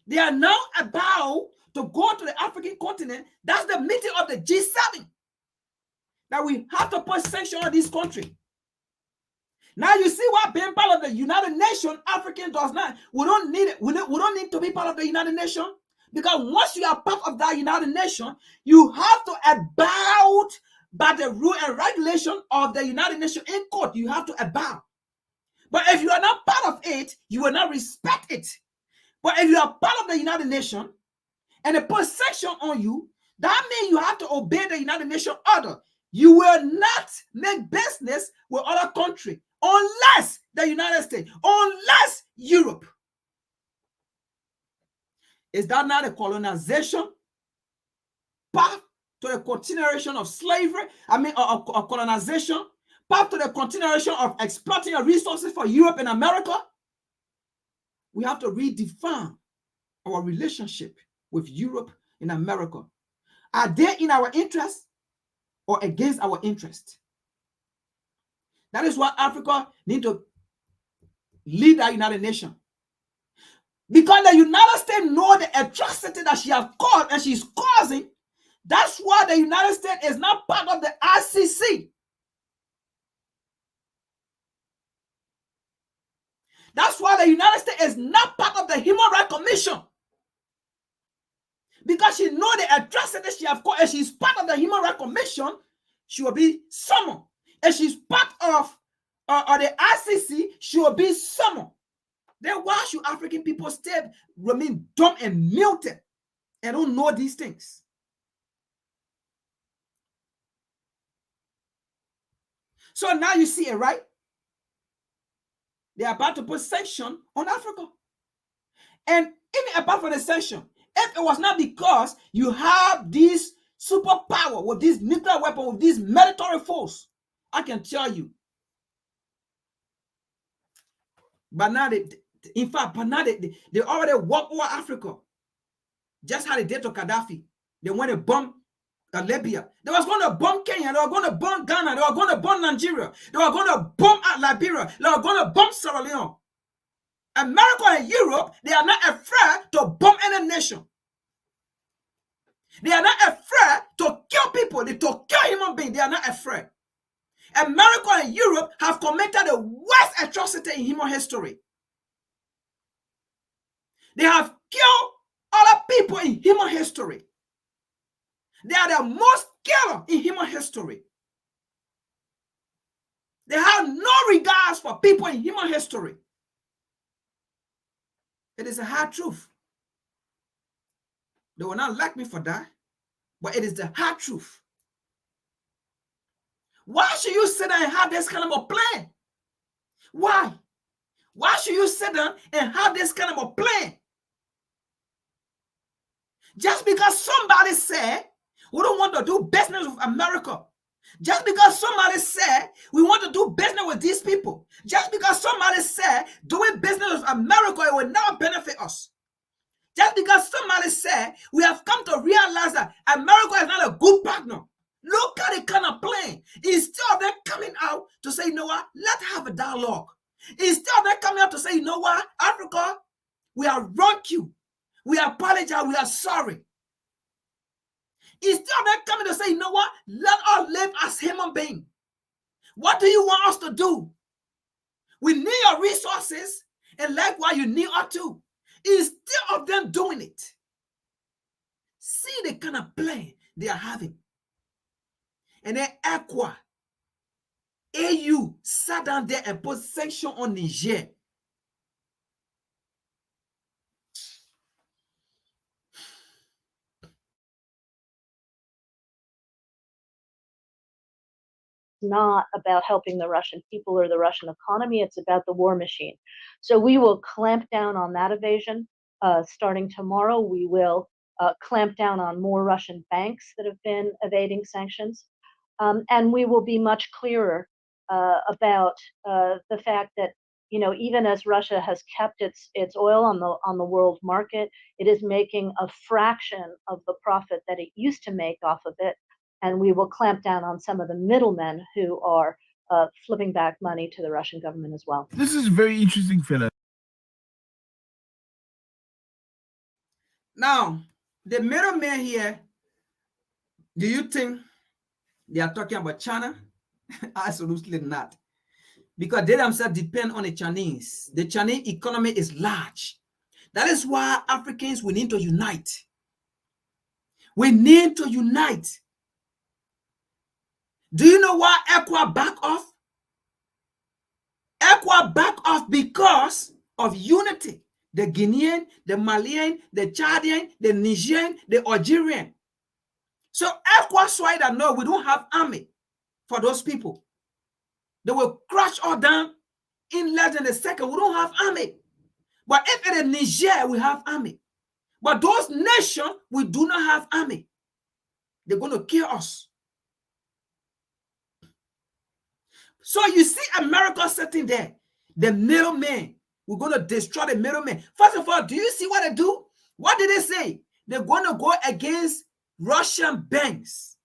they are now about to go to the African continent. That's the meeting of the G7. That we have to put sanctions on this country. Now you see what being part of the United Nations, African does not. We don't need it. We don't need to be part of the United Nations, because once you are part of that United Nations, you have to abide by the rule and regulation of the United Nations in court. You have to abide. But if you are not part of it, you will not respect it. But if you are part of the United Nations and they put sanction on you, that means you have to obey the United Nations order. You will not make business with other countries unless the United States, unless Europe. Is that not a colonization path to the continuation of slavery? I mean, of colonization, path to the continuation of exploiting our resources for Europe and America? We have to redefine our relationship with Europe and America. Are they in our interest or against our interest? That is why Africa needs to lead the United Nations. Because the United States know the atrocity that she has caused and she's causing. That's why the United States is not part of the ICC. That's why the United States is not part of the Human Rights Commission. Because she knows the atrocity she has caused, and she's part of the Human Rights Commission, she will be summoned. And she's part of the ICC, she will be summoned. Then why should African people remain dumb and muted and don't know these things? So now you see it, right? They are about to put sanction on Africa. And even apart from the sanction, if it was not because you have this superpower with this nuclear weapon, with this military force, I can tell you. But now, they already walked over Africa. Just how they did to Gaddafi. They went to bomb Libya. They was going to bomb Kenya. They were going to bomb Ghana. They were going to bomb Nigeria. They were going to bomb Liberia. They were going to bomb Sierra Leone. America and Europe, they are not afraid to bomb any nation. They are not afraid to kill people, to kill human beings. They are not afraid. America and Europe have committed the worst atrocity in human history. They have killed other people in human history. They are the most killer in human history. They have no regards for people in human history. It is a hard truth. They will not like me for that, but it is the hard truth. Why should you sit down and have this kind of a plan? Why? Why should you sit down and have this kind of a plan? Just because somebody said we don't want to do business with America. Just because somebody said we want to do business with these people. Just because somebody said doing business with America, it will never benefit us. Just because somebody said we have come to realize that America is not a good partner. Look at the kind of plan. Instead of them coming out to say, you know what, let's have a dialogue. Instead of them coming out to say, you know what, Africa, we have wronged you. We apologize, we are sorry. Instead of them coming to say, you know what, let us live as human beings. What do you want us to do? We need your resources, and likewise you need us too. Instead of them doing it, see the kind of plan they are having. And then ECOWAS, AU sat down there and put sanction on Niger. Not about helping the Russian people or the Russian economy. It's about the war machine. So we will clamp down on that evasion. Starting tomorrow, we will clamp down on more Russian banks that have been evading sanctions. And we will be much clearer about the fact that, you know, even as Russia has kept its oil on the world market, it is making a fraction of the profit that it used to make off of it. And we will clamp down on some of the middlemen who are flipping back money to the Russian government as well. This is very interesting, fella. Now, the middlemen here, do you think they are talking about China? Absolutely not. Because they themselves depend on the Chinese. The Chinese economy is large. That is why Africans, we need to unite. We need to unite. Do you know why ECOWAS back off? ECOWAS back off because of unity. the Guinean, the Malian, the Chadian, the Nigerian, the Algerian. So ECOWAS why that no, we don't have army for those people. They will crash all down in less than a second. We don't have army. But if it is Niger, we have army. But those nations, we do not have army. They're going to kill us. So you see America sitting there, the middlemen. We're going to destroy the middlemen. First of all, do you see what they do? What did they say? They're going to go against Russian banks.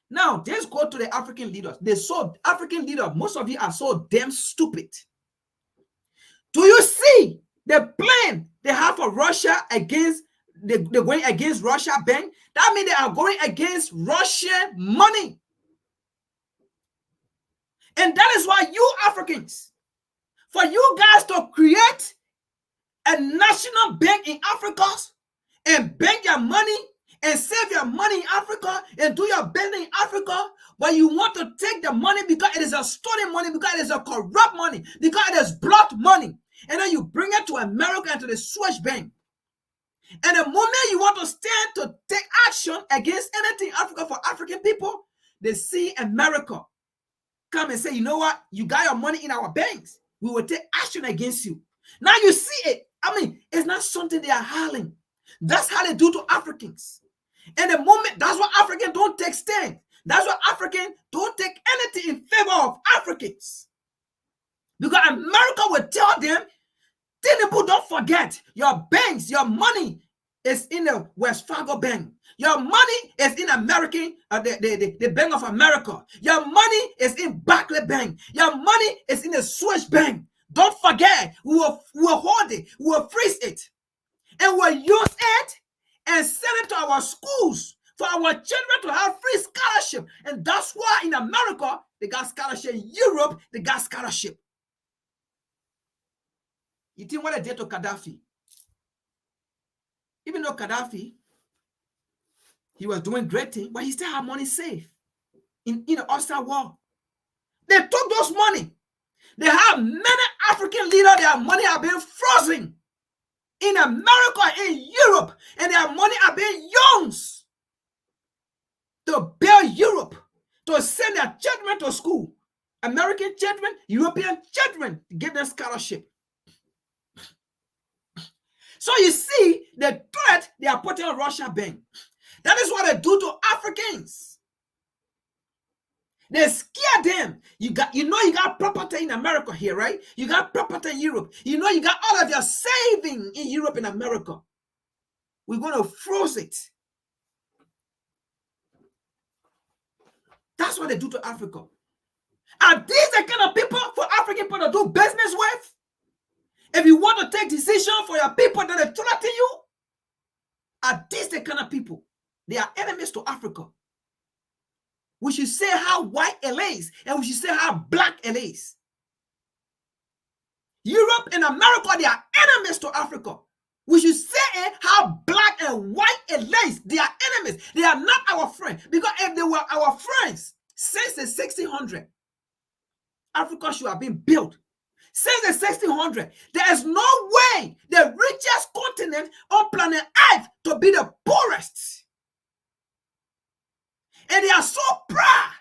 Now, let's go to the African leaders. They so African leaders, most of you are so damn stupid. Do you see the plan they have for Russia against, they're going against Russia bank? That means they are going against Russian money. And that is why you Africans, for you guys to create a national bank in Africa and bank your money and save your money in Africa and do your business in Africa, but you want to take the money because it is a stolen money, because it is a corrupt money, because it is blood money, and then you bring it to America and to the Swiss bank. And the moment you want to stand to take action against anything in Africa for African people, they see America come and say, you know what? You got your money in our banks. We will take action against you. Now you see it. I mean, it's not something they are hiding. That's how they do to Africans. And the moment, that's why Africans don't take stand. That's why Africans don't take anything in favor of Africans. Because America will tell them, Tinubu, don't forget, your banks, your money is in the West Fargo Bank. Your money is in American, the Bank of America. Your money is in Barclays Bank. Your money is in the Swiss Bank. Don't forget, we will hold it, we will freeze it, and we'll use it and send it to our schools for our children to have free scholarship. And that's why in America, they got scholarship. In Europe, they got scholarship. You think what they did to Gaddafi? Even though Gaddafi, he was doing great things, but he still had money saved in the Austrian war. They took those money. They have many African leaders, their money have been frozen in America, in Europe, and their money have been used to build Europe, to send their children to school. American children, European children, give them scholarship. So you see the threat they are putting on Russia bank. That is what they do to Africans. They scare them. You got property in America here, right? You got property in Europe. You know you got all of your saving in Europe and America. We're going to freeze it. That's what they do to Africa. Are these the kind of people for African people to do business with? If you want to take decision for your people that they threaten you, are these the kind of people? They are enemies to Africa. We should say how white it is, and we should say how black it is. Europe and America, they are enemies to Africa. We should say how black and white it is. They are enemies. They are not our friends. Because if they were our friends since the 1600s, Africa should have been built. Since the 1600s, there is no way the richest continent on planet Earth to be the poorest. And they are so proud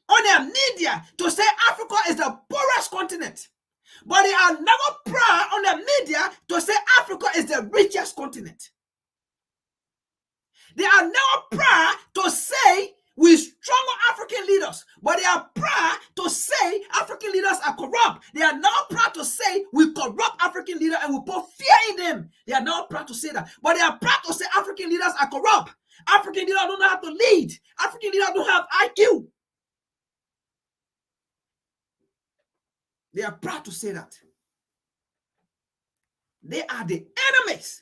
on their media to say Africa is the poorest continent. But they are never proud on their media to say Africa is the richest continent. They are never proud to say we strong African leaders, but they are proud to say African leaders are corrupt. They are not proud to say we corrupt African leaders and we put fear in them. They are not proud to say that, but they are proud to say African leaders are corrupt. African leaders don't know how to lead. African leaders don't have IQ. They are proud to say that. They are the enemies.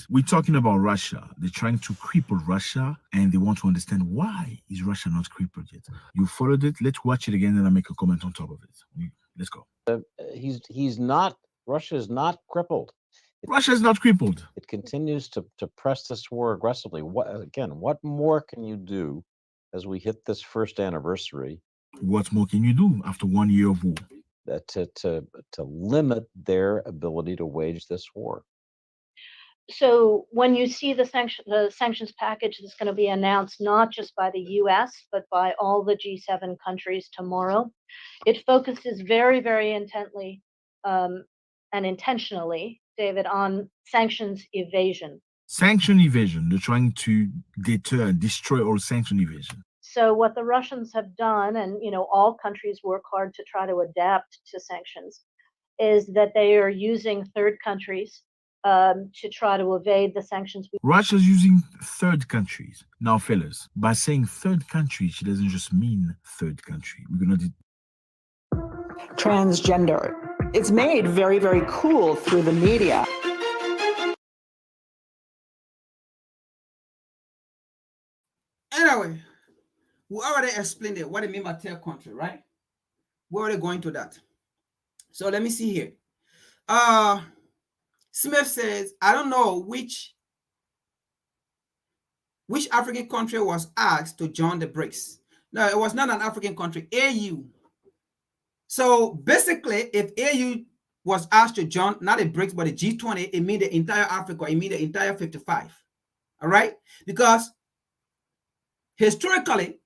We're talking about Russia. They're trying to cripple Russia, and they want to understand why is Russia not crippled yet. You followed it. Let's watch it again, and I'll make a comment on top of it. Let's go. He's not Russia is not crippled. Russia is not crippled. It continues to press this war aggressively. What more can you do as we hit this first anniversary What more can you do after 1 year of war? that to limit their ability to wage this war? So when you see the sanctions package that's going to be announced not just by the US, but by all the G7 countries tomorrow, it focuses very, very intently and intentionally, David, on sanctions evasion. Sanction evasion. They're trying to deter and destroy all sanction evasion. So what the Russians have done, and all countries work hard to try to adapt to sanctions, is that they are using third countries to try to evade the sanctions. Russia's using third countries. Now, fellas, by saying third country, she doesn't just mean third country. We're gonna transgender. It's made very, very cool through the media. Anyway, we already explained it, what I mean by third country, right? We're already going to that. So let me see here. Smith says, I don't know which African country was asked to join the BRICS. No, it was not an African country, AU. So basically, if AU was asked to join, not a BRICS, but a G20, it means the entire Africa, it means the entire 55. All right? Because historically,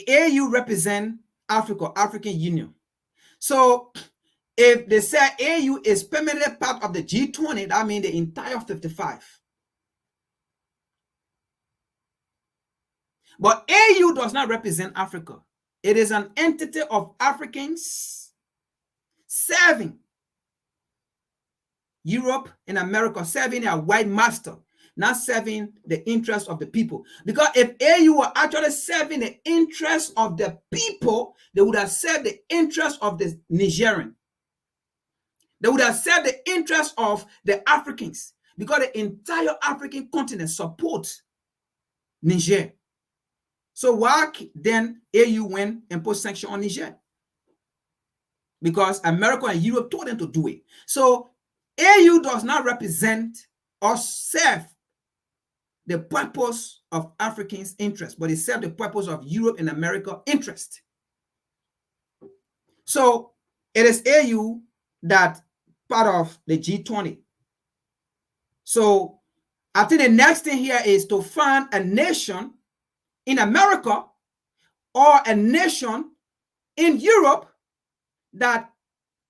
AU represent Africa, African Union. So if they say AU is permanently part of the G20, that means the entire 55. But AU does not represent Africa. It is an entity of Africans serving Europe and America, serving a white master, not serving the interests of the people. Because if AU were actually serving the interests of the people, they would have served the interests of the Nigerian. They would have served the interests of the Africans, because the entire African continent supports Niger. So why then AU went and put sanctions on Niger? Because America and Europe told them to do it. So AU does not represent or serve the purpose of Africans' interest, but it serves the purpose of Europe and America interest. So it is AU that part of the G20. So I think the next thing here is to find a nation in America or a nation in Europe that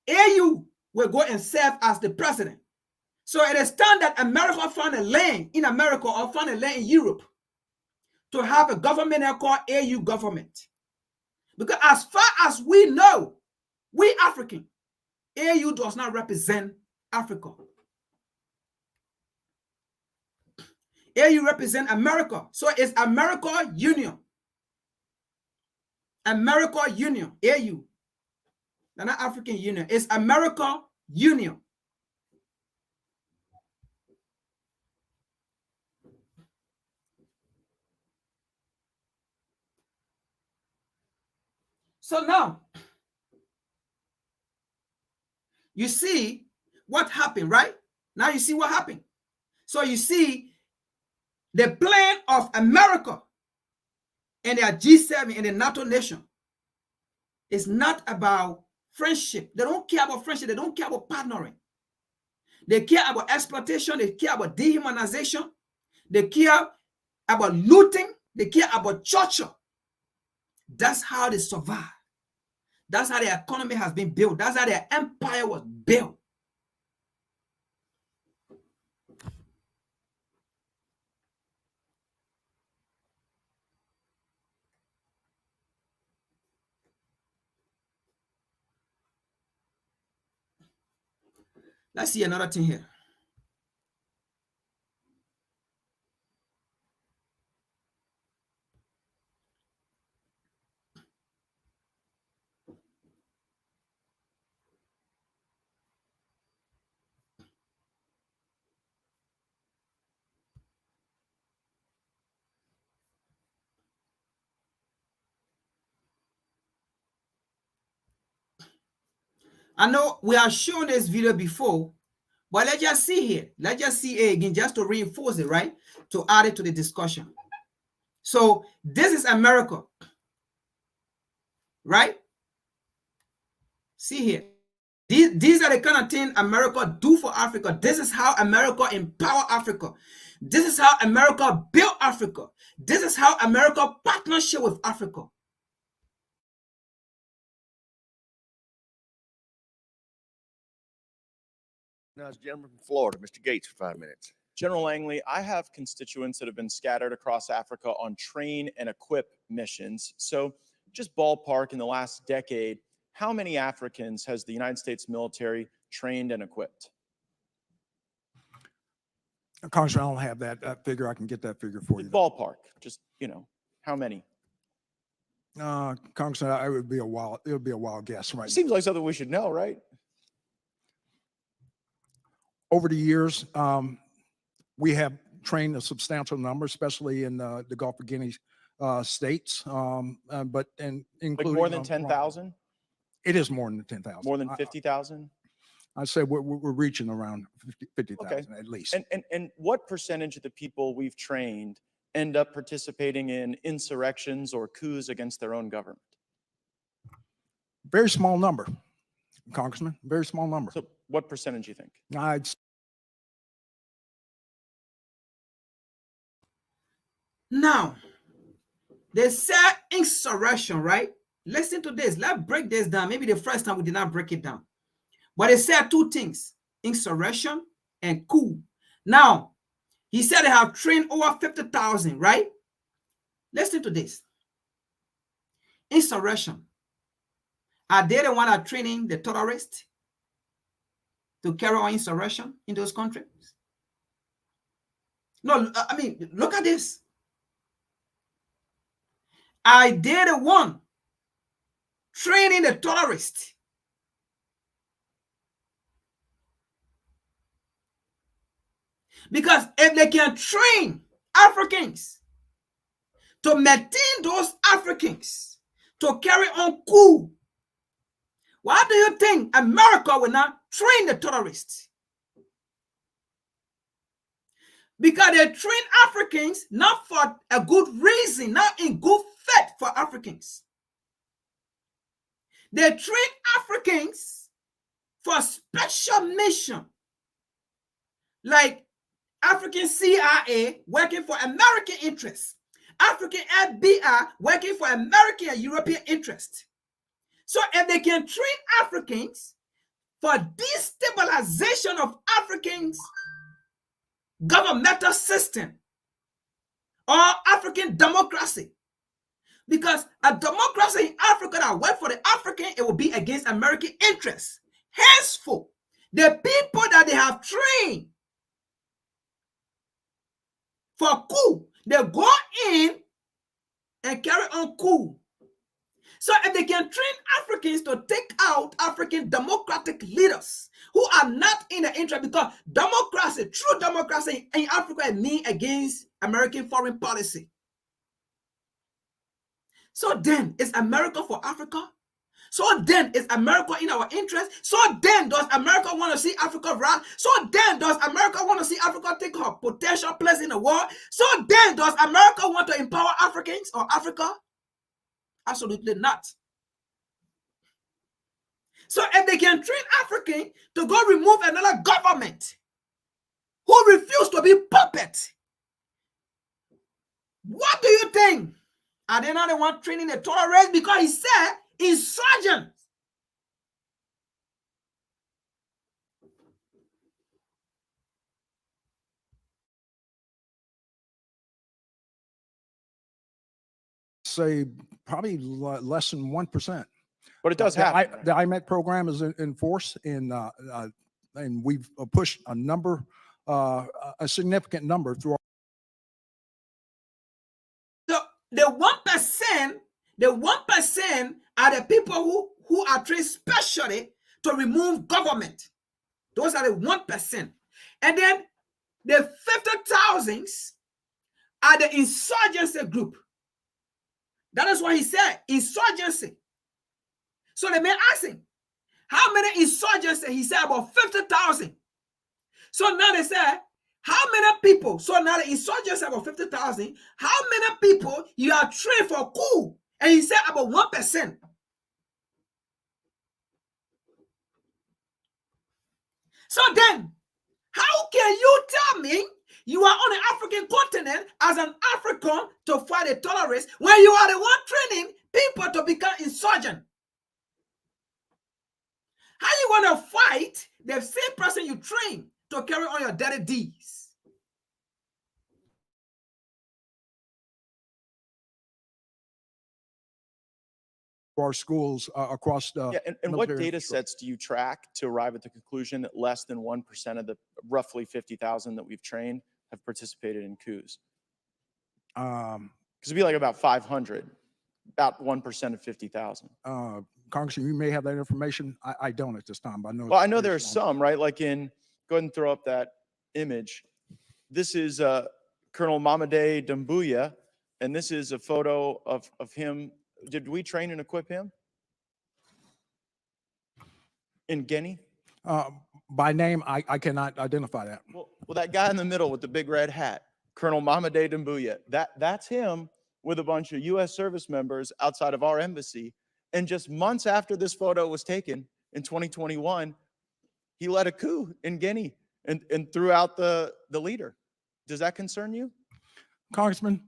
AU will go and serve as the president. So it is time that America found a lane in America or found a lane in Europe to have a government called AU government. Because as far as we know, we African, AU does not represent Africa. AU represent America. So it's America Union. America Union, AU. They're not African Union. It's America Union. So now, you see what happened, right? Now you see what happened. So you see the plan of America and their G7 and the NATO nation is not about friendship. They don't care about friendship. They don't care about partnering. They care about exploitation. They care about dehumanization. They care about looting. They care about torture. That's how they survive. That's how their economy has been built. That's how their empire was built. Let's see another thing here. I know we have shown this video before, but let's just see here. Let's just see it again, just to reinforce it, right? To add it to the discussion. So this is America, right? See here. These are the kind of things America do for Africa. This is how America empower Africa. This is how America built Africa. This is how America partnership with Africa. Now, it's gentleman from Florida, Mr. Gates, for 5 minutes. General Langley, I have constituents that have been scattered across Africa on train and equip missions. So just ballpark, in the last decade, how many Africans has the United States military trained and equipped? Congressman, I don't have that figure. I can get that figure for you. Ballpark, just, how many? Congressman, it would be a wild guess, right? Seems like something we should know, right? Over the years, we have trained a substantial number, especially in the Gulf of Guinea states, but including Like more than 10,000? It is more than 10,000. More than 50,000? I'd say we're reaching around 50,000 at least. And what percentage of the people we've trained end up participating in insurrections or coups against their own government? Very small number, Congressman. Very small number. So what percentage do you think? Now, they said insurrection, right? Listen to this. Let's break this down. Maybe the first time we did not break it down. But they said two things, insurrection and coup. Now, he said they have trained over 50,000, right? Listen to this. Insurrection. Are they the one that are training the terrorists to carry on insurrection in those countries? No, I mean, look at this. Are they the one training the terrorists? Because if they can train Africans to maintain those Africans to carry on coup, why do you think America will not train the terrorists? Because they train Africans not for a good reason, not in good faith for Africans. They train Africans for special mission, like African CIA working for American interests, African FBI working for American and European interests. So if they can train Africans for destabilization of Africans' governmental system or African democracy, because a democracy in Africa that works for the African, it will be against American interests. Henceforth, the people that they have trained for coup, they go in and carry on coup. So if they can train Africans to take out African democratic leaders who are not in the interest, because democracy, true democracy in Africa, means against American foreign policy. So then, is America for Africa? So then, is America in our interest? So then, does America want to see Africa rise? So then, does America want to see Africa take her potential place in the world? So then, does America want to empower Africans or Africa? Absolutely not. So if they can train Africans to go remove another government who refuse to be puppet, what do you think? Are they not the one training the terrorists? Because he said insurgents. Say probably less than 1%. But it does happen. The IMET program is in force, and we've pushed a number, a significant number through. So the 1% are the people who are trained specially to remove government. Those are the 1%. And then the 50,000s are the insurgency group. That is why he said insurgency. So they may ask him, How many insurgents? He said about 50,000. So now they said, how many people? So now the insurgents about 50,000. How many people you are trained for coup? And he said about 1%. So then, how can you tell me you are on the African continent as an African to fight the terrorists when you are the one training people to become insurgent? How you want to fight the same person you train to carry on your dirty deeds? Our schools across the Yeah, and what military data infrastructure. sets do you track to arrive at the conclusion that less than 1% of the roughly 50,000 that we've trained have participated in coups? Because it'd be like about 500, about 1% of 50,000. Congressman, you may have that information. I don't at this time, but I know. Well, I know there are some, right? Like in, go ahead and throw up that image. This is Colonel Mamade Doumbouya, and this is a photo of him. Did we train and equip him? In Guinea? By name, I cannot identify that. Well, that guy in the middle with the big red hat, Colonel Mamade Doumbouya, that's him with a bunch of U.S. service members outside of our embassy. And just months after this photo was taken in 2021, he led a coup in Guinea and threw out the leader. Does that concern you? Congressman,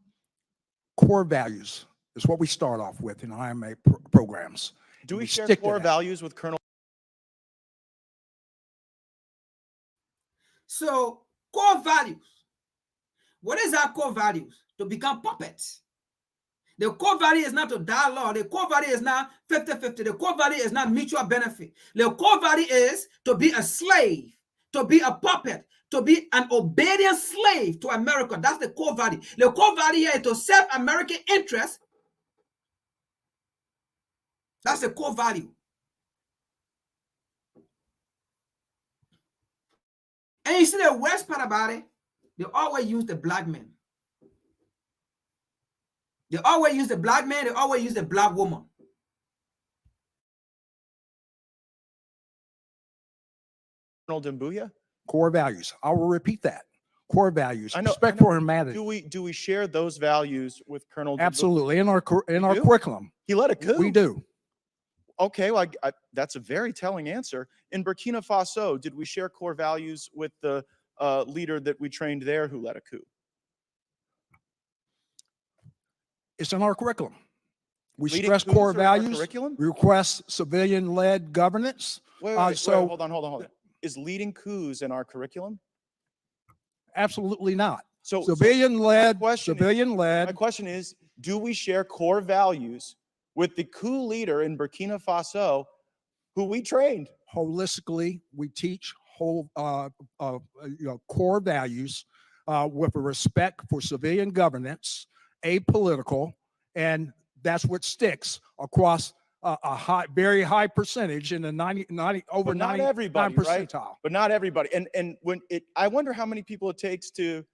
core values is what we start off with in IMA programs. Do we share stick to core that. values with Colonel? So, core values. What is our core values? To become puppets. The core value is not to dialogue. The core value is not 50-50. The core value is not mutual benefit. The core value is to be a slave, to be a puppet, to be an obedient slave to America. That's the core value. The core value here is to serve American interests. That's the core value. And you see the worst part about it, they always use the black man. They always use the black man, they always use the black woman. Colonel Doumbouya? Core values. I will repeat that. Core values. I know, Respect I know. for humanity. Do we share those values with Colonel Doumbouya? Absolutely. In our do? curriculum. He led a coup. We do. Okay, well, that's a very telling answer. In Burkina Faso, did we share core values with the leader that we trained there who led a coup? It's in our curriculum. We Leading stress coups core are in our values. curriculum? We request civilian-led governance. Wait, hold on. Is leading coups in our curriculum? Absolutely not. So civilian-led. My question is, do we share core values with the coup leader in Burkina Faso who we trained? Holistically, we teach core values with a respect for civilian governance, apolitical, and that's what sticks across a very high percentage in the 90 over 99 percentile. But not everybody. And when I wonder how many people it takes to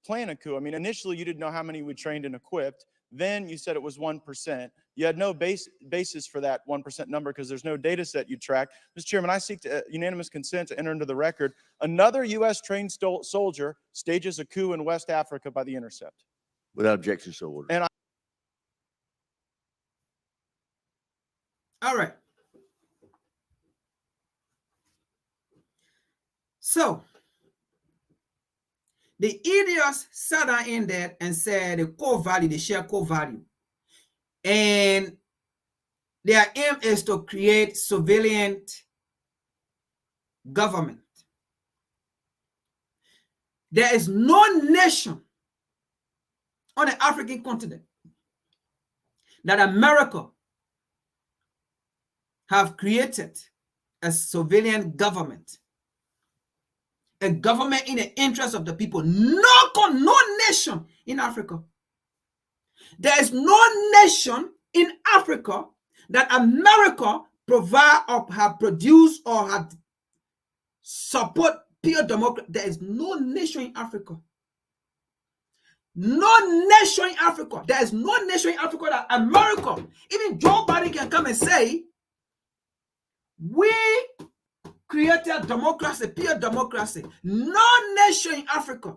plan a coup. I mean, initially you didn't know how many we trained and equipped. Then you said it was 1%. You had no basis for that 1% number because there's no data set you track. Mr. Chairman, I seek unanimous consent to enter into the record. Another U.S. trained soldier stages a coup in West Africa by the Intercept. Without objection, so ordered. And All right. So, the idiots sat down in there and said the core value, they share core value. And their aim is to create civilian government. There is no nation on the African continent that America have created a civilian government. A government in the interest of the people. No nation in Africa. There is no nation in Africa that America provide or have produced or have support pure democracy. There is no nation in Africa. No nation in Africa. There is no nation in Africa that America, even Joe Biden can come and say, We created democracy, pure democracy. No nation in Africa.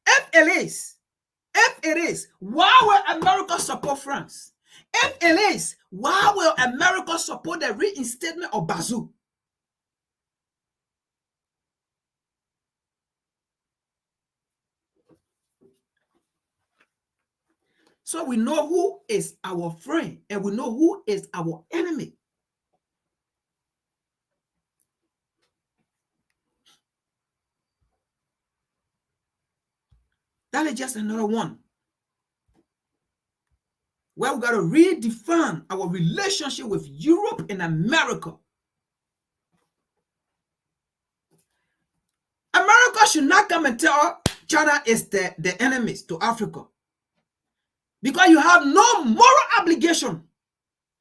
If it is, why will America support France? If it is, why will America support the reinstatement of Bazoum? So we know who is our friend and we know who is our enemy. That is just another one where we got to redefine our relationship with Europe and America. America should not come and tell China is the enemies to Africa, because you have no moral obligation,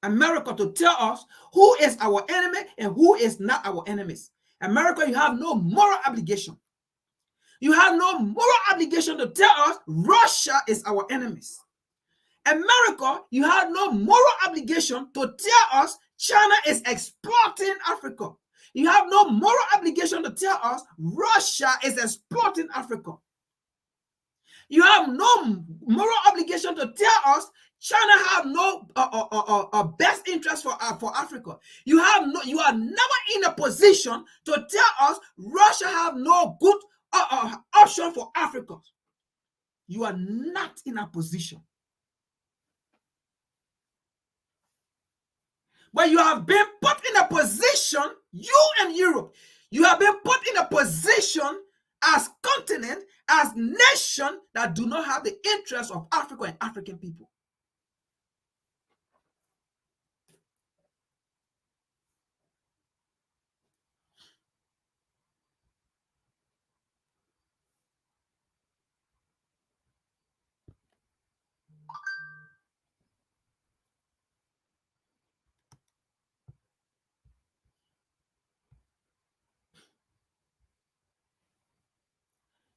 America, to tell us who is our enemy and who is not our enemies. America, you have no moral obligation. You have no moral obligation to tell us Russia is our enemies. America, you have no moral obligation to tell us China is exploiting Africa. You have no moral obligation to tell us Russia is exploiting Africa. You have no moral obligation to tell us China have no best interest for Africa. You are never in a position to tell us Russia have no good option for Africa. You are not in a position. But you have been put in a position, you and Europe, you have been put in a position as continent, as nation that do not have the interests of Africa and African people.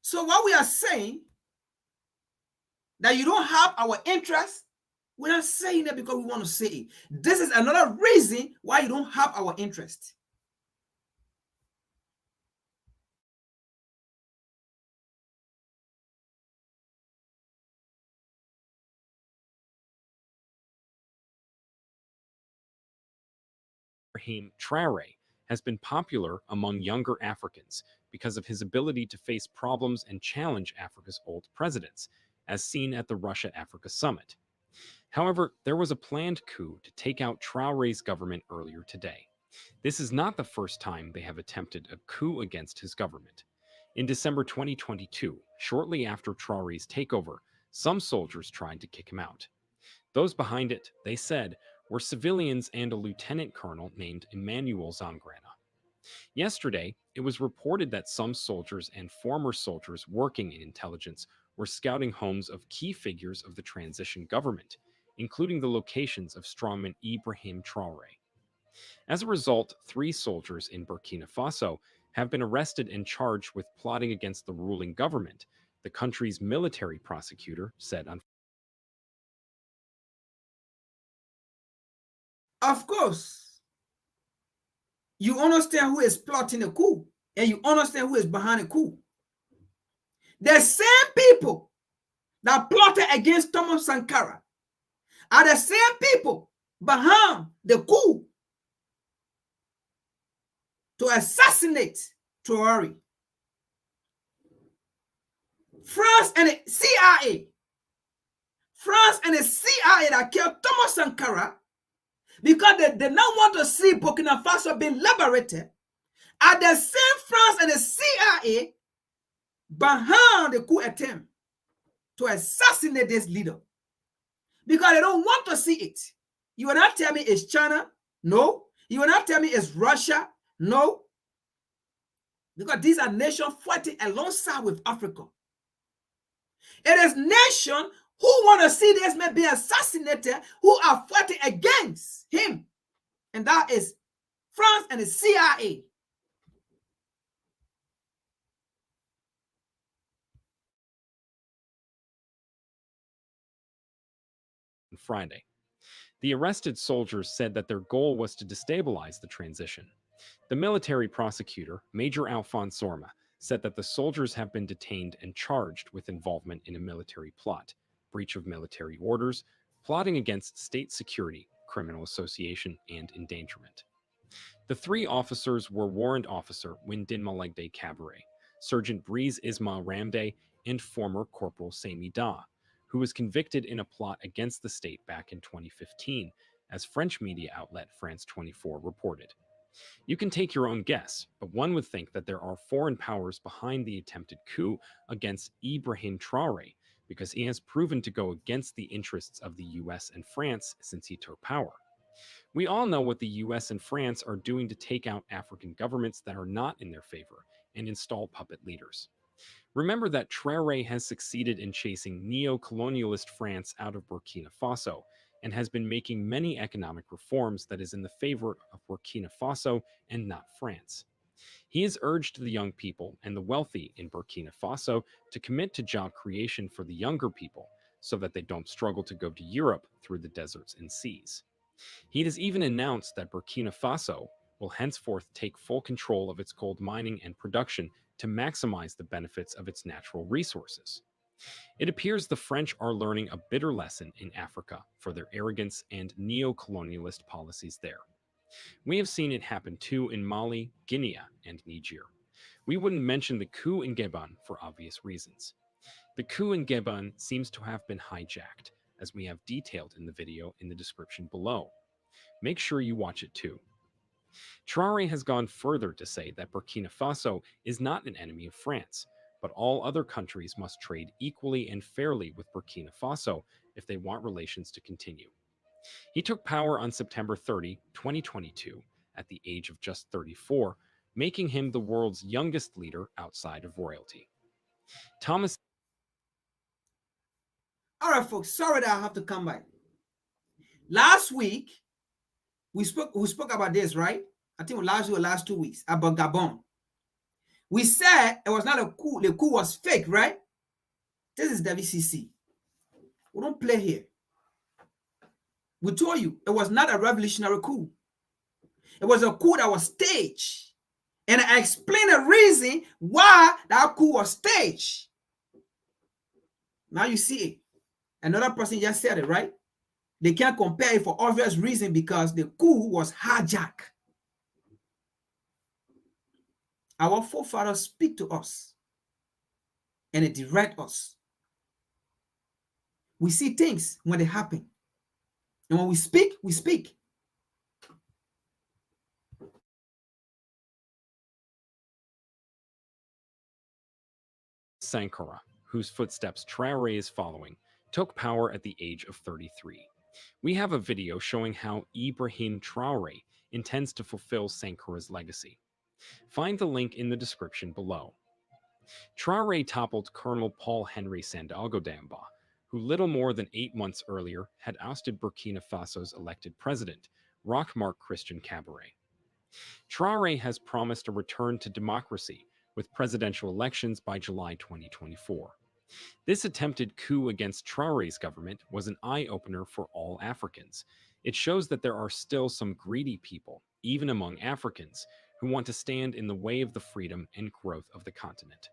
So what we are saying, that you don't have our interest, we're not saying it because we want to say it. This is another reason why you don't have our interest. Ibrahim Traore has been popular among younger Africans because of his ability to face problems and challenge Africa's old presidents, as seen at the Russia-Africa summit. However, there was a planned coup to take out Traore's government earlier today. This is not the first time they have attempted a coup against his government. In December 2022, shortly after Traore's takeover, some soldiers tried to kick him out. Those behind it, they said, were civilians and a lieutenant colonel named Emmanuel Zamgrana. Yesterday, it was reported that some soldiers and former soldiers working in intelligence were scouting homes of key figures of the transition government, including the locations of strongman Ibrahim Traore. As a result, 3 soldiers in Burkina Faso have been arrested and charged with plotting against the ruling government, the country's military prosecutor said on. Of course, you understand who is plotting a coup, and you understand who is behind a coup. The same people that plotted against Thomas Sankara are the same people behind the coup to assassinate Traore. France and the CIA that killed Thomas Sankara because they did not want to see Burkina Faso being liberated, are the same France and the CIA behind the coup attempt to assassinate this leader, because they don't want to see it. You will not tell me it's China. No. You will not tell me it's Russia. No. Because these are nations fighting alongside with Africa. It is nations who want to see this man be assassinated, who are fighting against him. And that is France and the CIA. Friday. The arrested soldiers said that their goal was to destabilize the transition. The military prosecutor, Major Alphonse Sorma, said that the soldiers have been detained and charged with involvement in a military plot, breach of military orders, plotting against state security, criminal association, and endangerment. The three officers were Warrant Officer Windin Malegde Cabaret, Sergeant Breeze Ismail Ramde, and former Corporal Sami Da, who was convicted in a plot against the state back in 2015, as French media outlet France 24 reported. You can take your own guess, but one would think that there are foreign powers behind the attempted coup against Ibrahim Traoré, because he has proven to go against the interests of the US and France since he took power. We all know what the US and France are doing to take out African governments that are not in their favor and install puppet leaders. Remember that Traoré has succeeded in chasing neo-colonialist France out of Burkina Faso and has been making many economic reforms that is in the favor of Burkina Faso and not France. He has urged the young people and the wealthy in Burkina Faso to commit to job creation for the younger people so that they don't struggle to go to Europe through the deserts and seas. He has even announced that Burkina Faso will henceforth take full control of its gold mining and production to maximize the benefits of its natural resources. It appears the French are learning a bitter lesson in Africa for their arrogance and neo-colonialist policies there. We have seen it happen too in Mali, Guinea, and Niger. We wouldn't mention the coup in Gabon for obvious reasons. The coup in Gabon seems to have been hijacked, as we have detailed in the video in the description below. Make sure you watch it too. Traoré has gone further to say that Burkina Faso is not an enemy of France, but all other countries must trade equally and fairly with Burkina Faso if they want relations to continue. He took power on September 30, 2022, at the age of just 34, making him the world's youngest leader outside of royalty. Thomas. All right, folks, sorry that I have to come back. Last week, we spoke about this, right? I think last week or last 2 weeks, about Gabon. We said it was not a coup. The coup was fake, right? This is WCC. We don't play here. We told you it was not a revolutionary coup. It was a coup that was staged. And I explained the reason why that coup was staged. Now you see it. Another person just said it, right? They can't compare it for obvious reason because the coup was hijacked. Our forefathers speak to us and they direct us. We see things when they happen. And when we speak, we speak. Sankara, whose footsteps Traoré is following, took power at the age of 33. We have a video showing how Ibrahim Traoré intends to fulfill Sankara's legacy. Find the link in the description below. Traoré toppled Colonel Paul-Henri Sandaogo Damba, who little more than 8 months earlier had ousted Burkina Faso's elected president, Roch-Marc Christian Cabaret. Traoré has promised a return to democracy with presidential elections by July 2024. This attempted coup against Traoré's government was an eye-opener for all Africans. It shows that there are still some greedy people, even among Africans, who want to stand in the way of the freedom and growth of the continent.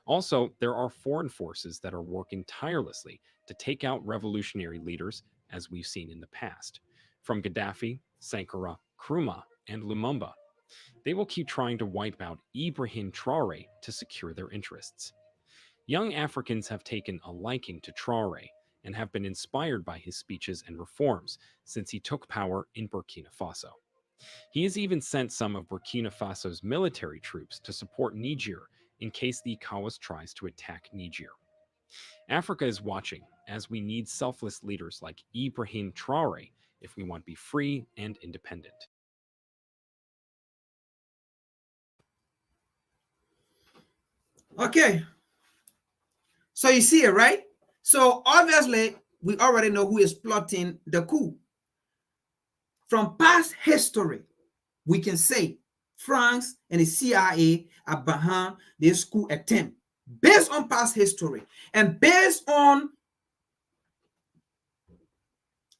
Also, there are foreign forces that are working tirelessly to take out revolutionary leaders, as we've seen in the past, from Gaddafi, Sankara, Nkrumah, and Lumumba. They will keep trying to wipe out Ibrahim Traoré to secure their interests. Young Africans have taken a liking to Traoré and have been inspired by his speeches and reforms since he took power in Burkina Faso. He has even sent some of Burkina Faso's military troops to support Niger in case the ECOWAS tries to attack Niger. Africa is watching, as we need selfless leaders like Ibrahim Traoré if we want to be free and independent. Okay. So you see it, right? So obviously, we already know who is plotting the coup. From past history, we can say France and the CIA are behind this coup attempt based on past history and based on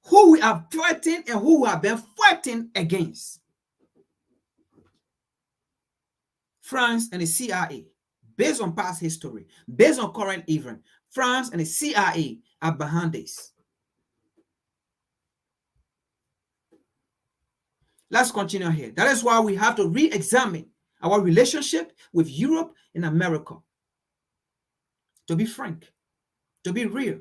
who we are fighting and who we have been fighting against. France and the CIA, based on past history, based on current event, France and the CIA are behind this. Let's continue here. That is why we have to re-examine our relationship with Europe and America. To be frank, to be real.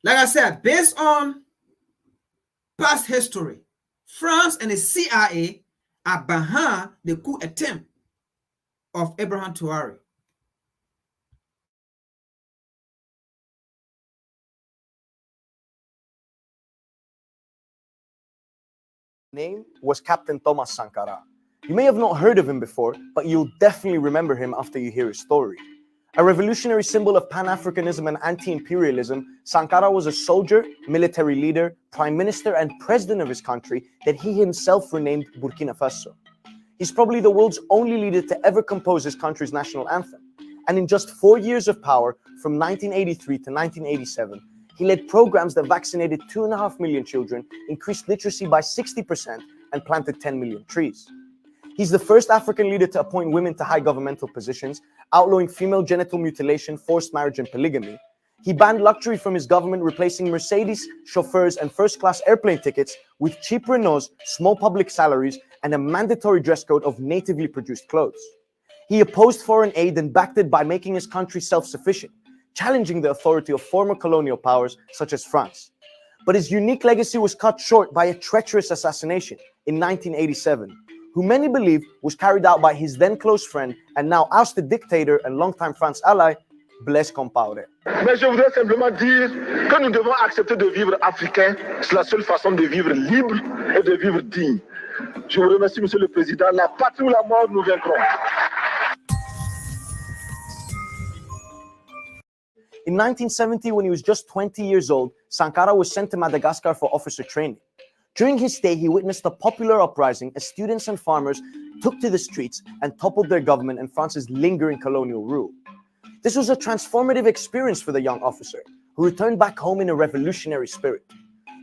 Like I said, based on past history, France and the CIA are behind the coup attempt of Ibrahim Traoré. Name was Captain Thomas Sankara. You may have not heard of him before, but you'll definitely remember him after you hear his story. A revolutionary symbol of Pan-Africanism and anti-imperialism, Sankara was a soldier, military leader, prime minister, and president of his country that he himself renamed Burkina Faso. He's probably the world's only leader to ever compose his country's national anthem. And in just 4 years of power, from 1983 to 1987, he led programs that vaccinated 2.5 million children, increased literacy by 60%, and planted 10 million trees. He's the first African leader to appoint women to high governmental positions, outlawing female genital mutilation, forced marriage, and polygamy. He banned luxury from his government, replacing Mercedes, chauffeurs, and first-class airplane tickets with cheap Renaults, small public salaries, and a mandatory dress code of natively produced clothes. He opposed foreign aid and backed it by making his country self-sufficient, challenging the authority of former colonial powers such as France. But his unique legacy was cut short by a treacherous assassination in 1987, who many believe was carried out by his then close friend and now ousted dictator and longtime France ally, Blaise Compaoré. Mais je voudrais simplement dire que nous devons accepter de vivre africain. C'est la seule façon de vivre libre et de vivre digne. Je vous remercie, Monsieur le Président. La patrie ou la mort, nous vaincrons. In 1970, when he was just 20 years old, Sankara was sent to Madagascar for officer training. During his stay, he witnessed a popular uprising as students and farmers took to the streets and toppled their government and France's lingering colonial rule. This was a transformative experience for the young officer, who returned back home in a revolutionary spirit.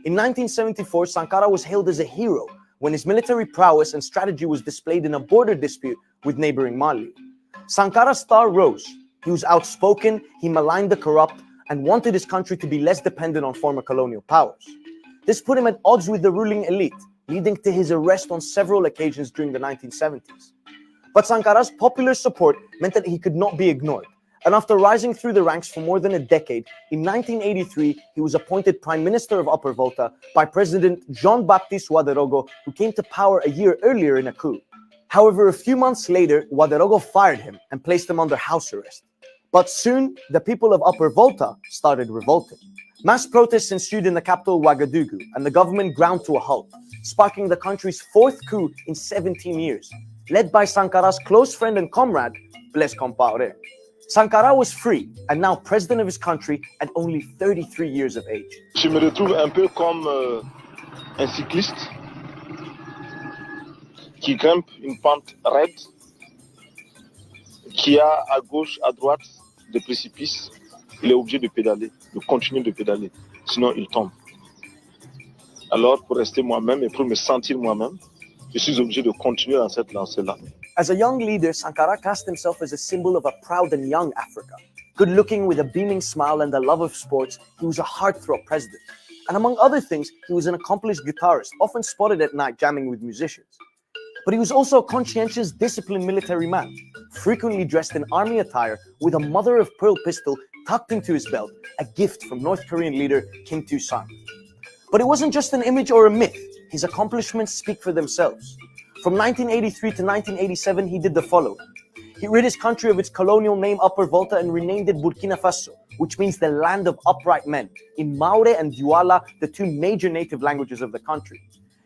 In 1974, Sankara was hailed as a hero when his military prowess and strategy was displayed in a border dispute with neighboring Mali. Sankara's star rose. He was outspoken, he maligned the corrupt, and wanted his country to be less dependent on former colonial powers. This put him at odds with the ruling elite, leading to his arrest on several occasions during the 1970s. But Sankara's popular support meant that he could not be ignored, and after rising through the ranks for more than a decade, in 1983, he was appointed Prime Minister of Upper Volta by President Jean-Baptiste Ouedraogo, who came to power a year earlier in a coup. However, a few months later, Ouedraogo fired him and placed him under house arrest. But soon, the people of Upper Volta started revolting. Mass protests ensued in the capital Ouagadougou, and the government ground to a halt, sparking the country's fourth coup in 17 years, led by Sankara's close friend and comrade, Blaise Compaoré. Sankara was free, and now president of his country at only 33 years of age. Je me retrouve un peu comme un cycliste qui grimpe une pente raide, qui a à gauche, à droite des précipices. Il est obligé de pédaler, de continuer de pédaler, sinon il tombe. Alors, pour rester moi-même et pour me sentir moi-même, je suis obligé de continuer dans cette lancée-là. As a young leader, Sankara cast himself as a symbol of a proud and young Africa. Good-looking with a beaming smile and a love of sports, he was a heartthrob president. And among other things, he was an accomplished guitarist, often spotted at night jamming with musicians. But he was also a conscientious, disciplined military man, frequently dressed in army attire with a mother-of-pearl pistol tucked into his belt, a gift from North Korean leader Kim Il-sung. But it wasn't just an image or a myth. His accomplishments speak for themselves. From 1983 to 1987, he did the following. He rid his country of its colonial name Upper Volta and renamed it Burkina Faso, which means the land of upright men, in Maure and Duala, the two major native languages of the country.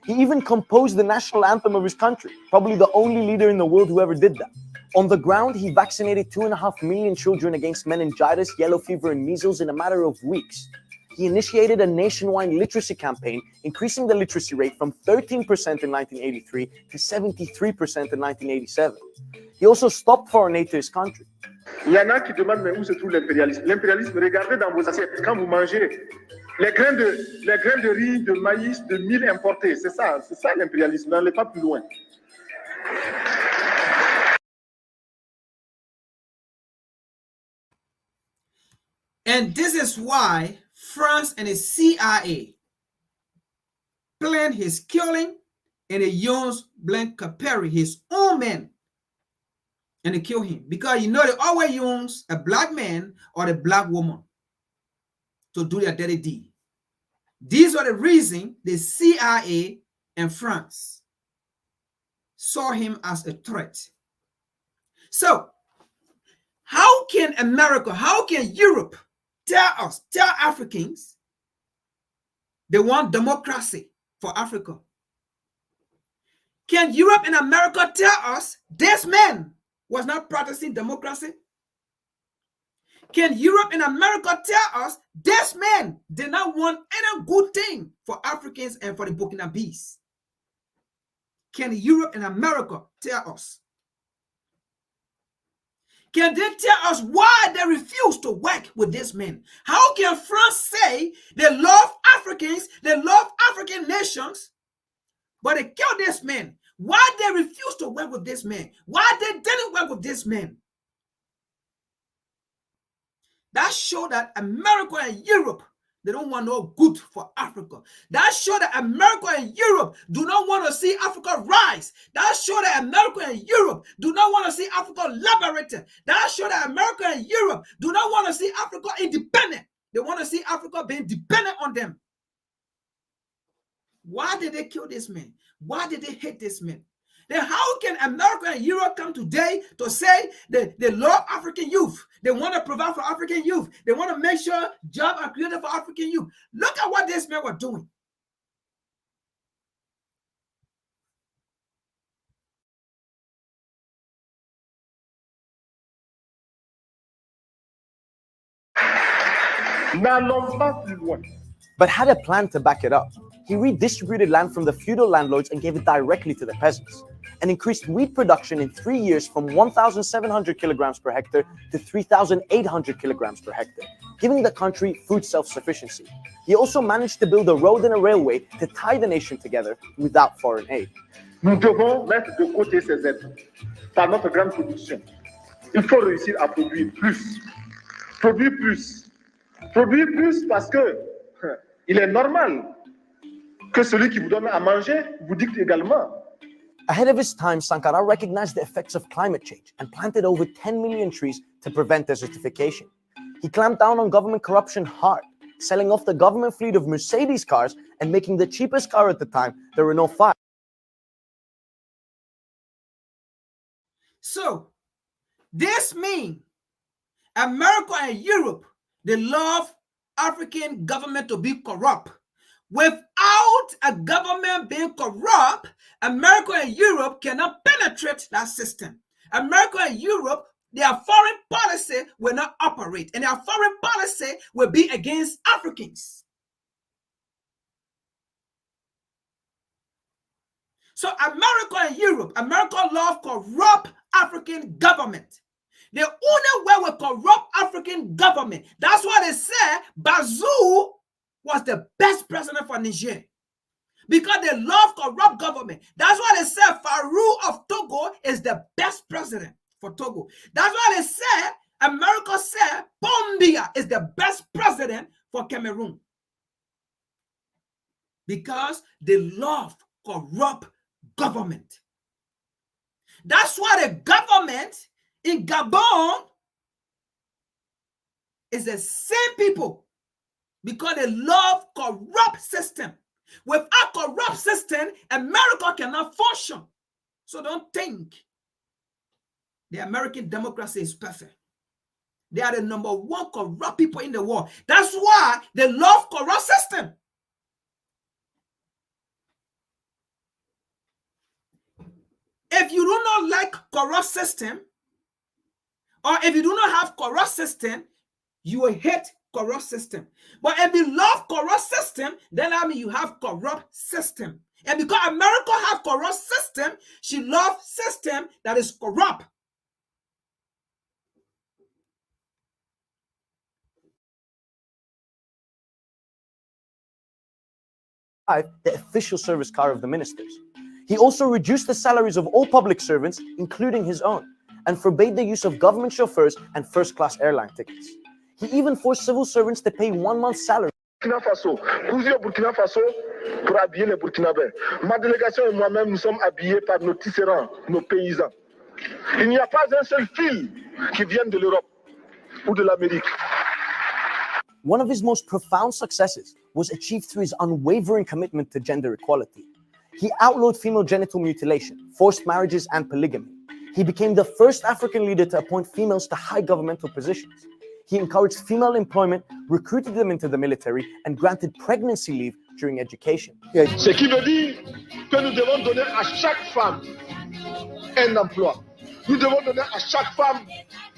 He even composed the national anthem of his country, probably the only leader in the world who ever did that. On the ground, he vaccinated 2.5 million children against meningitis, yellow fever, and measles in a matter of weeks. He initiated a nationwide literacy campaign, increasing the literacy rate from 13% in 1983 to 73% in 1987. He also stopped foreign aid to his country. Il y en a qui demandent mais où se trouve l'impérialisme. L'impérialisme, regardez dans vos assiettes quand vous mangez les grains de riz, de maïs, de mil importés. C'est ça l'impérialisme. N'allez pas plus loin. And this is why France and the CIA planned his killing, and they used Blanc Caperi, his own man, and they kill him. Because you know they always use a black man or a black woman to do their dirty deed. These are the reason the CIA and France saw him as a threat. So, how can America, how can Europe tell Africans they want democracy for Africa? Can Europe and America tell us this man was not practicing democracy? Can Europe and America tell us this man did not want any good thing for Africans and for the Burkinabes? Can Europe and America tell us? Can they tell us why they refuse to work with this man? How can France say they love Africans, they love African nations, but they kill this man? Why they refuse to work with this man? Why they didn't work with this man? That shows that America and Europe, they don't want no good for Africa. That shows that America and Europe do not want to see Africa rise. That shows that America and Europe do not want to see Africa liberated. That shows that America and Europe do not want to see Africa independent. They want to see Africa being dependent on them. Why did they kill this man? Why did they hate this man? Then how can America and Europe come today to say that they love African youth? They want to provide for African youth. They want to make sure jobs are created for African youth. Look at what this man was doing. But had a plan to back it up. He redistributed land from the feudal landlords and gave it directly to the peasants, and increased wheat production in 3 years from 1,700 kilograms per hectare to 3,800 kilograms per hectare, giving the country food self-sufficiency. He also managed to build a road and a railway to tie the nation together without foreign aid. Nous devons mettre de côté ces aides par notre grande production. Il faut réussir à produire plus. Produire plus. Produire plus parce que il est normal que celui qui vous donne à manger vous dicte également. Ahead of his time, Sankara recognized the effects of climate change and planted over 10 million trees to prevent desertification. He clamped down on government corruption hard, selling off the government fleet of Mercedes cars and making the cheapest car at the time, the Renault 5. So, this means America and Europe, they love African government to be corrupt. Without a government being corrupt, America and Europe cannot penetrate that system. America and Europe, their foreign policy will not operate, and their foreign policy will be against Africans. So America and Europe, America love corrupt African government. The only way with corrupt African government, that's why they say Bazou was the best president for Niger. Because they love corrupt government. That's why they say Farouk of Togo is the best president for Togo. That's why they say, America said Bombia is the best president for Cameroon. Because they love corrupt government. That's why the government in Gabon is the same people, because they love corrupt system. Without corrupt system, America cannot function. So don't think the American democracy is perfect. They are the number one corrupt people in the world. That's why they love corrupt system. If you do not like corrupt system, or if you do not have corrupt system, you will hate corrupt system. But if you love corrupt system, then I mean you have corrupt system. And because America have corrupt system, she loves system that is corrupt. The official service car of the ministers. He also reduced the salaries of all public servants, including his own, and forbade the use of government chauffeurs and first-class airline tickets. He even forced civil servants to pay 1 month's salary. Burkina Faso, plusieurs Burkina Faso pour habiller les Burkinabés. Ma délégation et moi-même, nous sommes habillés par nos tisserands, nos paysans. Il n'y a pas un seul fil qui vienne de l'Europe ou de l'Amérique. One of his most profound successes was achieved through his unwavering commitment to gender equality. He outlawed female genital mutilation, forced marriages, and polygamy. He became the first African leader to appoint females to high governmental positions. He encouraged female employment, recruited them into the military, and granted pregnancy leave during education. Ce qui veut dire que nous devons donner à chaque femme un emploi. Nous devons donner à chaque femme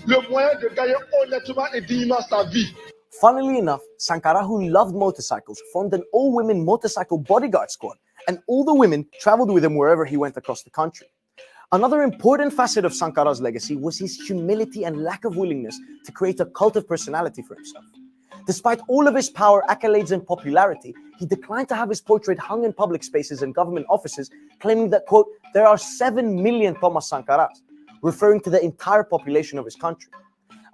le moyen de gagner honnêtement et dignement sa vie. Funnily enough, Sankara, who loved motorcycles, formed an all-women motorcycle bodyguard squad, and all the women traveled with him wherever he went across the country. Another important facet of Sankara's legacy was his humility and lack of willingness to create a cult of personality for himself. Despite all of his power, accolades, and popularity, he declined to have his portrait hung in public spaces and government offices, claiming that, quote, there are 7 million Thomas Sankaras, referring to the entire population of his country.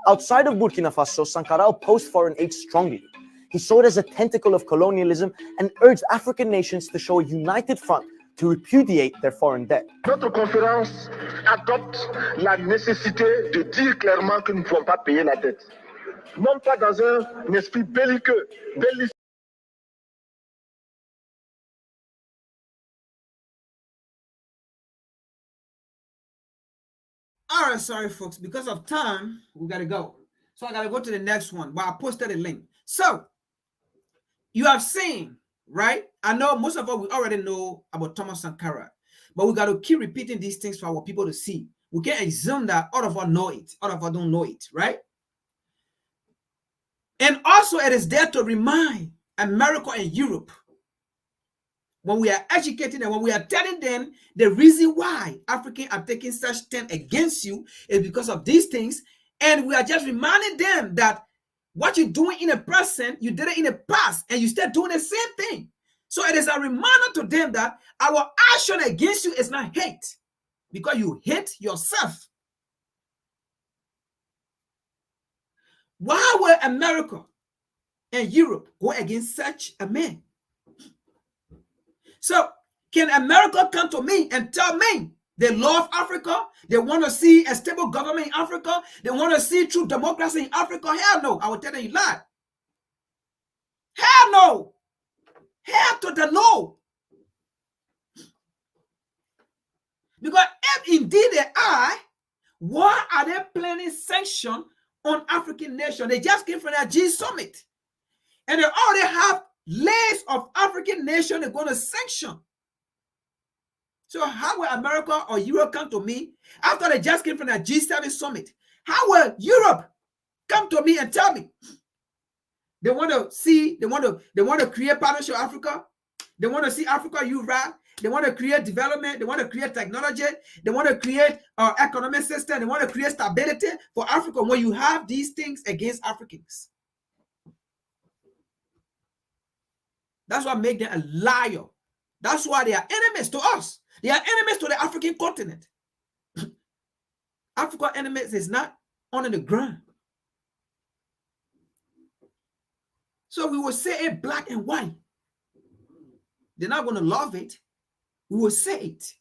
Outside of Burkina Faso, Sankara opposed foreign aid strongly. He saw it as a tentacle of colonialism and urged African nations to show a united front to repudiate their foreign debt. Notre conférence adopte la nécessité de dire clairement que nous ne pouvons pas payer la dette. Non pas dans un esprit belliqueux, All right, sorry, folks. Because of time, we got to go. So I got to go to the next one, but I posted a link. So you have seen, right? I know most of us, we already know about Thomas Sankara, but we got to keep repeating these things for our people to see. We can't assume that all of us know it. All of us don't know it, right? And also it is there to remind America and Europe, when we are educating them, when we are telling them the reason why Africans are taking such stand against you is because of these things. And we are just reminding them that what you're doing in a present, you did it in the past, and you still doing the same thing. So it is a reminder to them that our action against you is not hate, because you hate yourself. Why will America and Europe go against such a man? So can America come to me and tell me they love Africa? They want to see a stable government in Africa? They want to see true democracy in Africa? Hell no. I will tell them you lie. Hell no. Hell to the no. Because if indeed they are, why are they planning sanction on African nations? They just came from that G summit. And they already have lists of African nations they're going to sanction. So how will America or Europe come to me after they just came from that G7 summit? How will Europe come to me and tell me they want to see, they want to create partnership with Africa? They want to see Africa unite. They want to create development. They want to create technology. They want to create economic system. They want to create stability for Africa when you have these things against Africans. That's what makes them a liar. That's why they are enemies to us. They are enemies to the African continent. African enemies is not on the ground. So we will say it black and white. They're not going to love it. We will say it.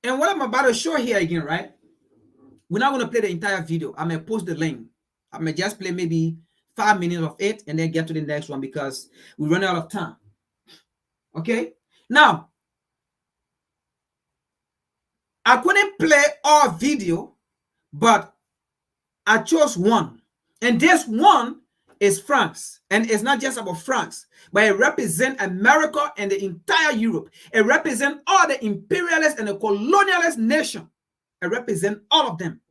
And what I'm about to show here again, right? We're not going to play the entire video. I'm going to post the link. I'm going to just play maybe 5 minutes of it and then get to the next one because we run out of time. Okay? Now, I couldn't play all video, but I chose one. And this one is France. And it's not just about France, but it represents America and the entire Europe. It represents all the imperialist and the colonialist nation. It represents all of them.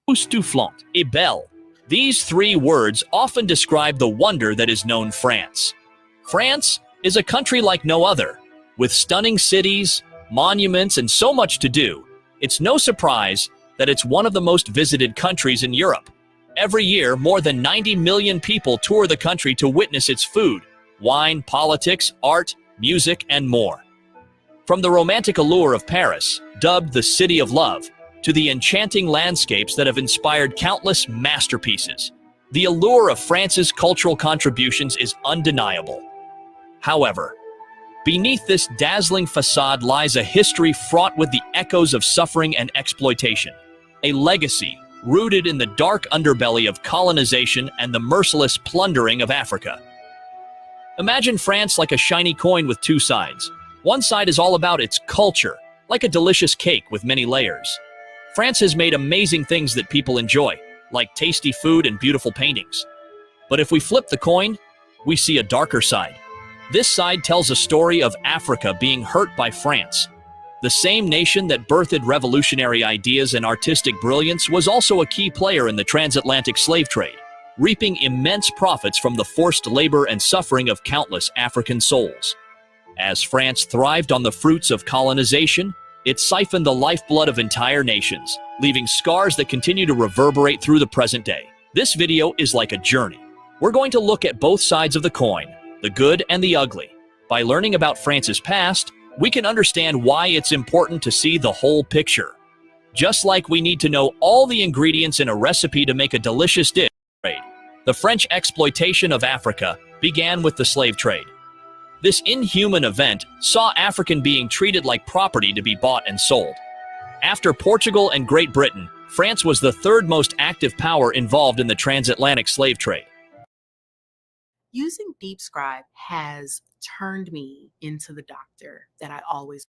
Époustouflant, et belle. These three words often describe the wonder that is known France. France is a country like no other, with stunning cities, monuments, and so much to do. It's no surprise that it's one of the most visited countries in Europe. Every year, more than 90 million people tour the country to witness its food, wine, politics, art, music, and more. From the romantic allure of Paris, dubbed the City of Love, to the enchanting landscapes that have inspired countless masterpieces, the allure of France's cultural contributions is undeniable. However, beneath this dazzling facade lies a history fraught with the echoes of suffering and exploitation, a legacy rooted in the dark underbelly of colonization and the merciless plundering of Africa. Imagine France like a shiny coin with two sides. One side is all about its culture, like a delicious cake with many layers. France has made amazing things that people enjoy, like tasty food and beautiful paintings. But if we flip the coin, we see a darker side. This side tells a story of Africa being hurt by France. The same nation that birthed revolutionary ideas and artistic brilliance was also a key player in the transatlantic slave trade, reaping immense profits from the forced labor and suffering of countless African souls. As France thrived on the fruits of colonization, it siphoned the lifeblood of entire nations, leaving scars that continue to reverberate through the present day. This video is like a journey. We're going to look at both sides of the coin, the good and the ugly. By learning about France's past, we can understand why it's important to see the whole picture. Just like we need to know all the ingredients in a recipe to make a delicious dish. The French exploitation of Africa began with the slave trade. This inhuman event saw African being treated like property to be bought and sold. After Portugal and Great Britain, France was the third most active power involved in the transatlantic slave trade. Using DeepScribe has turned me into the doctor that I always.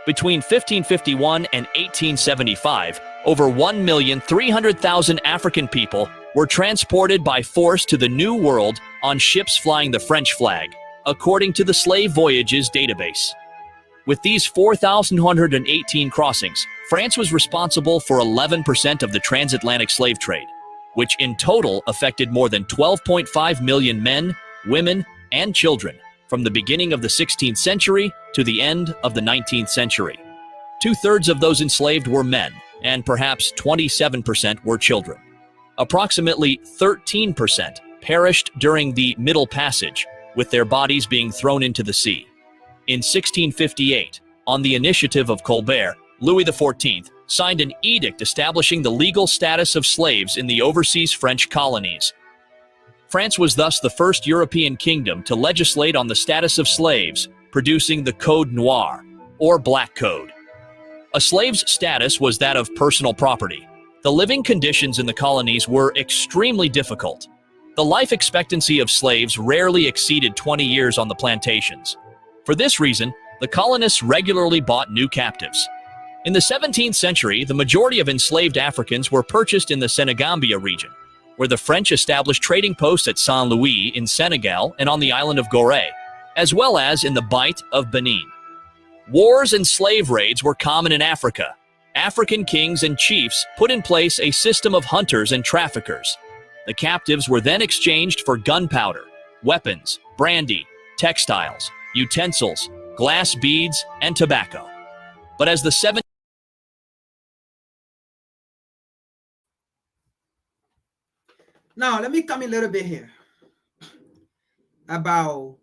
Between 1551 and 1875, over 1,300,000 African people were transported by force to the New World on ships flying the French flag, according to the Slave Voyages database. With these 4,118 crossings, France was responsible for 11% of the transatlantic slave trade, which in total affected more than 12.5 million men, women, and children from the beginning of the 16th century to the end of the 19th century. 2/3 of those enslaved were men, and perhaps 27% were children. Approximately 13% perished during the Middle Passage, with their bodies being thrown into the sea. In 1658, on the initiative of Colbert, Louis XIV signed an edict establishing the legal status of slaves in the overseas French colonies. France was thus the first European kingdom to legislate on the status of slaves, producing the Code Noir, or Black Code. A slave's status was that of personal property. The living conditions in the colonies were extremely difficult. The life expectancy of slaves rarely exceeded 20 years on the plantations. For this reason, the colonists regularly bought new captives. In the 17th century, the majority of enslaved Africans were purchased in the Senegambia region, where the French established trading posts at Saint-Louis in Senegal and on the island of Gorée, as well as in the Bight of Benin. Wars and slave raids were common in Africa. African kings and chiefs put in place a system of hunters and traffickers. The captives were then exchanged for gunpowder, weapons, brandy, textiles, utensils, glass beads, and tobacco. But as the Now, let me come a little bit here about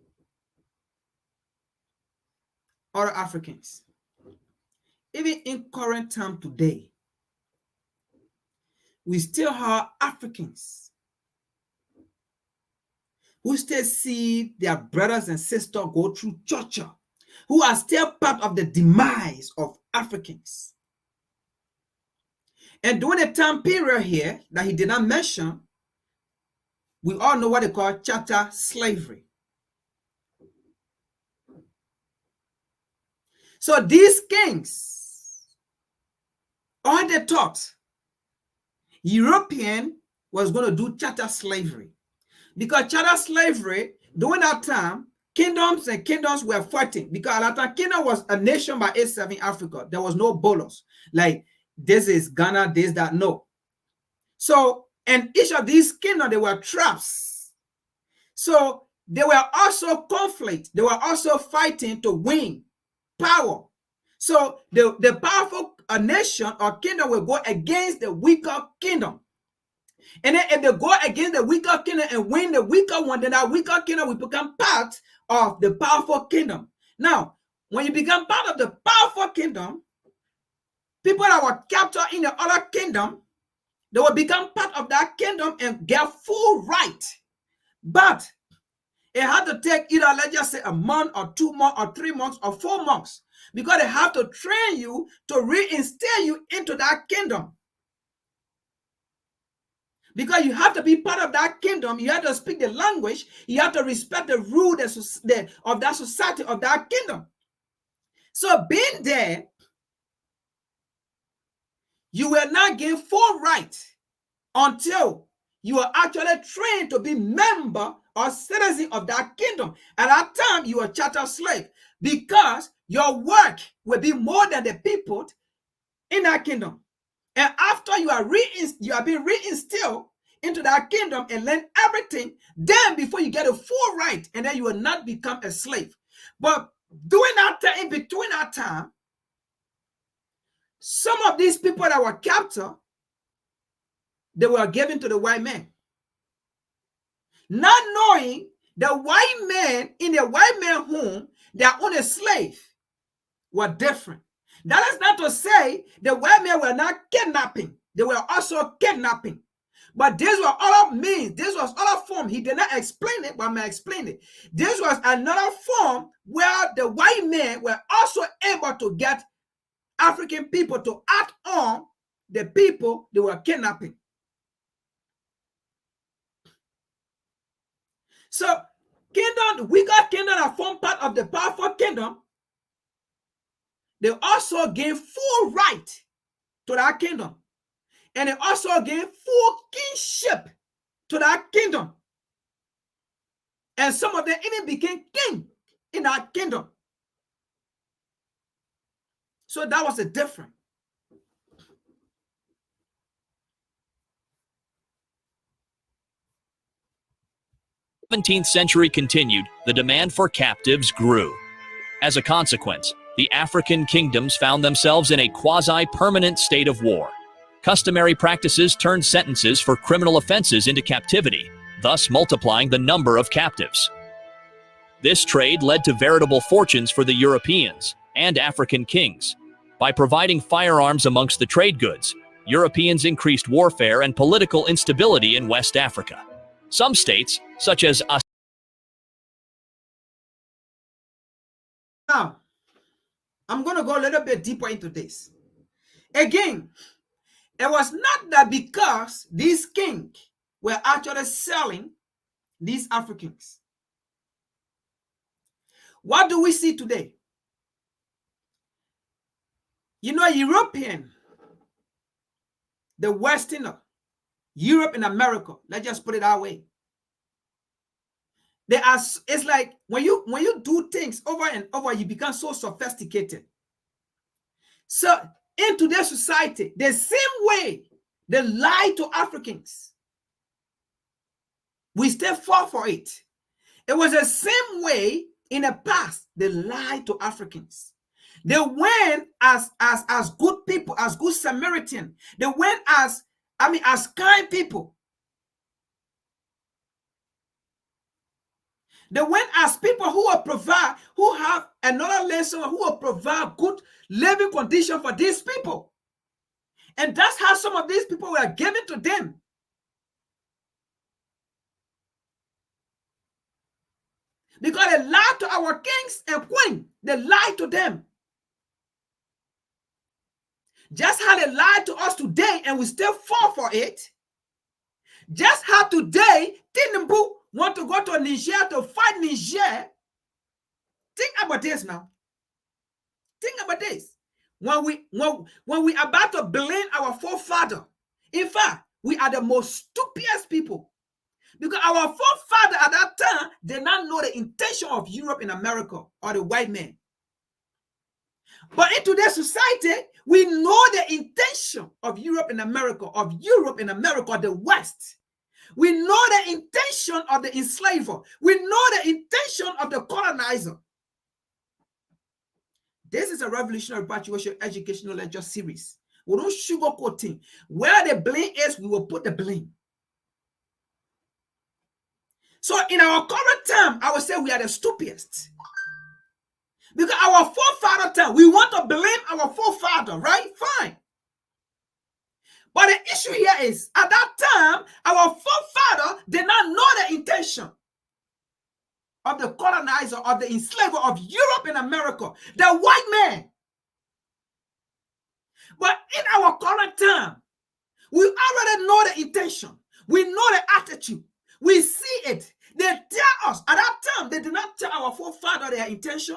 other Africans. Even in current time today, we still have Africans who still see their brothers and sisters go through torture, who are still part of the demise of Africans. And during the time period here that he did not mention, we all know what they call chattel slavery. So these kings, all they thought European was going to do chattel slavery. Because chattel slavery, during that time, kingdoms and kingdoms were fighting. Because at that time, kingdom was a nation by itself in Africa. There was no bolos. Like, this is Ghana, this, that, no. So, and each of these kingdoms, they were traps. So, they were also conflict. They were also fighting to win power. So, the powerful nation or kingdom will go against the weaker kingdom. And then if they go against the weaker kingdom and win the weaker one, then that weaker kingdom will become part of the powerful kingdom. Now, when you become part of the powerful kingdom, people that were captured in the other kingdom, they will become part of that kingdom and get full right. But it had to take either, let's just say, a month or 2 months or 3 months or 4 months, because they have to train you to reinstill you into that kingdom. Because you have to be part of that kingdom, you have to speak the language, you have to respect the rule of that society, of that kingdom. So being there, you will not gain full right until you are actually trained to be member or citizen of that kingdom. At that time, you are a chattel slave, because your work will be more than the people in that kingdom. And after you are being reinstilled into that kingdom and learn everything, then before you get a full right, and then you will not become a slave. But during that time, in between that time, some of these people that were captured, they were given to the white man, not knowing the white man in the white man home, their own slave were different. That is not to say the white men were not kidnapping. They were also kidnapping. But this was other means. This was other form. He did not explain it, but I'm going to explain it. This was another form where the white men were also able to get African people to act on the people they were kidnapping. So kingdom, weaker kingdom that form part of the powerful kingdom, they also gain full right to that kingdom. And they also gain full kingship to that kingdom. And some of them even became king in that kingdom. So that was the difference. The 17th century continued, the demand for captives grew. As a consequence, the African kingdoms found themselves in a quasi-permanent state of war. Customary practices turned sentences for criminal offenses into captivity, thus multiplying the number of captives. This trade led to veritable fortunes for the Europeans and African kings. By providing firearms amongst the trade goods, Europeans increased warfare and political instability in West Africa. Some states, such as Now, I'm going to go a little bit deeper into this. Again, it was not that because these kings were actually selling these Africans. What do we see today? You know, European, the Westerner, Europe and America, let's just put it that way. They are, it's like when you do things over and over, you become so sophisticated. So in today's society, the same way they lie to Africans, we still fall for it. It was the same way in the past they lied to Africans. They went as good people, as good Samaritan. They went as kind people. They went as people who will provide, who have another lesson, who will provide good living condition for these people. And that's how some of these people were given to them. Because they lied to our kings and queens. They lied to them. Just how they lied to us today and we still fall for it. Just how today Tinubu want to go to Niger to fight Niger. Think about this now. Think about this. When we about to blame our forefather, in fact, we are the most stupidest people. Because our forefather at that time did not know the intention of Europe and America or the white man. But in today's society, we know the intention of Europe and America, the West. We know the intention of the enslaver. We know the intention of the colonizer. This is a revolutionary patriotic educational lecture series. We don't sugarcoat things. Where the blame is, we will put the blame. So in our current time, I would say we are the stupidest. Because our forefather time, we want to blame our forefather, right? Fine. But the issue here is, at that time, our forefather did not know the intention of the colonizer, of the enslaver of Europe and America, the white man. But in our current time, we already know the intention. We know the attitude. We see it. They tell us, at that time, they did not tell our forefather their intention.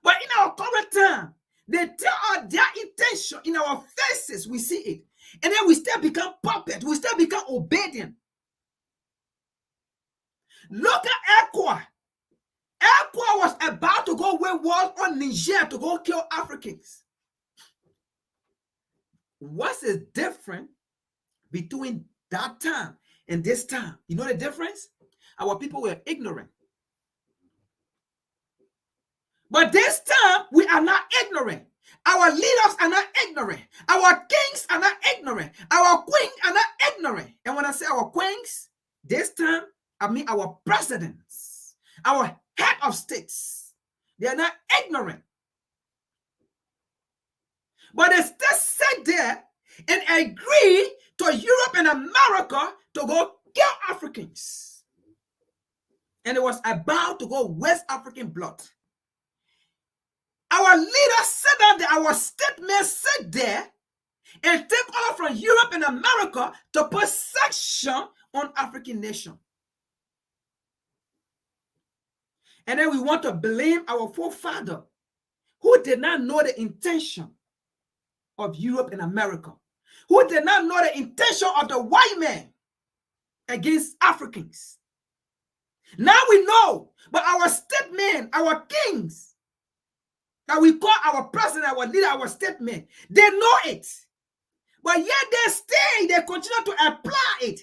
But in our current time, they tell us their intention in our faces. We see it. And then we still become puppets. We still become obedient. Look at Ekwa. Ekwa was about to go wage war on Niger to go kill Africans. What's the difference between that time and this time? You know the difference? Our people were ignorant. But this time, we are not ignorant. Our leaders are not ignorant. Our kings are not ignorant. Our queens are not ignorant. And when I say our queens, this time, I mean our presidents, our head of states. They are not ignorant. But they still sit there and agree to Europe and America to go kill Africans. And it was about to go West African blood. Our leaders said that our statesmen sit there and take order from Europe and America to put sanction on African nation. And then we want to blame our forefather who did not know the intention of Europe and America, who did not know the intention of the white man against Africans. Now we know, but our statesmen, our kings, that we call our president, our leader, our statesmen, they know it. But yet they stay, they continue to apply it.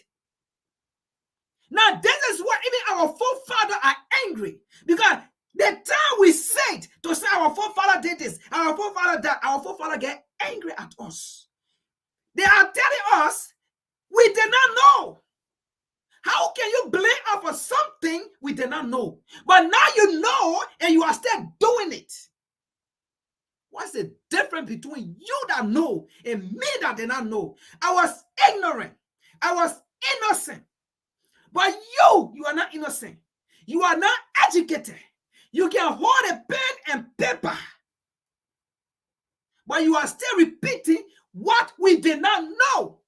Now, this is what even our forefathers are angry. Because the time we said to say our forefather did this, our forefather that, our forefather get angry at us. They are telling us we did not know. How can you blame us for something we did not know? But now you know and you are still doing it. What's the difference between you that know and me that did not know? I was ignorant. I was innocent. But you are not innocent. You are not educated. You can hold a pen and paper. But you are still repeating what we did not know.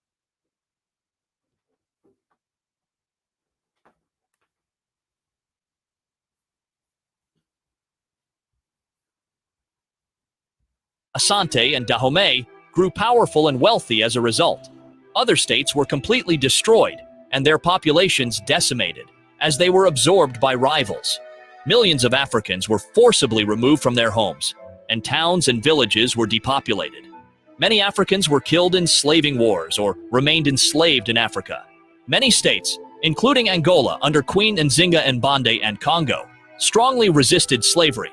Asante and Dahomey grew powerful and wealthy as a result. Other states were completely destroyed and their populations decimated as they were absorbed by rivals. Millions of Africans were forcibly removed from their homes, and towns and villages were depopulated. Many Africans were killed in slaving wars or remained enslaved in Africa. Many states, including Angola under Queen Nzinga Mbande and Congo, strongly resisted slavery.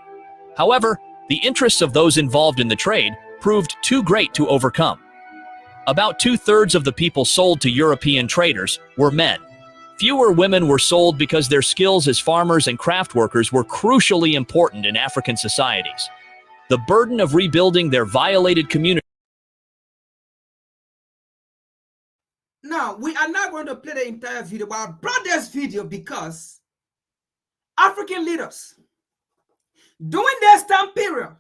However, the interests of those involved in the trade proved too great to overcome. About 2/3 of the people sold to European traders were men. Fewer women were sold because their skills as farmers and craft workers were crucially important in African societies. The burden of rebuilding their violated community. Now, we are not going to play the entire video, but I brought this video because African leaders, during this time period,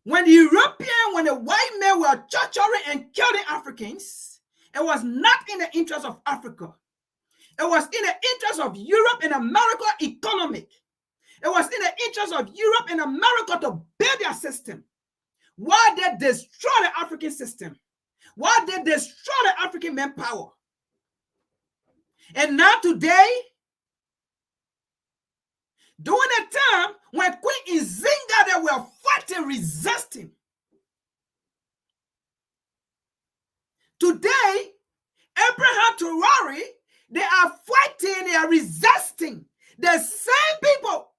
when the white men were torturing and killing Africans, it was not in the interest of Africa. It was in the interest of Europe and America economic. It was in the interest of Europe and America to build their system. Why did they destroy the African system? Why did they destroy the African manpower? And now today, during the time when Queen Nzinga, they were fighting, resisting. Today, Abraham Traore, they are fighting, they are resisting. The same people.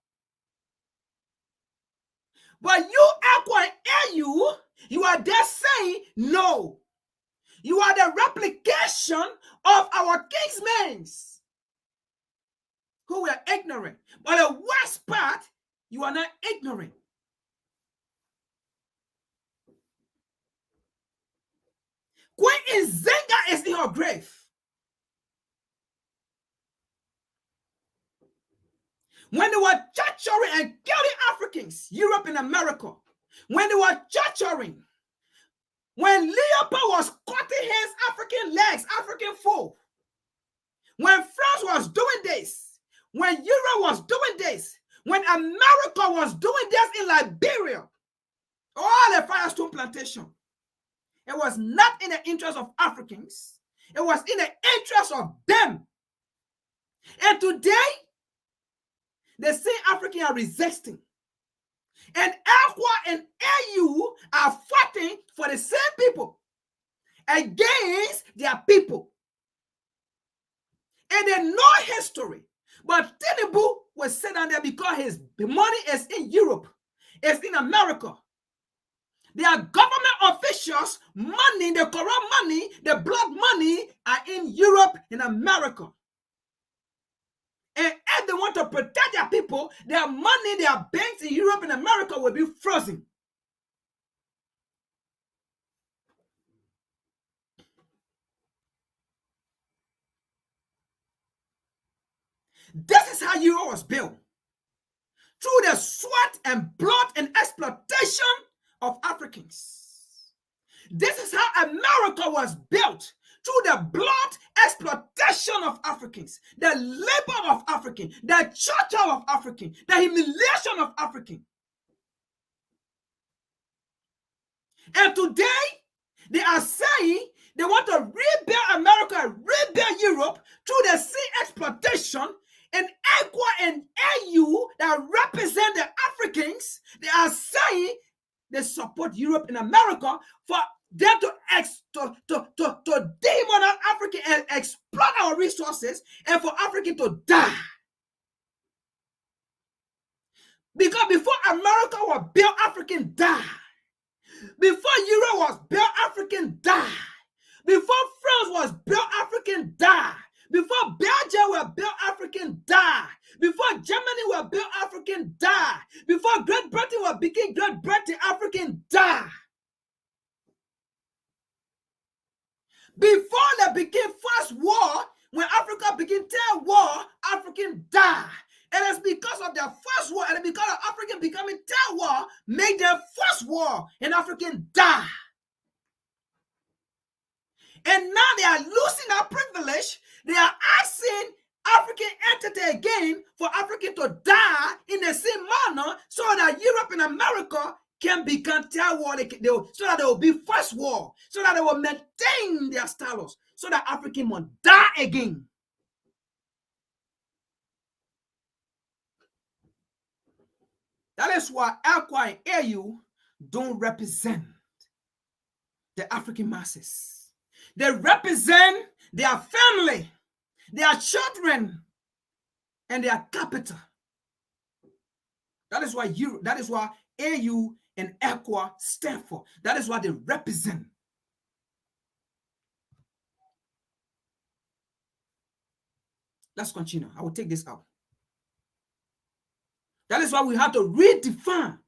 But you, Aqua and you are there saying no. You are the replication of our kingsmen who were ignorant. But the worst part, you are not ignorant. Queen Nzinga is in her grave. When they were torturing and killing Africans, Europe and America, when they were torturing, when Leopold was cutting his African legs, African foe, when France was doing this, when Europe was doing this, when America was doing this in Liberia, all the Firestone plantation, it was not in the interest of Africans. It was in the interest of them. And today, the same Africans are resisting. And Aqua and AU are fighting for the same people against their people. And they know history. But Tinubu was sit down there because his money is in Europe, it's in America. Their government officials' money, the corrupt money, the blood money are in Europe and America. And if they want to protect their people, their money, their banks in Europe and America will be frozen. This is how Europe was built. Through the sweat and blood and exploitation of Africans. This is how America was built. Through the blood exploitation of Africans, the labor of Africans, the torture of Africans, the humiliation of Africans. And today, they are saying they want to rebuild America, rebuild Europe through the sea exploitation. And Aqua and AU that represent the Africans, they are saying they support Europe and America for them to demonize Africa and exploit our resources and for Africa to die. Because before America was built, African died. Before Europe was built, African died. Before France was built, African died. Before Belgium were built, African died. Before Germany were built, African died. Before Great Britain was became Great Britain, African died. Before there became first war, when Africa began third war, African died. And it's because of their first war, and because of African becoming third war, made their first war, and African died. And now they are losing that privilege. They are asking African entity again for African to die in the same manner so that Europe and America can become third war, so that there will be first war, so that they will maintain their status, so that African will die again. That is why Aqua and AU don't represent the African masses. They represent their family, their children, and their capital. That is why AU and Aqua stand for. That is what they represent. Let's continue. I will take this out. That is why we have to redefine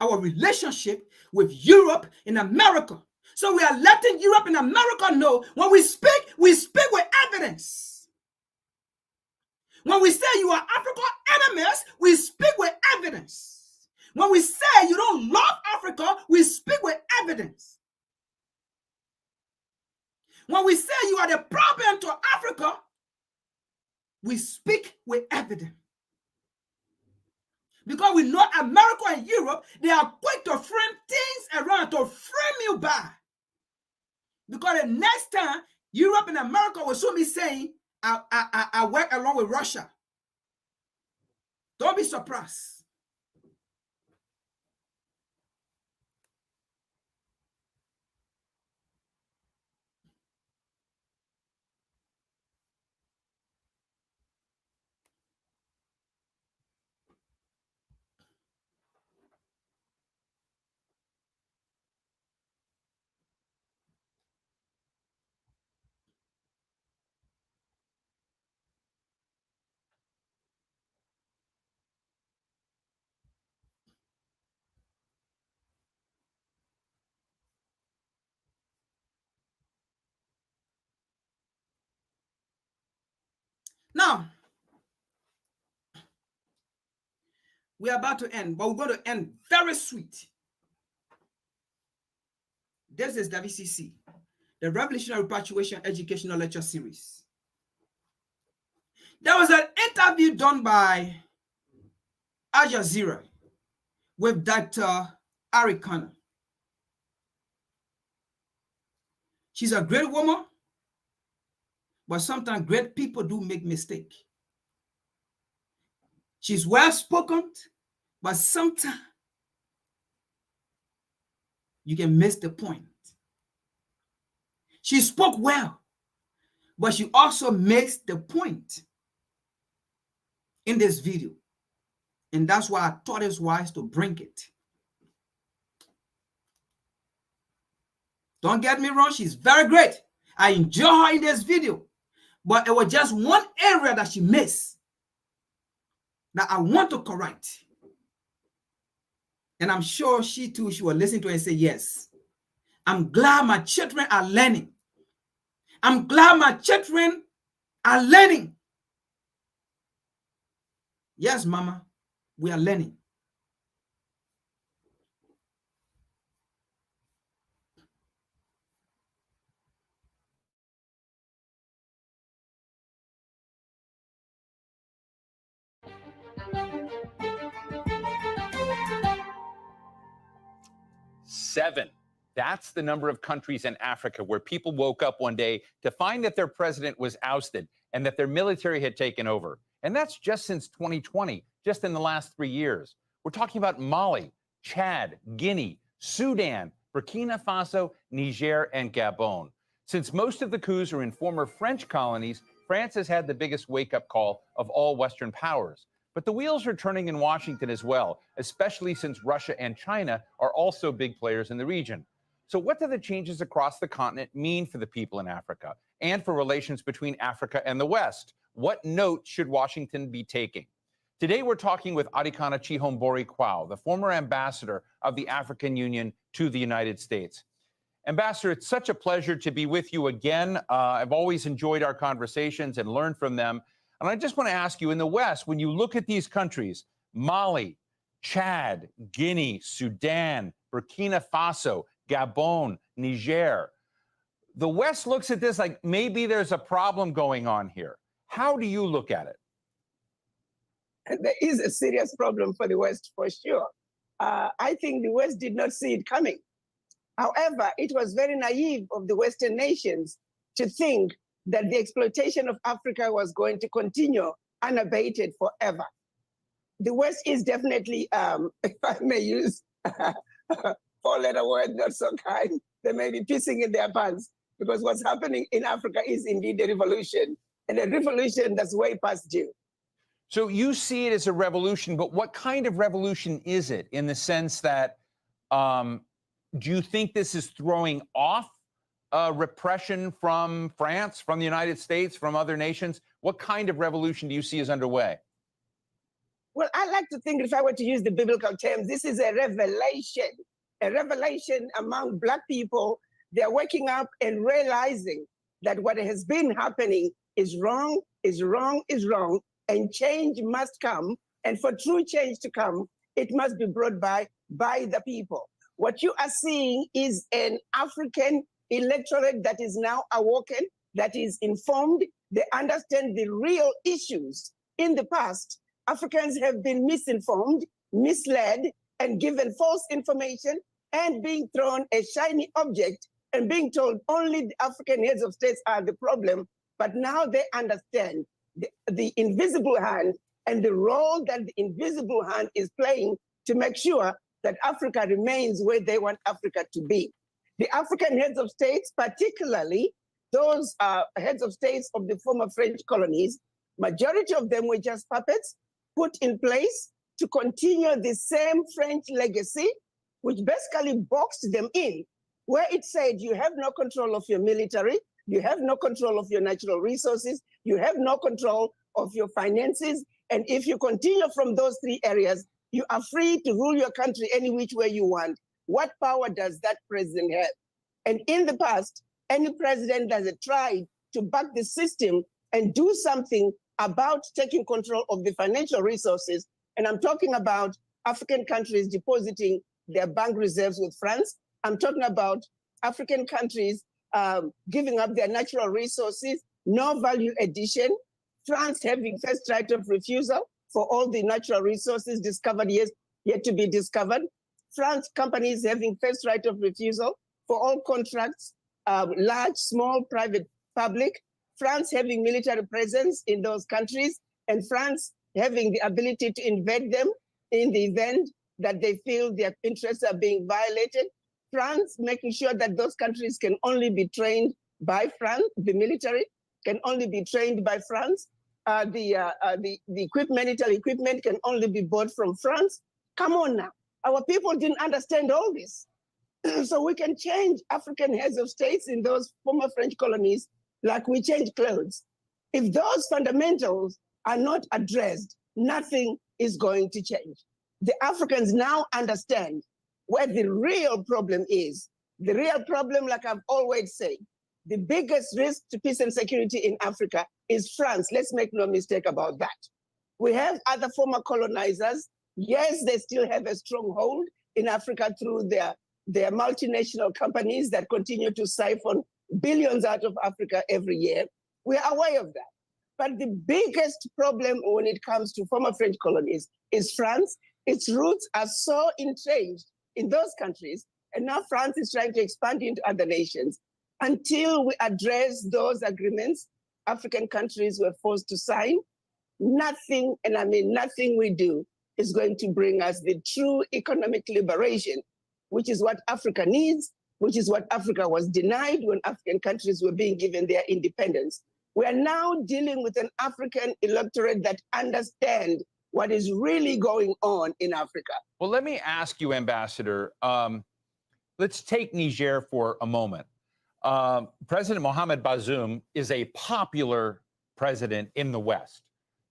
our relationship with Europe and America. So we are letting Europe and America know when we speak with evidence. When we say you are African enemies, we speak with evidence. When we say you don't love Africa, we speak with evidence. When we say you are the problem to Africa, we speak with evidence. Because we know America and Europe, they are quick to frame things around, to frame you back. Because the next time, Europe and America will soon be saying, I work along with Russia. Don't be surprised. Now, we are about to end, but we're going to end very sweet. This is WCC, the Revolutionary Repatriation Educational Lecture Series. There was an interview done by Al Jazeera with Dr. Ari Khanna. She's a great woman, but sometimes great people do make mistakes. She's well-spoken, but sometimes you can miss the point. She spoke well, but she also makes the point in this video. And that's why I thought it's wise to bring it. Don't get me wrong, she's very great. I enjoy her in this video. But it was just one area that she missed that I want to correct. And I'm sure she too, she will listen to it and say, yes, I'm glad my children are learning. I'm glad my children are learning. Yes, Mama, we are learning. Seven. That's the number of countries in Africa where people woke up one day to find that their president was ousted and that their military had taken over. And that's just since 2020, just in the last 3 years. We're talking about Mali, Chad, Guinea, Sudan, Burkina Faso, Niger, and Gabon. Since most of the coups are in former French colonies, France has had the biggest wake-up call of all Western powers. But the wheels are turning in Washington as well, especially since Russia and China are also big players in the region. So what do the changes across the continent mean for the people in Africa and for relations between Africa and the West? What note should Washington be taking? Today, we're talking with Arikana Chihombori Kwao, the former ambassador of the African Union to the United States. Ambassador, it's such a pleasure to be with you again. I've always enjoyed our conversations and learned from them. And I just want to ask you, in the West, when you look at these countries, Mali, Chad, Guinea, Sudan, Burkina Faso, Gabon, Niger, the West looks at this like maybe there's a problem going on here. How do you look at it? There is a serious problem for the West, for sure. I think the West did not see it coming. However, it was very naive of the Western nations to think that the exploitation of Africa was going to continue unabated forever. The West is definitely, if I may use a four-letter word, not so kind, they may be pissing in their pants, because what's happening in Africa is indeed a revolution, and a revolution that's way past due. So you see it as a revolution, but what kind of revolution is it, in the sense that, do you think this is throwing off repression from France, from the United States, from other nations? What kind of revolution do you see is underway? Well, I like to think, if I were to use the biblical terms, this is a revelation among Black people. They're waking up and realizing that what has been happening is wrong, is wrong, is wrong, and change must come. And for true change to come, it must be brought by the people. What you are seeing is an African electorate that is now awoken, that is informed. They understand the real issues. In the past, Africans have been misinformed, misled, and given false information, and being thrown a shiny object and being told only the African heads of states are the problem. But now they understand the invisible hand and the role that the invisible hand is playing to make sure that Africa remains where they want Africa to be. The African heads of states, particularly those heads of states of the former French colonies, majority of them were just puppets put in place to continue the same French legacy, which basically boxed them in, where it said you have no control of your military, you have no control of your natural resources, you have no control of your finances, and if you continue from those three areas, you are free to rule your country any which way you want. What power does that president have? And in the past, any president that has tried to back the system and do something about taking control of the financial resources, and I'm talking about African countries depositing their bank reserves with France. I'm talking about African countries giving up their natural resources, no value addition, France having first right of refusal for all the natural resources discovered yet to be discovered, France companies having first right of refusal for all contracts, large, small, private, public, France having military presence in those countries, and France having the ability to invade them in the event that they feel their interests are being violated. France making sure that those countries can only be trained by France, the military can only be trained by France. The military equipment can only be bought from France. Come on now, our people didn't understand all this. So we can change African heads of states in those former French colonies like we change clothes. If those fundamentals are not addressed, nothing is going to change. The Africans now understand where the real problem is. The real problem, like I've always said, the biggest risk to peace and security in Africa is France. Let's make no mistake about that. We have other former colonizers. Yes, they still have a stronghold in Africa through their multinational companies that continue to siphon billions out of Africa every year. We are aware of that. But the biggest problem when it comes to former French colonies is France. Its roots are so entrenched in those countries, and now France is trying to expand into other nations. Until we address those agreements African countries were forced to sign, nothing, and I mean nothing we do, is going to bring us the true economic liberation, which is what Africa needs, which is what Africa was denied when African countries were being given their independence. We are now dealing with an African electorate that understand what is really going on in Africa. Well, let me ask you, Ambassador, let's take Niger for a moment. President Mohamed Bazoum is a popular president in the West.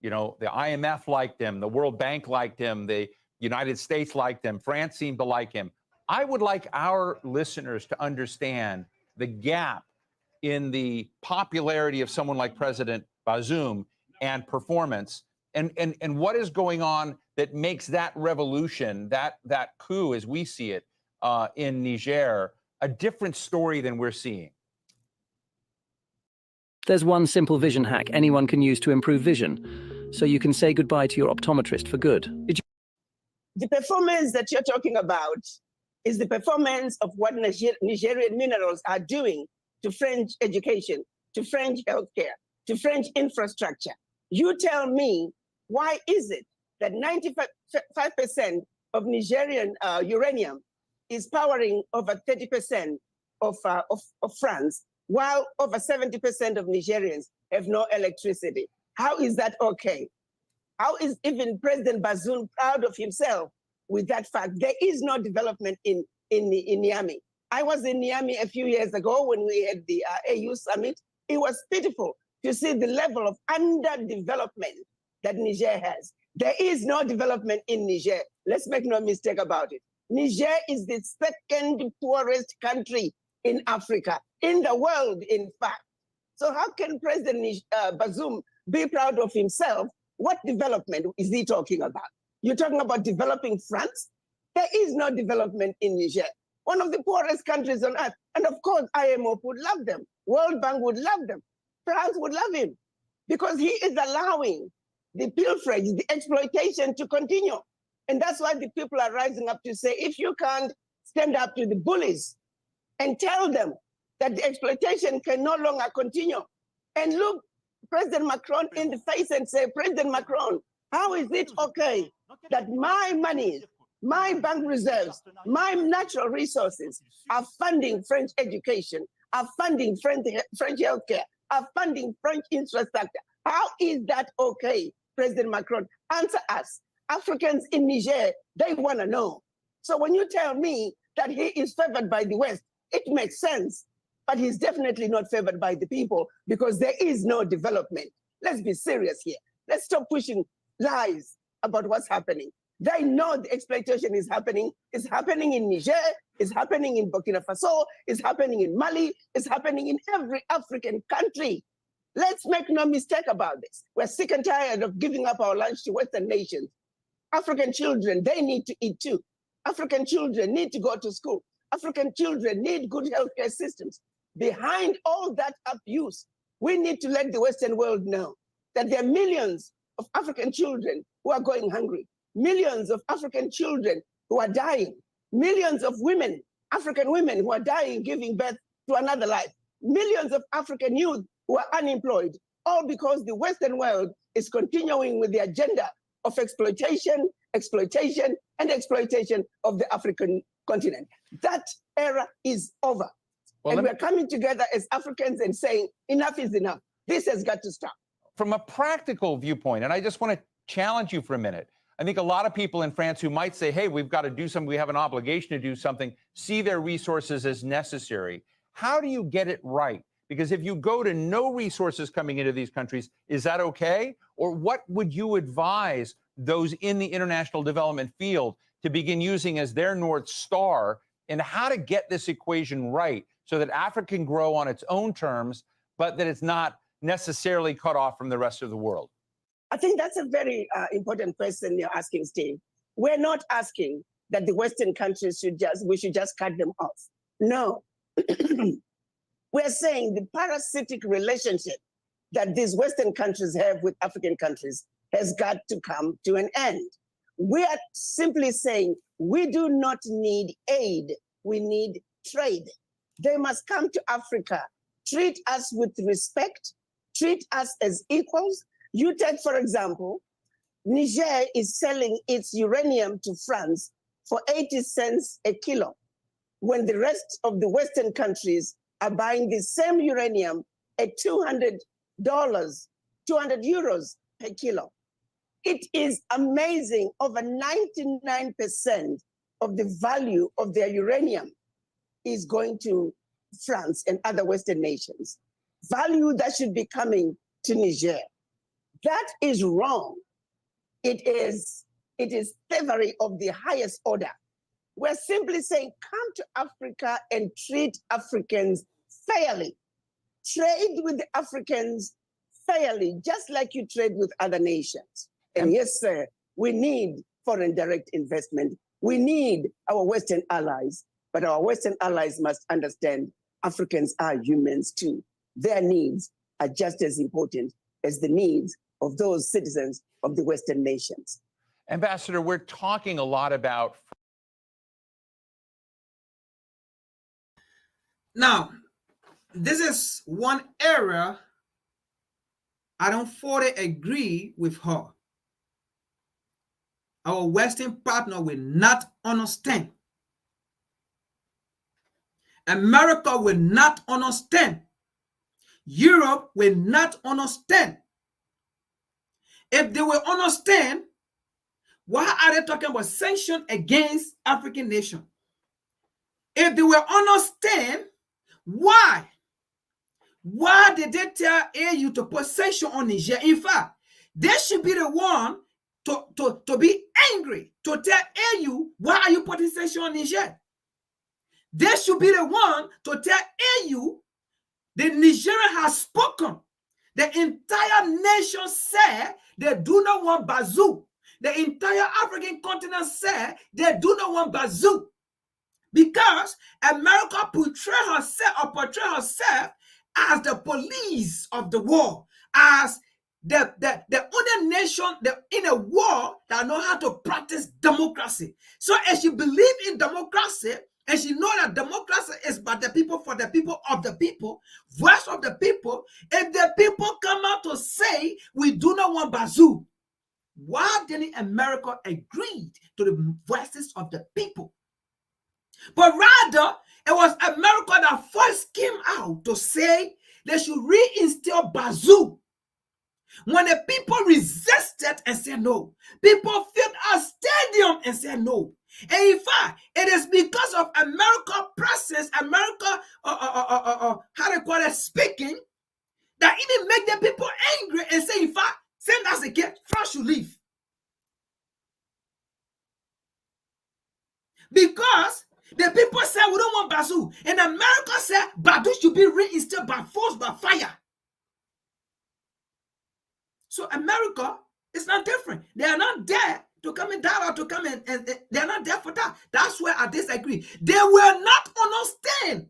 You know, the IMF liked him, the World Bank liked him, the United States liked him, France seemed to like him. I would like our listeners to understand the gap in the popularity of someone like President Bazoum and performance, and what is going on that makes that revolution, that coup as we see it in Niger, a different story than we're seeing. There's one simple vision hack anyone can use to improve vision, so you can say goodbye to your optometrist for good. The performance that you're talking about is the performance of what Nigerian minerals are doing to French education, to French healthcare, to French infrastructure. You tell me, why is it that 95% of Nigerian uranium is powering over 30% of France, while over 70% of Nigerians have no electricity? How is that okay? How is even President Bazoum proud of himself with that fact? There is no development in Niamey. I was in Niamey a few years ago when we had the AU summit. It was pitiful. to see the level of underdevelopment that Niger has. There is no development in Niger. Let's make no mistake about it. Niger is the second poorest country in Africa, in the world, in fact. So how can President Bazoum be proud of himself? What development is he talking about? You're talking about developing France? There is no development in Niger. One of the poorest countries on earth. And of course, IMF would love them. World Bank would love them. France would love him because he is allowing the pilferage, the exploitation to continue. And that's why the people are rising up to say, if you can't stand up to the bullies and tell them that the exploitation can no longer continue, and look President Macron in the face and say, President Macron, how is it okay that my money, my bank reserves, my natural resources are funding French education, are funding French healthcare, are funding French infrastructure? How is that okay, President Macron? Answer us. Africans in Niger, they want to know. So when you tell me that he is favored by the West, it makes sense. But he's definitely not favored by the people because there is no development. Let's be serious here. Let's stop pushing lies about what's happening. They know the exploitation is happening. It's happening in Niger, it's happening in Burkina Faso, it's happening in Mali, it's happening in every African country. Let's make no mistake about this. We're sick and tired of giving up our lunch to Western nations. African children, they need to eat too. African children need to go to school. African children need good healthcare systems. Behind all that abuse, we need to let the Western world know that there are millions of African children who are going hungry, millions of African children who are dying, millions of women, African women who are dying giving birth to another life, millions of African youth who are unemployed, all because the Western world is continuing with the agenda of exploitation, exploitation, and exploitation of the African continent. That era is over. Well, and we're coming together as Africans and saying, enough is enough. This has got to stop. From a practical viewpoint, and I just want to challenge you for a minute. I think a lot of people in France who might say, hey, we've got to do something, we have an obligation to do something, see their resources as necessary. How do you get it right? Because if you go to no resources coming into these countries, is that okay? Or what would you advise those in the international development field to begin using as their North Star in how to get this equation right so that Africa can grow on its own terms, but that it's not necessarily cut off from the rest of the world? I think that's a very important question you're asking, Steve. We're not asking that the Western countries we should just cut them off. No. We're saying the parasitic relationship that these Western countries have with African countries has got to come to an end. We are simply saying we do not need aid, we need trade. They must come to Africa, treat us with respect, treat us as equals. You take, for example, Niger is selling its uranium to France for 80 cents a kilo, when the rest of the Western countries are buying the same uranium at $200, 200 euros per kilo. It is amazing. Over 99% of the value of their uranium is going to France and other Western nations. Value that should be coming to Niger. That is wrong. It is thievery of the highest order. We're simply saying, come to Africa and treat Africans fairly. Trade with the Africans fairly, just like you trade with other nations. And yes, sir, we need foreign direct investment. We need our Western allies, but our Western allies must understand Africans are humans too. Their needs are just as important as the needs of those citizens of the Western nations. Ambassador, we're talking a lot about... Now, this is one area I don't fully agree with her. Our Western partner will not understand. America will not understand. Europe will not understand. If they will understand, why are they talking about sanctions against African nations? If they will understand why Why did they tell AU to put sanction on Niger? In fact, they should be the one to be angry, to tell AU, why are you putting sanction on Niger? They should be the one to tell AU, the Nigerian has spoken. The entire nation said they do not want Bazoo. The entire African continent said they do not want Bazoo. Because America portray herself as the police of the war, as the only nation in a war that know how to practice democracy. So as she believe in democracy, and she know that democracy is by the people, for the people, of the people, voice of the people, if the people come out to say, we do not want Bazoo, why didn't America agree to the voices of the people? But rather, it was America that first came out to say they should reinstill Bazoo. When the people resisted and said no, people filled a stadium and said no. And in fact, it is because of America presence, America, how they call it, speaking, that even make the people angry and say, in fact, send us again, France should leave. Because the people said we don't want Bazoo, and America said Bazoo should be reinstilled by force, by fire. So America is not different. They are not there to come in dialogue, to come in, and they are not there for that. That's where I disagree. They will not understand.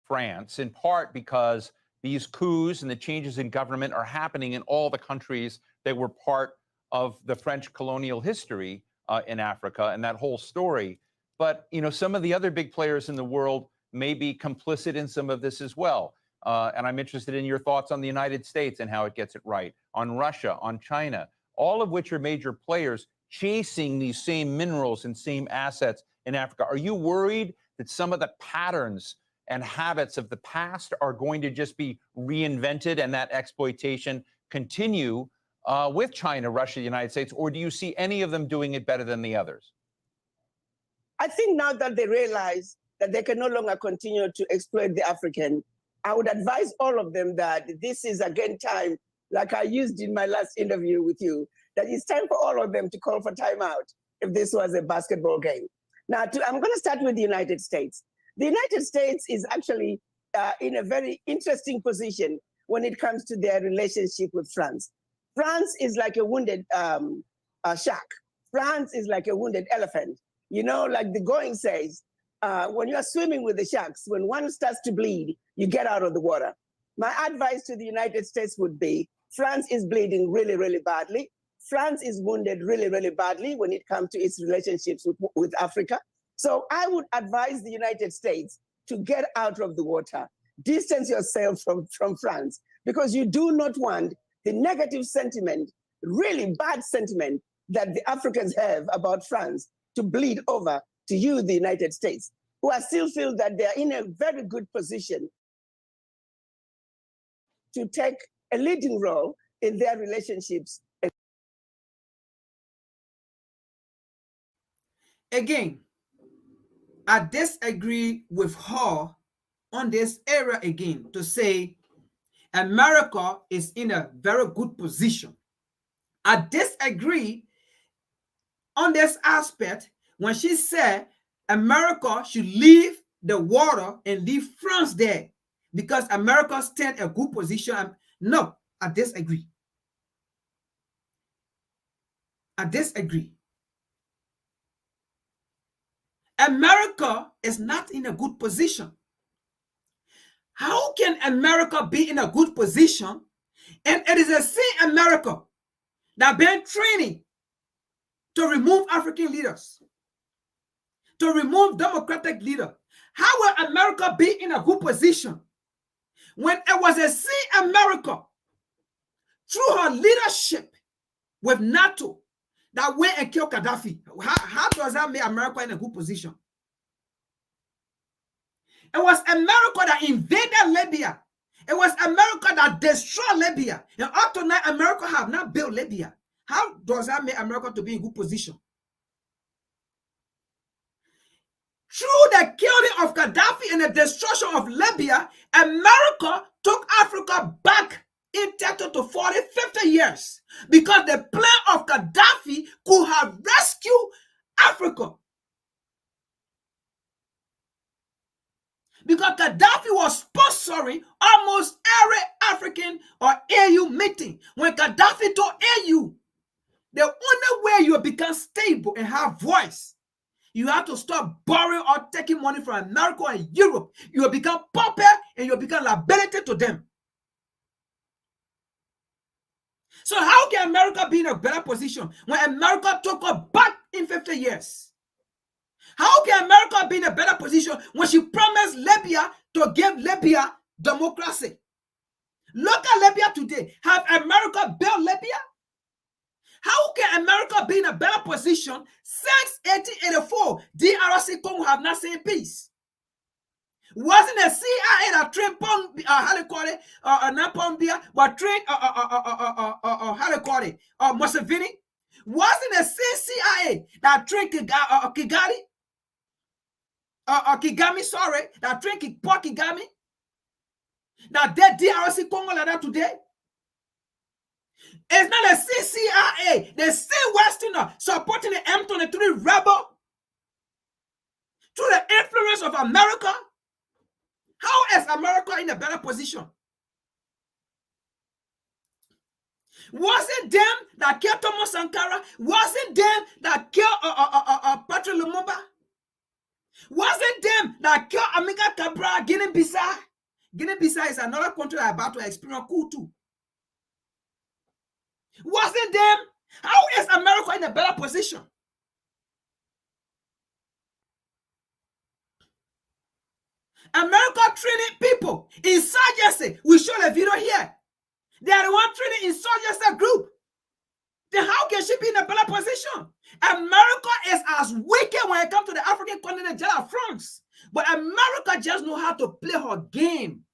France, in part because these coups and the changes in government are happening in all the countries that were part of the French colonial history in Africa and that whole story. But, you know, some of the other big players in the world may be complicit in some of this as well. And I'm interested in your thoughts on the United States and how it gets it right, on Russia, on China, all of which are major players chasing these same minerals and same assets in Africa. Are you worried that some of the patterns and habits of the past are going to just be reinvented and that exploitation continue with China, Russia, the United States? Or do you see any of them doing it better than the others? I think now that they realize that they can no longer continue to exploit the African, I would advise all of them that this is again time, like I used in my last interview with you, that it's time for all of them to call for timeout if this was a basketball game. Now, I'm going to start with the United States. The United States is actually in a very interesting position when it comes to their relationship with France. France is like a wounded shark. France is like a wounded elephant. You know, like the going says, when you are swimming with the sharks, when one starts to bleed, you get out of the water. My advice to the United States would be, France is bleeding really, really badly. France is wounded really, really badly when it comes to its relationships with Africa. So I would advise the United States to get out of the water, distance yourself from France, because you do not want the negative sentiment, really bad sentiment that the Africans have about France to bleed over to you, the United States, who I still feel that they're in a very good position to take a leading role in their relationships. Again, I disagree with her on this area again to say America is in a very good position. I disagree on this aspect when she said America should leave the water and leave France there because America stands a good position. No, I disagree. I disagree. America is not in a good position. How can America be in a good position? And it is the same America that been training to remove African leaders, to remove democratic leaders. How will America be in a good position when it was the same America through her leadership with NATO that went and killed Gaddafi? How does that make America in a good position? It was America that invaded Libya. It was America that destroyed Libya. And up to now, America have not built Libya. How does that make America to be in good position? Through the killing of Gaddafi and the destruction of Libya, America took Africa back in 30 to 40, 50 years because the plan of Gaddafi could have rescued Africa. Because Gaddafi was sponsoring almost every African or AU meeting. When Gaddafi told AU, the only way you become stable and have voice, you have to stop borrowing or taking money from America and Europe. You will become puppet and you will become liability to them. So how can America be in a better position when America took her back in 50 years? How can America be in a better position when she promised Libya to give Libya democracy? Look at Libya today. Have America built Libya? How can America be in a better position since 1884? DRC Congo have not seen peace. Wasn't the CIA that trained not Pombia, but trained Museveni? Wasn't the same CIA that trained Kigali? Kigami, sorry, that trained Port Kigami? That dead DRC Congo like that today? It's not the CIA, the same Westerner supporting the M23 rebel through the influence of America. How is America in a better position? Wasn't them that killed Thomas Sankara? Wasn't them that killed Patrick Lumumba? Wasn't them that killed Amilcar Cabral, Guinea-Bissau? Guinea-Bissau is another country that is about to experience coup too. Wasn't them? How is America in a better position? America training people, insurgency. We show the video here. They are the one training insurgency group. Then how can she be in a better position? America is as wicked when it comes to the African continent as France. But America just knows how to play her game.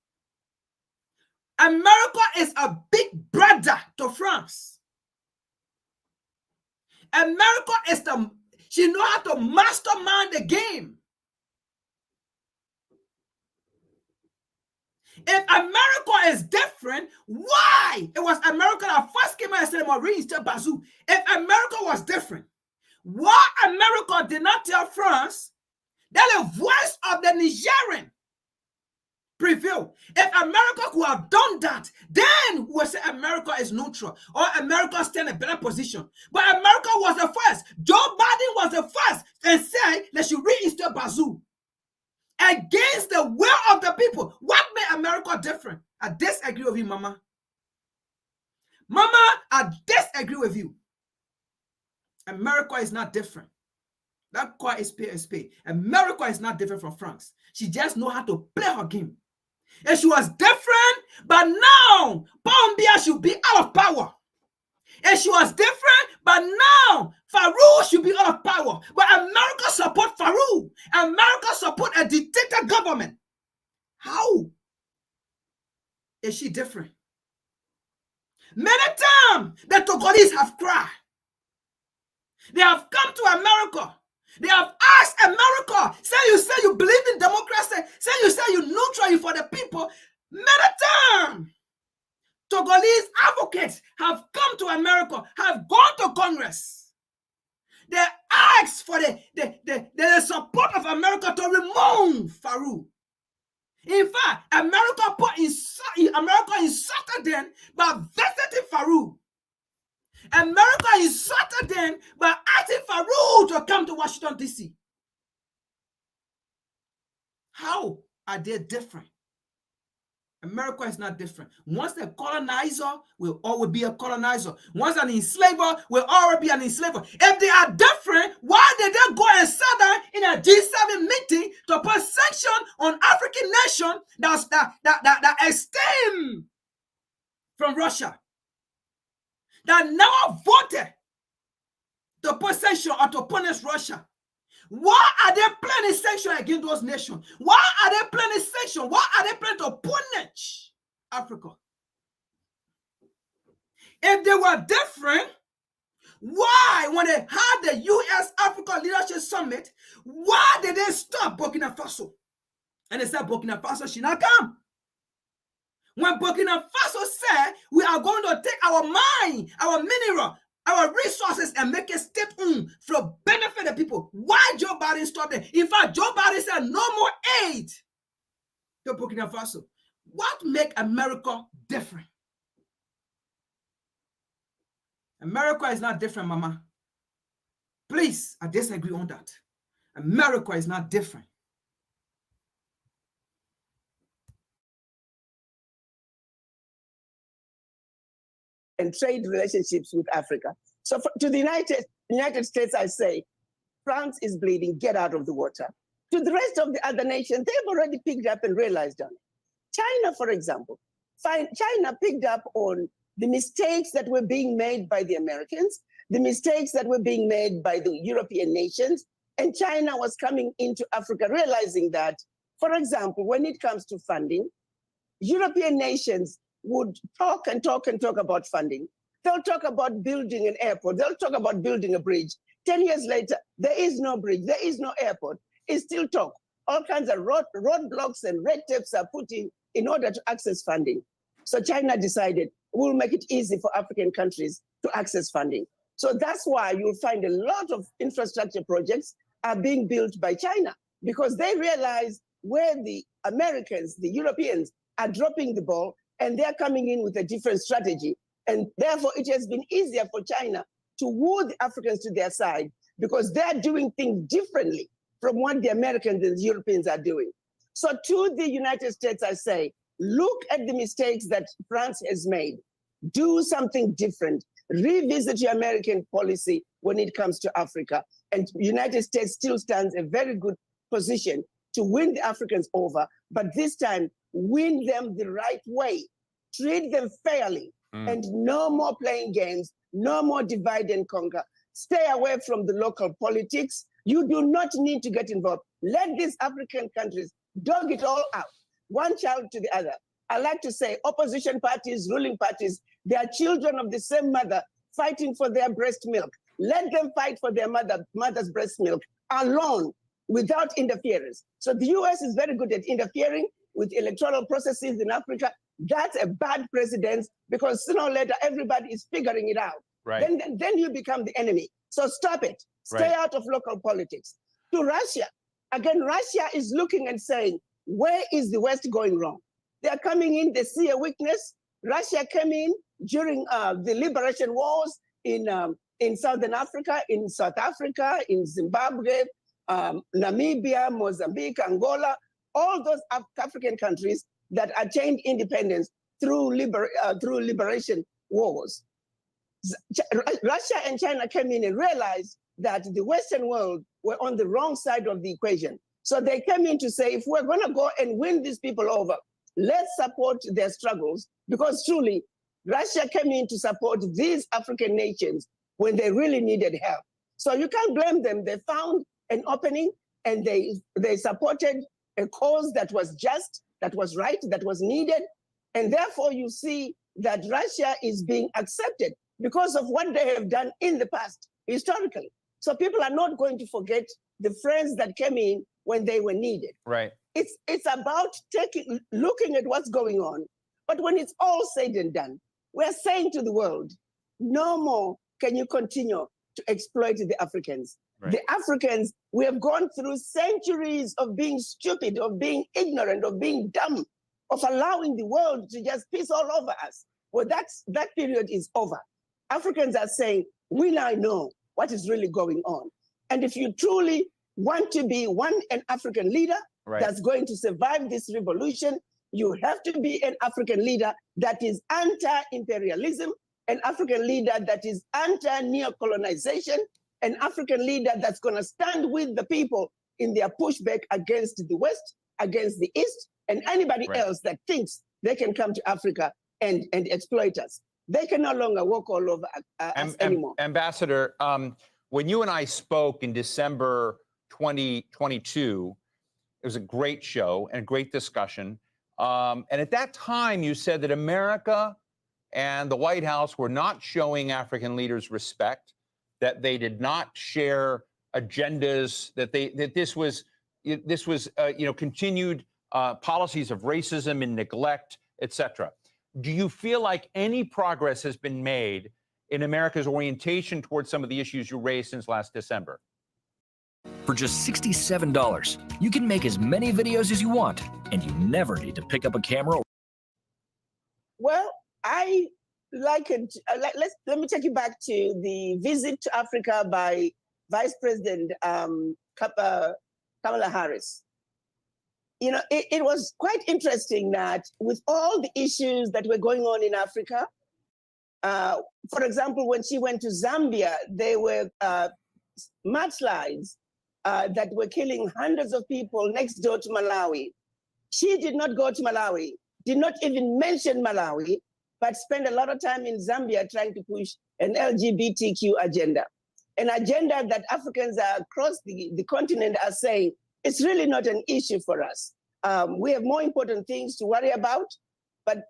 America is a big brother to France. America is she knows how to mastermind the game. If America is different, why? It was America that first came out and said, reinstate Bazou. If America was different, why America did not tell France that the voice of the Nigerian prevail? If America could have done that, then we would say America is neutral or America stand in a better position. But America was the first. Joe Biden was the first and said they should reinstate Bazou against the will of the people. What made America different? I disagree with you, Mama. Mama, I disagree with you. America is not different. That quite is pay. America is not different from France. She just knows how to play her game. And she was different, but now Pombia should be out of power. And she was different, but now Farouk should be out of power. But America support Farouk. America support a dictator government. How is she different? Many times the Togolese have cried. They have come to America. They have asked America, say you believe in democracy, say you neutral, you for the people. Many times Togolese advocates have come to America, have gone to Congress. They asked for the support of America to remove Farouk. In fact, America insulted them by visiting Farouk. America insulted them by asking Farouk to come to Washington, D.C. How are they different? America is not different. Once a colonizer will always be a colonizer. Once an enslaver will always be an enslaver. If they are different, why did they go and sit down in a G7 meeting to put sanction on African nation that extend from Russia? That now voted to put sanction or to punish Russia. Why are they planning sanction against those nations? Why are they planning sanction? Why are they planning to punish Africa? If they were different, Why, when they had the U.S. Africa Leadership Summit, why did they stop Burkina Faso? And they said Burkina Faso should not come. When Burkina Faso said, we are going to take our mine, our mineral, our resources and make it state-owned for benefit of people, why Joe Biden stopped it? In fact, Joe Biden said no more aid to Burkina Faso. What makes America different? America is not different, Mama. Please, I disagree on that. America is not different. And trade relationships with Africa. So to the United States, I say, France is bleeding, get out of the water. To the rest of the other nations, they've already picked up and realized on it. China, for example, China picked up on the mistakes that were being made by the Americans, the mistakes that were being made by the European nations, and China was coming into Africa realizing that, for example, when it comes to funding, European nations would talk and talk and talk about funding. They'll talk about building an airport. They'll talk about building a bridge. 10 years later, there is no bridge. There is no airport. It's still talk. All kinds of roadblocks and red tapes are put in order to access funding. So China decided we'll make it easy for African countries to access funding. So that's why you'll find a lot of infrastructure projects are being built by China, because they realize where the Americans, the Europeans are dropping the ball, and they're coming in with a different strategy. And therefore, it has been easier for China to woo the Africans to their side because they're doing things differently from what the Americans and the Europeans are doing. So to the United States, I say, look at the mistakes that France has made. Do something different. Revisit your American policy when it comes to Africa. And the United States still stands a very good position to win the Africans over, but this time, win them the right way. Treat them fairly, and no more playing games, no more divide and conquer. Stay away from the local politics. You do not need to get involved. Let these African countries dog it all out, one child to the other. I like to say opposition parties, ruling parties, they are children of the same mother fighting for their breast milk. Let them fight for their mother's breast milk alone, without interference. So the US is very good at interfering with electoral processes in Africa. That's a bad precedent, because sooner or later, everybody is figuring it out. Right. Then you become the enemy. So stop it. Stay out of local politics. To Russia, again, Russia is looking and saying, where is the West going wrong? They are coming in, they see a weakness. Russia came in during the liberation wars in Southern Africa, in South Africa, in Zimbabwe, Namibia, Mozambique, Angola, all those African countries that attained independence through liberation wars. Russia and China came in and realized that the Western world were on the wrong side of the equation. So they came in to say, if we're going to go and win these people over, let's support their struggles, because truly, Russia came in to support these African nations when they really needed help. So you can't blame them. They found an opening, and they supported a cause that was just, that was right, that was needed. And therefore, you see that Russia is being accepted because of what they have done in the past, historically. So people are not going to forget the friends that came in when they were needed. Right. It's about looking at what's going on. But when it's all said and done, we're saying to the world, no more can you continue to exploit the Africans. Right. The Africans, we have gone through centuries of being stupid, of being ignorant, of being dumb, of allowing the world to just piss all over us. Well, that period is over. Africans are saying, we now know what is really going on. And if you truly want to be an African leader that's going to survive this revolution, you have to be an African leader that is anti-imperialism, an African leader that is anti-neocolonization, an African leader that's going to stand with the people in their pushback against the West, against the East, and anybody else that thinks they can come to Africa and exploit us. They can no longer walk all over us anymore. Ambassador, when you and I spoke in December 2022, it was a great show and a great discussion. And at that time, you said that America and the White House were not showing African leaders respect. that they did not share agendas, that this was continued policies of racism and neglect, etc. Do you feel like any progress has been made in America's orientation towards some of the issues you raised since last December? For just $67, you can make as many videos as you want, and you never need to pick up a camera. Well, I like it. Let me take you back to the visit to Africa by Vice President Kamala Harris. You know, it was quite interesting that with all the issues that were going on in Africa, for example, when she went to Zambia, there were mudslides that were killing hundreds of people next door to Malawi. She did not go to Malawi, did not even mention Malawi, but spent a lot of time in Zambia trying to push an LGBTQ agenda, an agenda that Africans across the continent are saying, it's really not an issue for us. We have more important things to worry about, but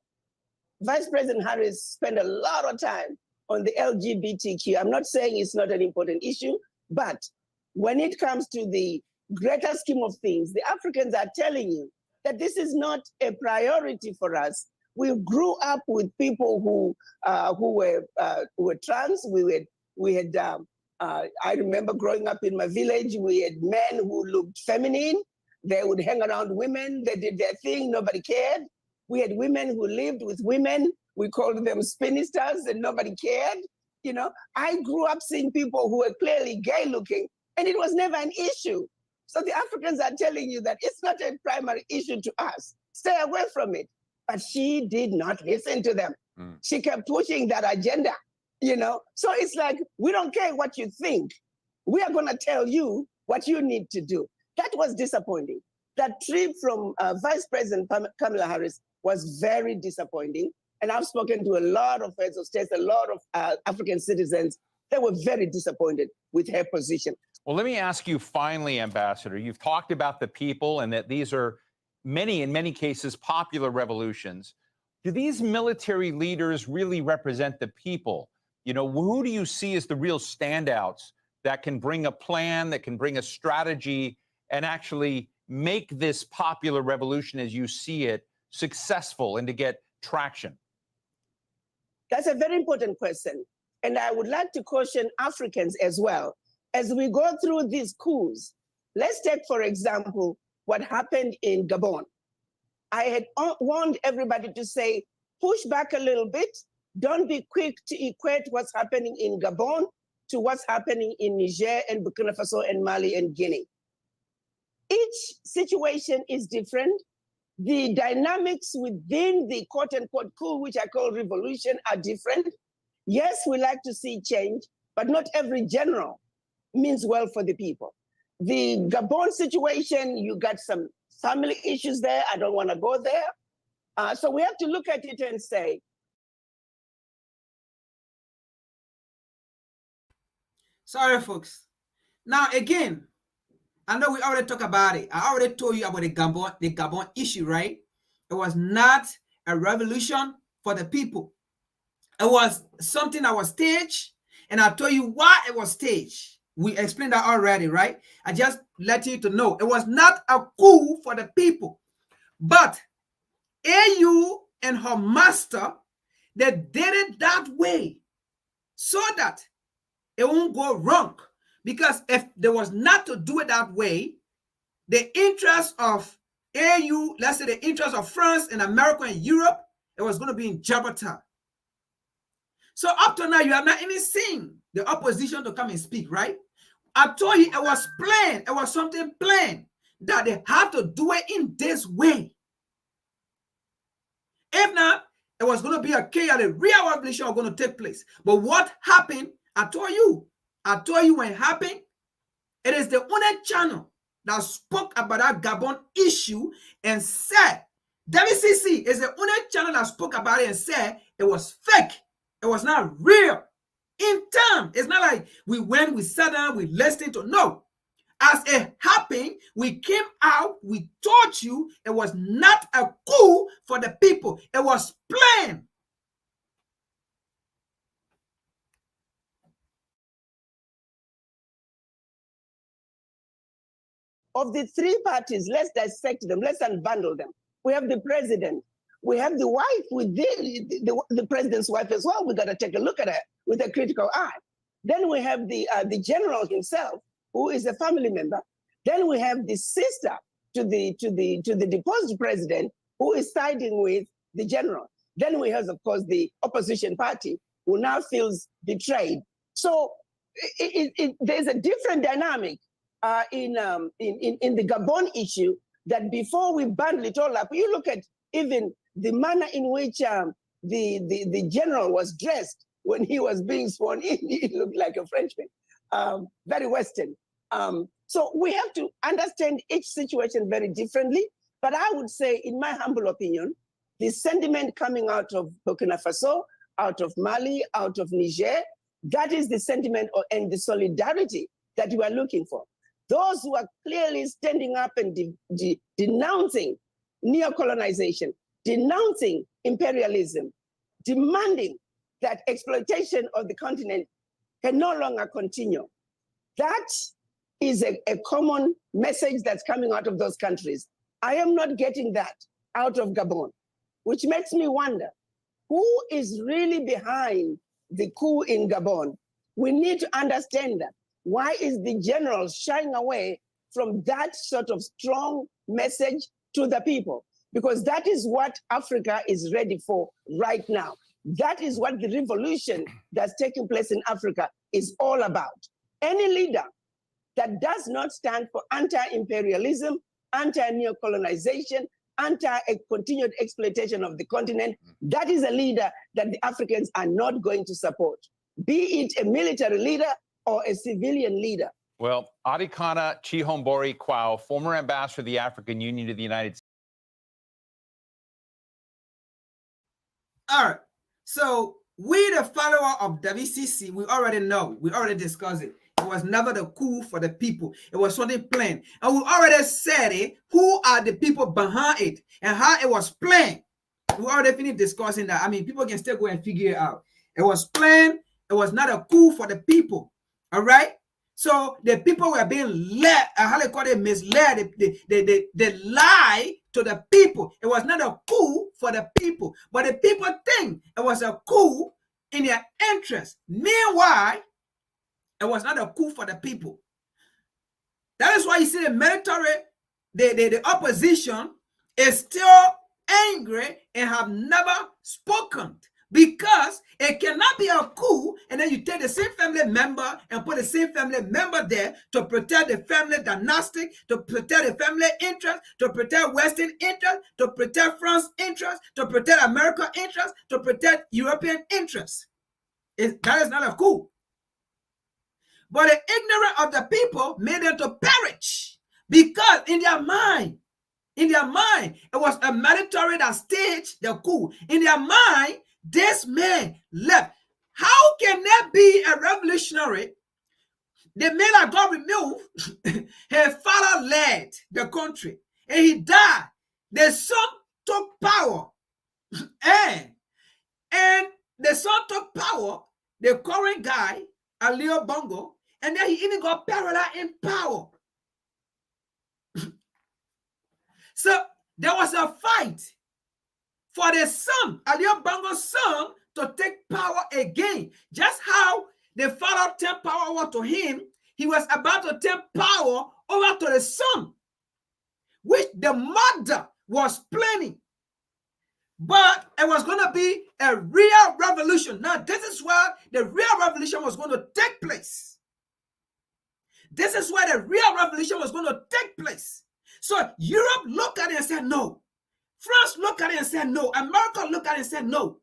Vice President Harris spent a lot of time on the LGBTQ. I'm not saying it's not an important issue, but when it comes to the greater scheme of things, the Africans are telling you that this is not a priority for us. We grew up with people who were trans. I remember growing up in my village, we had men who looked feminine. They would hang around women. They did their thing. Nobody cared. We had women who lived with women. We called them spinsters, and nobody cared. You know, I grew up seeing people who were clearly gay looking, and it was never an issue. So the Africans are telling you that it's not a primary issue to us. Stay away from it. But she did not listen to them. She kept pushing that agenda, you know? So it's like, we don't care what you think. We are gonna tell you what you need to do. That was disappointing. That trip from Vice President Kamala Harris was very disappointing. And I've spoken to a lot of heads of states, a lot of African citizens. They were very disappointed with her position. Well, let me ask you finally, Ambassador, you've talked about the people and that these are in many cases, popular revolutions. Do these military leaders really represent the people? You know, who do you see as the real standouts that can bring a plan, that can bring a strategy, and actually make this popular revolution as you see it successful and to get traction? That's a very important question. And I would like to caution Africans as well. As we go through these coups, let's take, for example, what happened in Gabon. I had warned everybody to say, push back a little bit. Don't be quick to equate what's happening in Gabon to what's happening in Niger and Burkina Faso and Mali and Guinea. Each situation is different. The dynamics within the quote unquote coup, which I call revolution, are different. Yes, we like to see change, but not every general means well for the people. The Gabon situation, you got some family issues there. I don't want to go there. So we have to look at it and say, sorry, folks. Now, again, I know we already talked about it. I already told you about the Gabon issue, right? It was not a revolution for the people. It was something that was staged, and I told you why it was staged. We explained that already, right? I just let you to know it was not a coup for the people, but AU and her master, they did it that way so that it won't go wrong. Because if there was not to do it that way, the interest of AU, let's say the interest of France and America and Europe, it was going to be in jeopardy. So up to now, you have not even seen the opposition to come and speak, right? I told you it was planned. It was something planned that they have to do it in this way. If not, it was going to be a chaos. The real revolution was going to take place. But what happened, I told you when it happened, it is the only channel that spoke about that Gabon issue and said, WCC is the only channel that spoke about it and said it was fake. It was not real. In time, it's not like we sat down, we listened to, no. As it happened, we came out, we told you it was not a coup for the people. It was planned. of the three parties, let's dissect them, let's unbundle them. We have the president, we have the wife with the president's wife as well. We got to take a look at her with a critical eye. Then we have the general himself, who is a family member. Then we have the sister to the deposed president, who is siding with the general. Then we have, of course, the opposition party, who now feels betrayed. So there's a different dynamic in the Gabon issue that before we bundle it all up, you look at even the manner in which the general was dressed when he was being sworn in. He looked like a Frenchman, very Western. So we have to understand each situation very differently. But I would say, in my humble opinion, the sentiment coming out of Burkina Faso, out of Mali, out of Niger, that is the sentiment and the solidarity that we are looking for. Those who are clearly standing up and denouncing neocolonization, denouncing imperialism, demanding that exploitation of the continent can no longer continue. That is a common message that's coming out of those countries. I am not getting that out of Gabon, which makes me wonder, who is really behind the coup in Gabon? We need to understand that. Why is the general shying away from that sort of strong message to the people? Because that is what Africa is ready for right now. That is what the revolution that's taking place in Africa is all about. Any leader that does not stand for anti-imperialism, anti-neocolonization, anti-continued exploitation of the continent, that is a leader that the Africans are not going to support, be it a military leader or a civilian leader. Well, Adikana Chihombori Kwao, former ambassador of the African Union to the United States. All right. So we, the follower of WCC, we already know. We already discussed it. It was never the coup for the people. It was something planned. And we already said it. Who are the people behind it and how it was planned? We already finished discussing that. I mean, people can still go and figure it out. It was planned. It was not a coup for the people. All right. So the people were being led, how they call it, misled. They lie to the people. It was not a coup for the people, but the people think it was a coup in their interest. Meanwhile, it was not a coup for the people. That is why you see the military, the opposition is still angry and have never spoken, because it cannot be a coup and then you take the same family member and put the same family member there to protect the family dynastic, to protect the family interest, to protect Western interest, to protect France interest, to protect American interest, to protect European interest. That is not a coup. But the ignorance of the people made them to perish, because in their mind, it was a military that staged the coup. In their mind, this man left. How can there be a revolutionary? The man that got removed, his father led the country and he died. The son took power. And the son took power, the current guy, Alio Bongo, and then he even got parallel in power. So there was a fight for the son, Alio Bongo's son, to take power again. Just how the father turned power over to him, he was about to turn power over to the son, which the mother was planning. But it was going to be a real revolution. Now, this is where the real revolution was going to take place. This is where the real revolution was going to take place. So Europe looked at it and said no. France looked at it and said no. America looked at it and said no.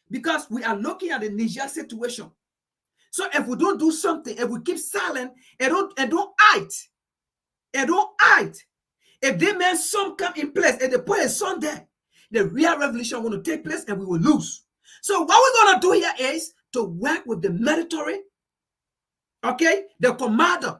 Because we are looking at the Niger situation. So if we don't do something, if we keep silent and don't act, if they make some come in place and they put a son there, the real revolution will take place and we will lose. So what we're going to do here is to work with the military, okay, the commander,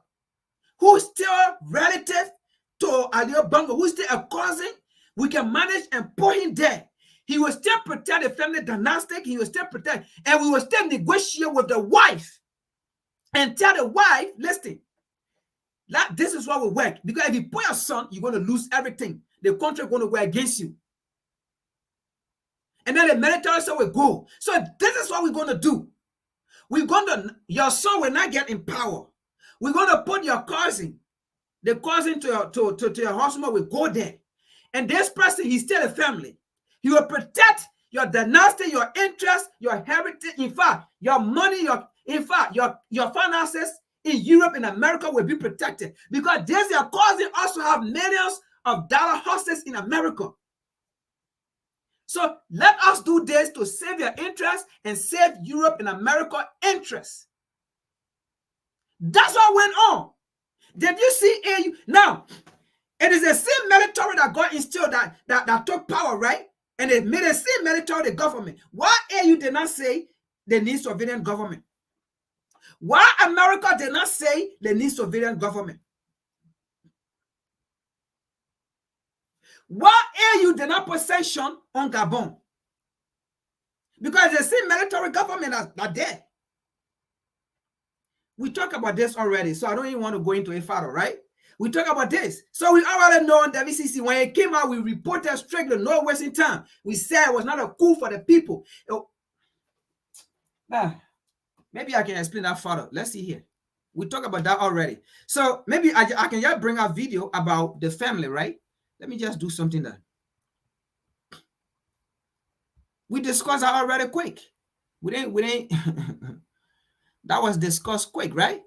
who's still relative to Alio Bongo, who's still a cousin. We can manage and put him there. He will still protect the family dynastic. He will still protect, and we will still negotiate with the wife and tell the wife, listen, This is what will work. Because if you put your son, you're going to lose everything. The country is going to go against you. And then the military side will go. So this is what we're going to do. Your son will not get in power. We're going to put your cousin, the cousin to your husband will go there. And this person, he's still a family. He will protect your dynasty, your interest, your heritage. In fact, your money, your finances in Europe and America will be protected. Because this your cousin also have millions of dollar houses in America. So let us do this to save your interest and save Europe and America interest. That's what went on. Did you see AU? Now, it is the same military that got instilled that took power, right? And it made the same military the government. Why AU did not say they need civilian government? Why America did not say they need civilian government? Why AU did not put sanction on Gabon? Because the same military government are there. We talked about this already, so I don't even want to go into it further, right? We talk about this. So we already know on WCC, when it came out, we reported strictly, no wasting time. We said it was not a coup for the people. Maybe I can explain that further. Let's see here. We talked about that already. So maybe I can just bring a video about the family, right? Let me just do something there. We discussed that already quick. We didn't that was discussed quick, right?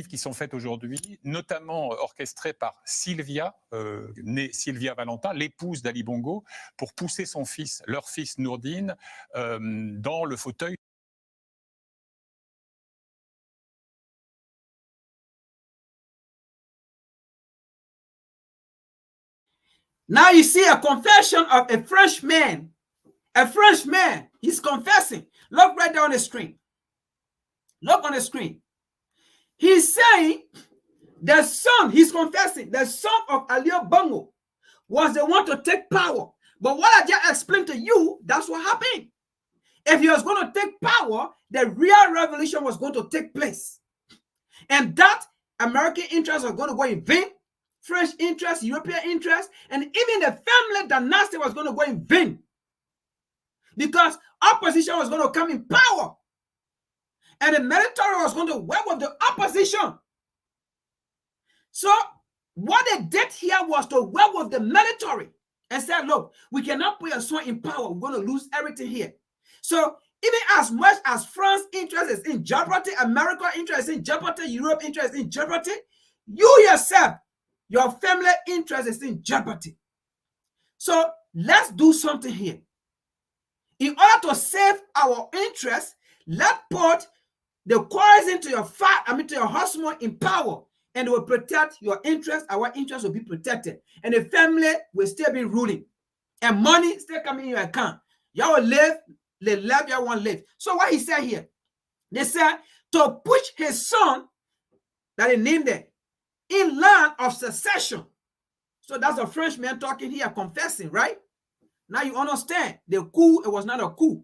Qui sont faites aujourd'hui, notamment orchestrées par Sylvia, née Sylvia Valentin, l'épouse d'Ali Bongo, pour pousser son fils, leur fils Nourdine, dans le fauteuil. Now you see a confession of a French man. A French man, he's confessing. Look right there on the screen. Look on the screen. He's saying the son, he's confessing, the son of Ali Bongo was the one to take power. But what I just explained to you, that's what happened. If he was going to take power, the real revolution was going to take place. And that American interests are going to go in vain. French interest, European interest, and even the family dynasty was going to go in vain. Because opposition was going to come in power. And the military was going to work with the opposition. So what they did here was to work with the military and said, look, we cannot put your son in power. We're going to lose everything here. So even as much as France interest is in jeopardy, America interest is in jeopardy, Europe interest is in jeopardy, you yourself, your family interest is in jeopardy. So let's do something here. In order to save our interest, let's put the poison to your husband in power, and it will protect your interest. Our interest will be protected, and the family will still be ruling, and money still coming in your account. Y'all will live, y'all won't live. So what he said here, they said to push his son, that he named it, in land of secession. So that's a Frenchman talking here, confessing, right? Now you understand the coup, it was not a coup.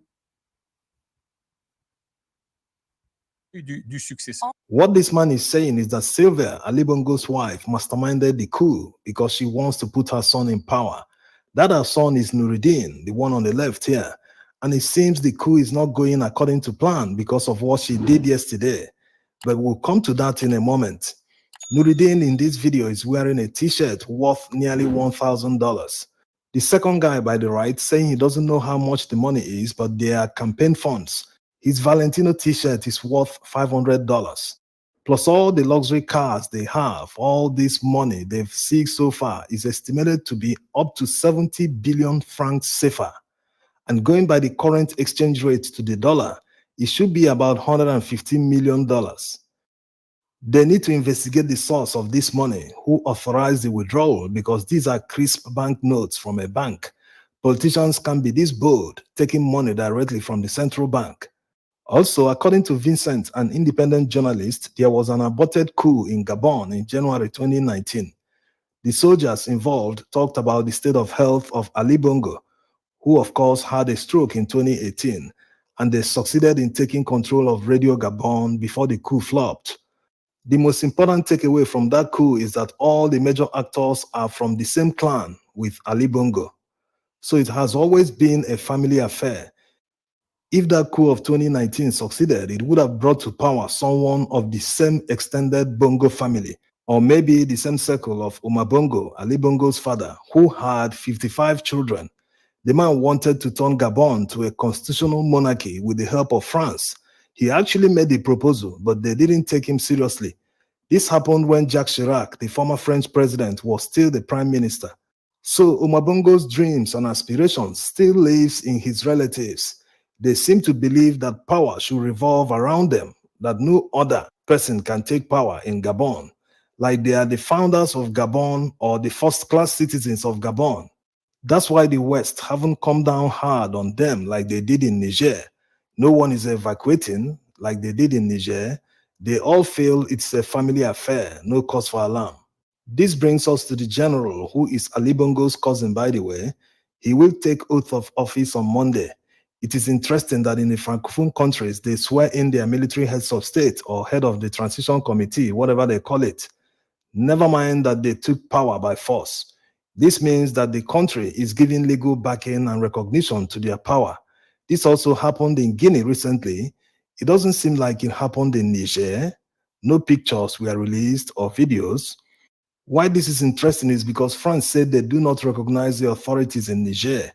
Du successeur. What this man is saying is that Sylvia, Ali Bongo's wife, masterminded the coup because she wants to put her son in power. That her son is Nuruddin, the one on the left here. And it seems the coup is not going according to plan because of what she did yesterday. But we'll come to that in a moment. Nuruddin in this video is wearing a t-shirt worth nearly $1,000. The second guy by the right saying he doesn't know how much the money is, but they are campaign funds. His Valentino t-shirt is worth $500. Plus all the luxury cars they have, all this money they've seized so far is estimated to be up to 70 billion francs CFA. And going by the current exchange rate to the dollar, it should be about $115 million. They need to investigate the source of this money, who authorized the withdrawal, because these are crisp bank notes from a bank. Politicians can be this bold, taking money directly from the central bank. Also, according to Vincent, an independent journalist, there was an aborted coup in Gabon in January 2019. The soldiers involved talked about the state of health of Ali Bongo, who of course had a stroke in 2018, and they succeeded in taking control of Radio Gabon before the coup flopped. The most important takeaway from that coup is that all the major actors are from the same clan with Ali Bongo. So it has always been a family affair. If that coup of 2019 succeeded, it would have brought to power someone of the same extended Bongo family, or maybe the same circle of Umar Bongo, Ali Bongo's father, who had 55 children. The man wanted to turn Gabon to a constitutional monarchy with the help of France. He actually made the proposal, but they didn't take him seriously. This happened when Jacques Chirac, the former French president, was still the prime minister. So Umar Bongo's dreams and aspirations still lives in his relatives. They seem to believe that power should revolve around them, that no other person can take power in Gabon, like they are the founders of Gabon or the first-class citizens of Gabon. That's why the West haven't come down hard on them like they did in Niger. No one is evacuating like they did in Niger. They all feel it's a family affair, no cause for alarm. This brings us to the general, who is Ali Bongo's cousin, by the way. He will take oath of office on Monday. It is interesting that in the Francophone countries, they swear in their military heads of state or head of the transition committee, whatever they call it. Never mind that they took power by force. This means that the country is giving legal backing and recognition to their power. This also happened in Guinea recently. It doesn't seem like it happened in Niger. No pictures were released or videos. Why this is interesting is because France said they do not recognize the authorities in Niger.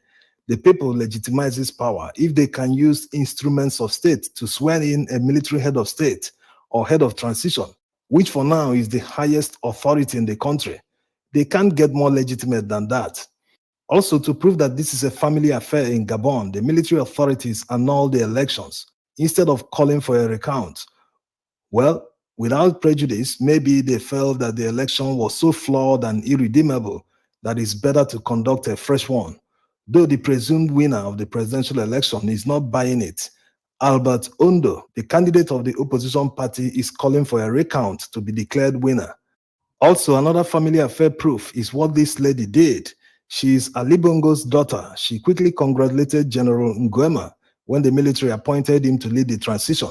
The people legitimize this power if they can use instruments of state to swear in a military head of state or head of transition, which for now is the highest authority in the country. They can't get more legitimate than that. Also, to prove that this is a family affair in Gabon, the military authorities annulled the elections instead of calling for a recount. Well, without prejudice, maybe they felt that the election was so flawed and irredeemable that it's better to conduct a fresh one. Though the presumed winner of the presidential election is not buying it, Albert Ondo, the candidate of the opposition party, is calling for a recount to be declared winner. Also, another family affair proof is what this lady did. She is Ali Bongo's daughter. She quickly congratulated General Nguema when the military appointed him to lead the transition.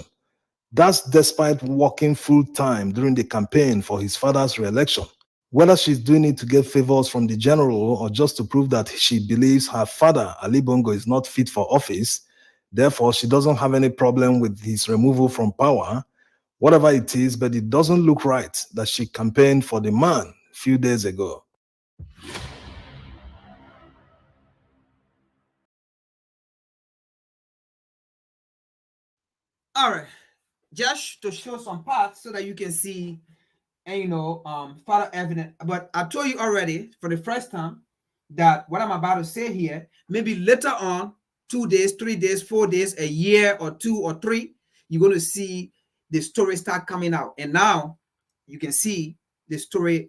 That's despite working full-time during the campaign for his father's re-election. Whether she's doing it to get favors from the general or just to prove that she believes her father, Ali Bongo, is not fit for office, therefore she doesn't have any problem with his removal from power, whatever it is, but it doesn't look right that she campaigned for the man a few days ago. All right, just to show some parts so that you can see, and further evidence. But I told you already for the first time that what I'm about to say here, maybe later on, 2 days, 3 days, 4 days, a year or 2 or 3, you're going to see the story start coming out. And now you can see the story,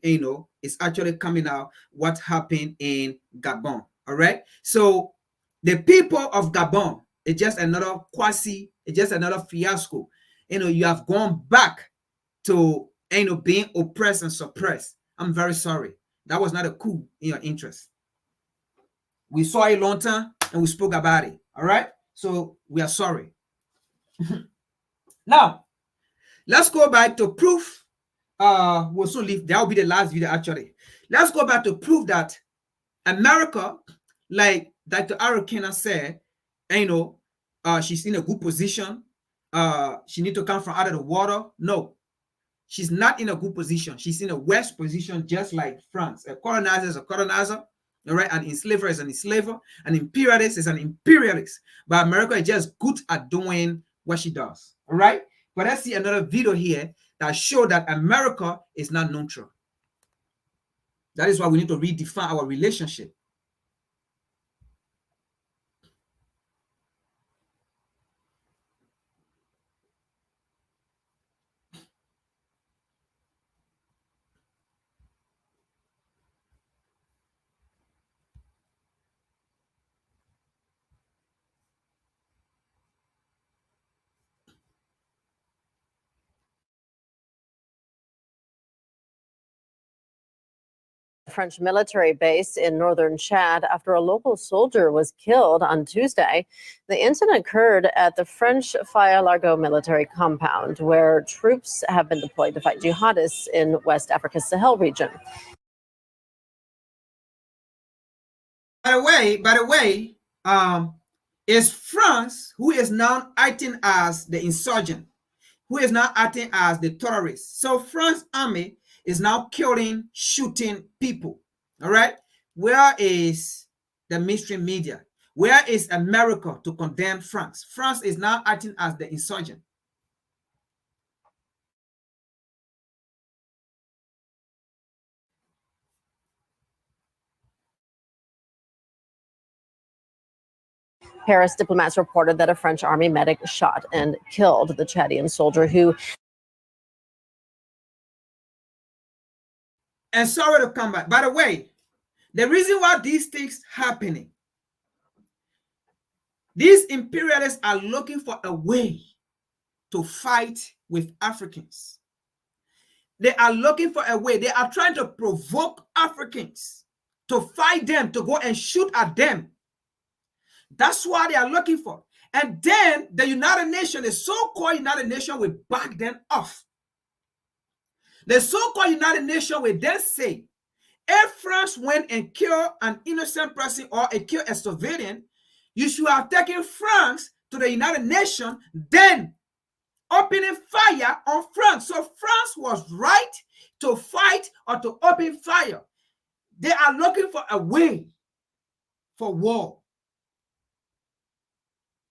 is actually coming out what happened in Gabon. All right. So the people of Gabon, it's just another it's just another fiasco. You have gone back to being oppressed and suppressed. I'm very sorry. That was not a coup in your interest. We saw it long time and we spoke about it. All right. So we are sorry. Now, let's go back to proof. We'll soon leave. That will be the last video actually. Let's go back to prove that America, like Dr. Arukena said, she's in a good position. She need to come from out of the water. No, she's not in a good position. She's in a worse position, just like France. A colonizer is a colonizer, all right? An enslaver is an enslaver. An imperialist is an imperialist. But America is just good at doing what she does, all right? But let's see another video here that shows that America is not neutral. That is why we need to redefine our relationship. French military base in northern Chad after a local soldier was killed on Tuesday. The incident occurred at the French Faya-Largeau military compound, where troops have been deployed to fight jihadists in West Africa's Sahel region. By the way, it's France who is now acting as the insurgent, who is now acting as the terrorist. So France army is now killing, shooting people. All right. Where is the mainstream media? Where is America to condemn France? France is now acting as the insurgent. Paris diplomats reported that a French army medic shot and killed the Chadian soldier who. And sorry to come back. By the way, the reason why these things happening, these imperialists are looking for a way to fight with Africans. They are looking for a way. They are trying to provoke Africans to fight them, to go and shoot at them. That's what they are looking for. And then the United Nations, the so-called United Nations, will back them off. The so-called United Nations will then say, if France went and killed an innocent person or killed a civilian, you should have taken France to the United Nations, then opening fire on France. So France was right to fight or to open fire. They are looking for a way for war.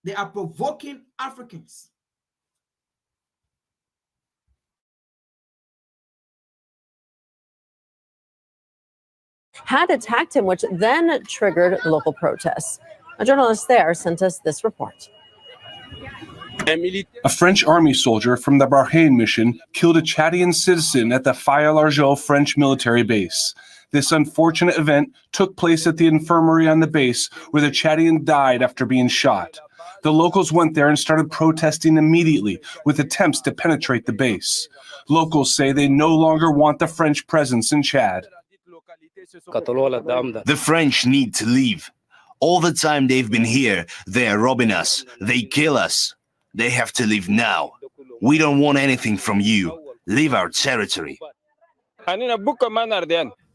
They are provoking Africans. Had attacked him, which then triggered local protests. A journalist there sent us this report. A French army soldier from the Bahrain mission killed a Chadian citizen at the Faya-Largeau French military base. This unfortunate event took place at the infirmary on the base, where the Chadian died after being shot. The locals went there and started protesting immediately, with attempts to penetrate the base. Locals say they no longer want the French presence in Chad. The French need to leave. All the time they've been here, they are robbing us. They kill us. They have to leave now. We don't want anything from you. Leave our territory.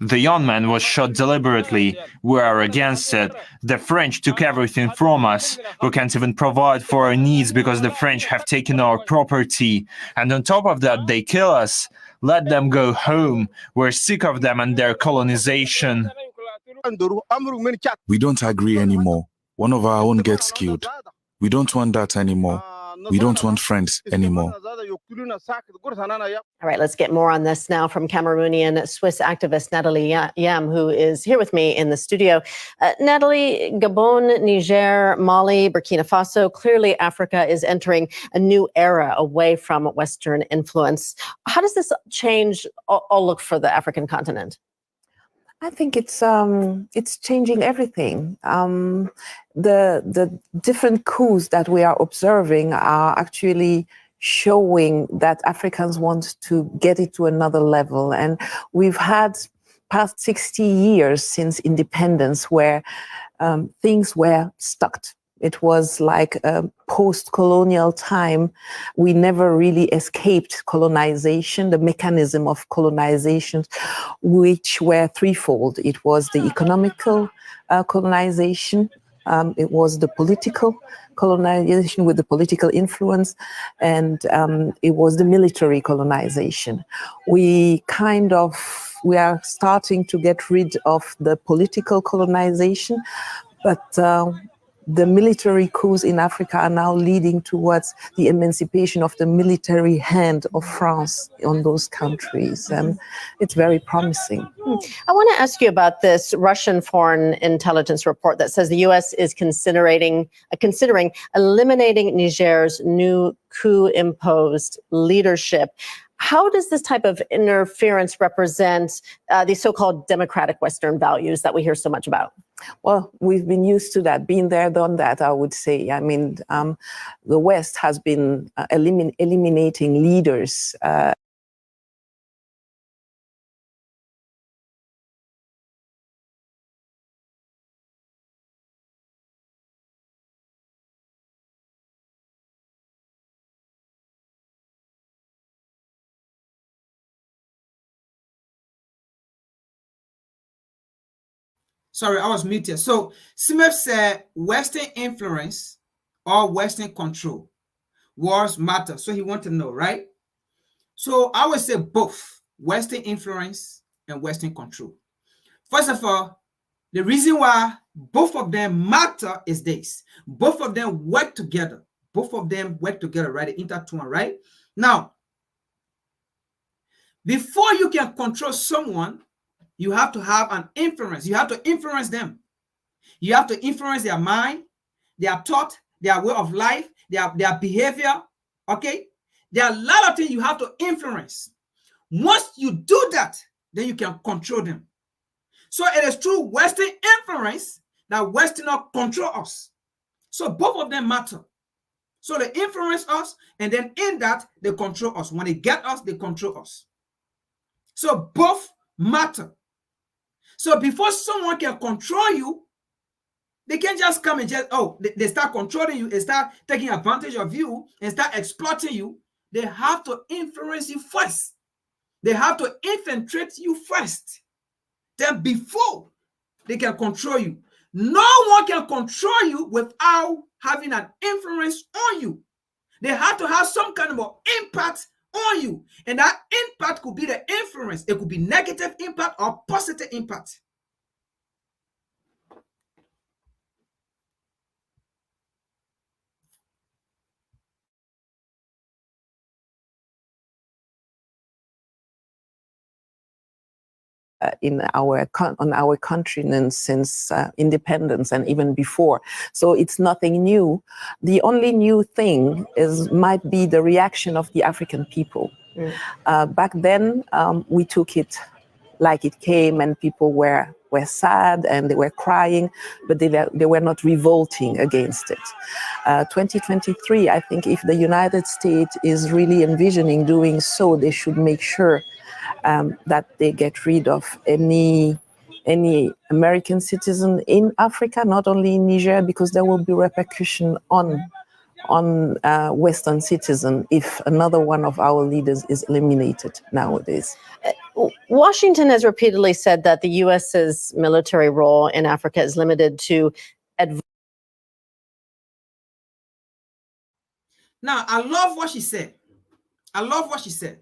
The young man was shot deliberately. We are against it. The French took everything from us. We can't even provide for our needs because the French have taken our property. And on top of that, they kill us. Let them go home. We're sick of them and their colonization. We don't agree anymore. One of our own gets killed. We don't want that anymore. We don't want friends anymore. All right, let's get more on this now from Cameroonian Swiss activist Natalie Yam, who is here with me in the studio. Natalie, Gabon, Niger, Mali, Burkina Faso, clearly Africa is entering a new era away from Western influence. How does this change all look for the African continent? I think it's changing everything. The different coups that we are observing are actually showing that Africans want to get it to another level. And we've had past 60 years since independence where things were stuck. It was like a post-colonial time. We never really escaped colonization, the mechanism of colonization, which were threefold. It was the economical colonization, it was the political colonization with the political influence, and it was the military colonization. We are starting to get rid of the political colonization, but the military coups in Africa are now leading towards the emancipation of the military hand of France on those countries. And it's very promising. I want to ask you about this Russian foreign intelligence report that says the U.S. is considering eliminating Niger's new coup-imposed leadership. How does this type of interference represent these so-called democratic Western values that we hear so much about? Well, we've been used to that, been there, done that, I would say. I mean, the West has been eliminating leaders Sorry, I was muted. So Smith said Western influence or Western control. Wars matter. So he wanted to know, right? So I would say both Western influence and Western control. First of all, the reason why both of them matter is this. Both of them work together. Both of them work together, right? They intertwine, right? Now, before you can control someone, you have to have an influence. You have to influence them. You have to influence their mind, their thought, their way of life, their behavior, okay? There are a lot of things you have to influence. Once you do that, then you can control them. So it is through Western influence that Westerners control us. So both of them matter. So they influence us, and then in that, they control us. When they get us, they control us. So both matter. So before someone can control you, they can't just come and just, they start controlling you, they start taking advantage of you, and start exploiting you. They have to influence you first. They have to infiltrate you first. Then before they can control you. No one can control you without having an influence on you. They have to have some kind of impact on you. And that impact could be the influence. It could be negative impact or positive impact. On our continent since independence and even before. So it's nothing new. The only new thing might be the reaction of the African people. Back then, we took it like it came, and people were sad and they were crying, but they were not revolting against it. 2023, I think if the United States is really envisioning doing so, they should make sure that they get rid of any American citizen in Africa, not only in Niger, because there will be repercussion on Western citizen if another one of our leaders is eliminated nowadays. Washington has repeatedly said that the U.S.'s military role in Africa is limited to Now, I love what she said. I love what she said.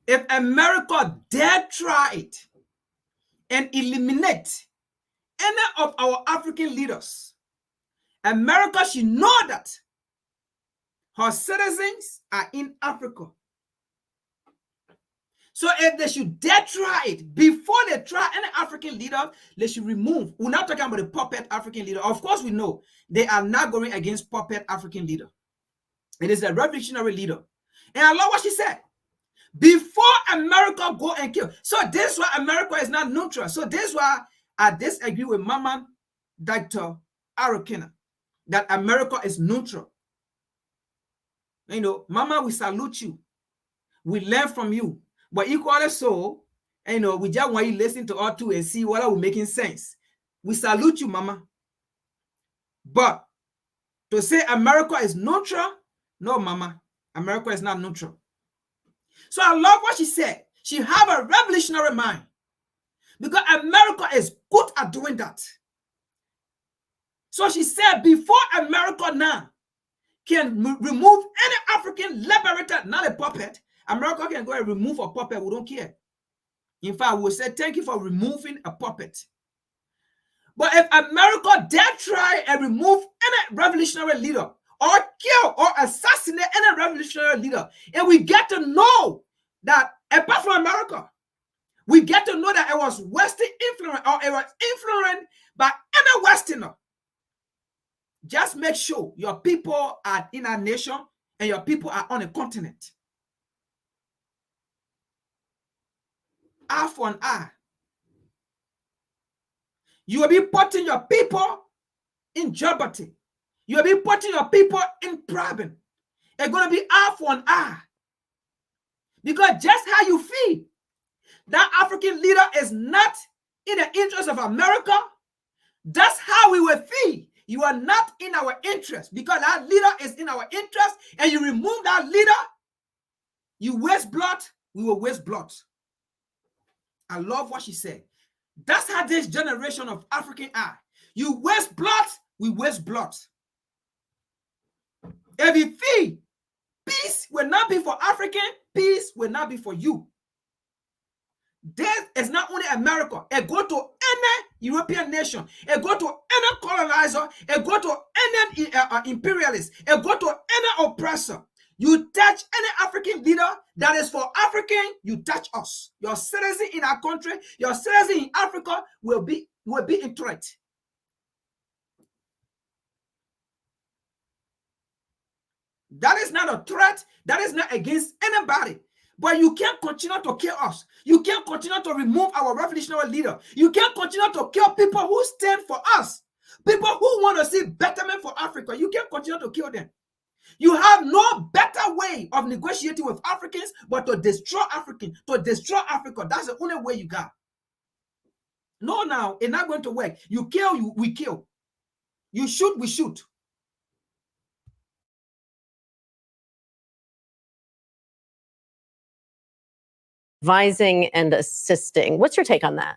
If America dare try it and eliminate any of our African leaders, America should know that her citizens are in Africa. So if they should dare try it, before they try any African leader, they should remove. We're not talking about the puppet African leader. Of course, we know they are not going against puppet African leader. It is a revolutionary leader. And I love what she said. Before America go and kill. So this is why America is not neutral. So this is why I disagree with Mama Dr. Arukina that America is neutral. You know, Mama, we salute you. We learn from you. But equally so, you know, we just want you to listen to us too and see whether we're making sense. We salute you, Mama. But to say America is neutral, no, Mama. America is not neutral. So I love what she said. She have a revolutionary mind because America is good at doing that. So she said before America now can remove any African liberator, not a puppet, America can go and remove a puppet. We don't care. In fact, we'll say thank you for removing a puppet. But if America dare try and remove any revolutionary leader or kill or assassinate any revolutionary leader, and we get to know that apart from America, we get to know that it was Western influence or it was influenced by any Westerner. Just make sure your people are in a nation and your people are on a continent. Eye for an eye. You will be putting your people in jeopardy. You will be putting your people in problem. It's going to be eye for an eye. Because just how you feel, that African leader is not in the interest of America, that's how we will feel. You are not in our interest because that leader is in our interest, and you remove that leader, you waste blood, we will waste blood. I love what she said. That's how this generation of African are. You waste blood, we waste blood. If you feel peace will not be for African, peace will not be for you. Death is not only America. It go to any European nation. It go to any colonizer. It go to any imperialist. It go to any oppressor. You touch any African leader that is for African, you touch us. Your citizen in our country, your citizen in Africa will be in threat. That is not a threat. That is not against anybody. But you can't continue to kill us. You can't continue to remove our revolutionary leader. You can't continue to kill people who stand for us. People who want to see betterment for Africa. You can't continue to kill them. You have no better way of negotiating with Africans but to destroy Africans, to destroy Africa. That's the only way you got. No, now, it's not going to work. You kill, we kill. You shoot, we shoot. Advising and assisting. What's your take on that?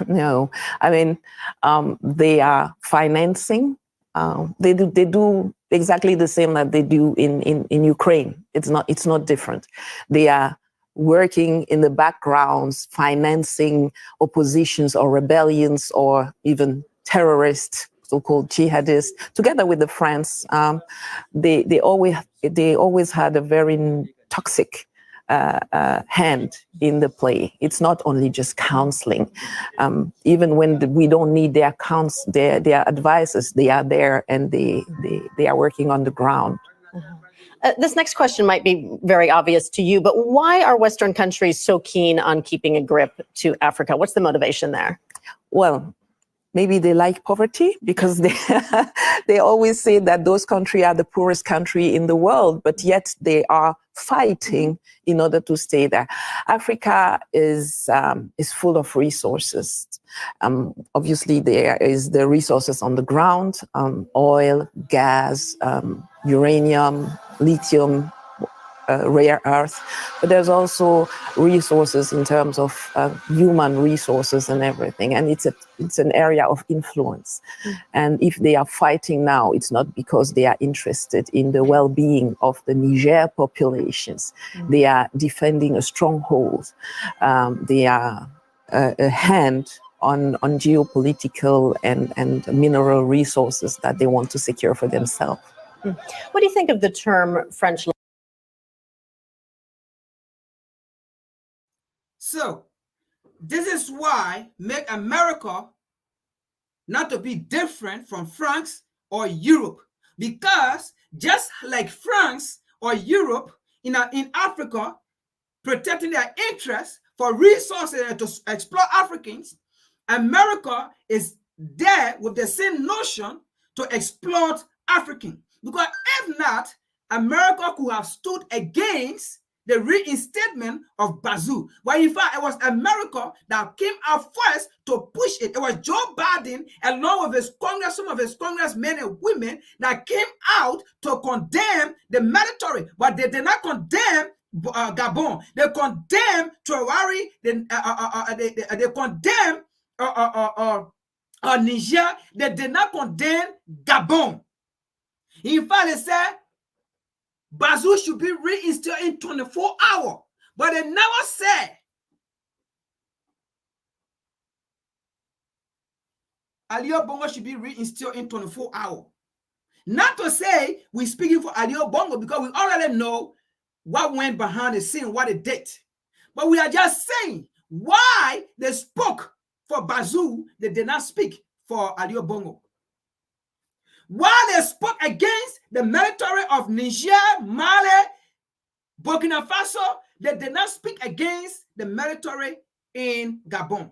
No, I mean, they are financing. They do exactly the same that they do in Ukraine. It's not different. They are working in the backgrounds, financing oppositions or rebellions or even terrorists, so-called jihadists, together with the France. They always had a very toxic hand in the play. It's not only just counseling. Even when we don't need their their advices, they are there and they are working on the ground. This next question might be very obvious to you, but why are Western countries so keen on keeping a grip to Africa? What's the motivation there? Well, maybe they like poverty because they always say that those countries are the poorest country in the world, but yet they are fighting in order to stay there. Africa is full of resources. Obviously, there is the resources on the ground, oil, gas, uranium, lithium, rare earth, but there's also resources in terms of human resources and everything, and it's an area of influence. And if they are fighting now, it's not because they are interested in the well-being of the Niger populations. They are defending a stronghold. They are a hand on geopolitical and mineral resources that they want to secure for themselves. What do you think of the term French? So, this is why make America not to be different from France or Europe. Because just like France or Europe in Africa, protecting their interests for resources to explore Africans, America is there with the same notion to exploit Africans. Because if not, America could have stood against the reinstatement of Bazoo. But in fact, it was America that came out first to push it. It was Joe Biden, along with some of his congressmen and women, that came out to condemn the military. But they did not condemn Gabon. They condemned Traoré. They condemned Niger. They did not condemn Gabon. In fact, they said Bazoo should be reinstalled in 24 hours. But they never said Alio Bongo should be reinstalled in 24 hours. Not to say we're speaking for Alio Bongo because we already know what went behind the scene, what it did. But we are just saying why they spoke for Bazoo, they did not speak for Alio Bongo. While they spoke against the military of Niger, Mali, Burkina Faso, they did not speak against the military in Gabon.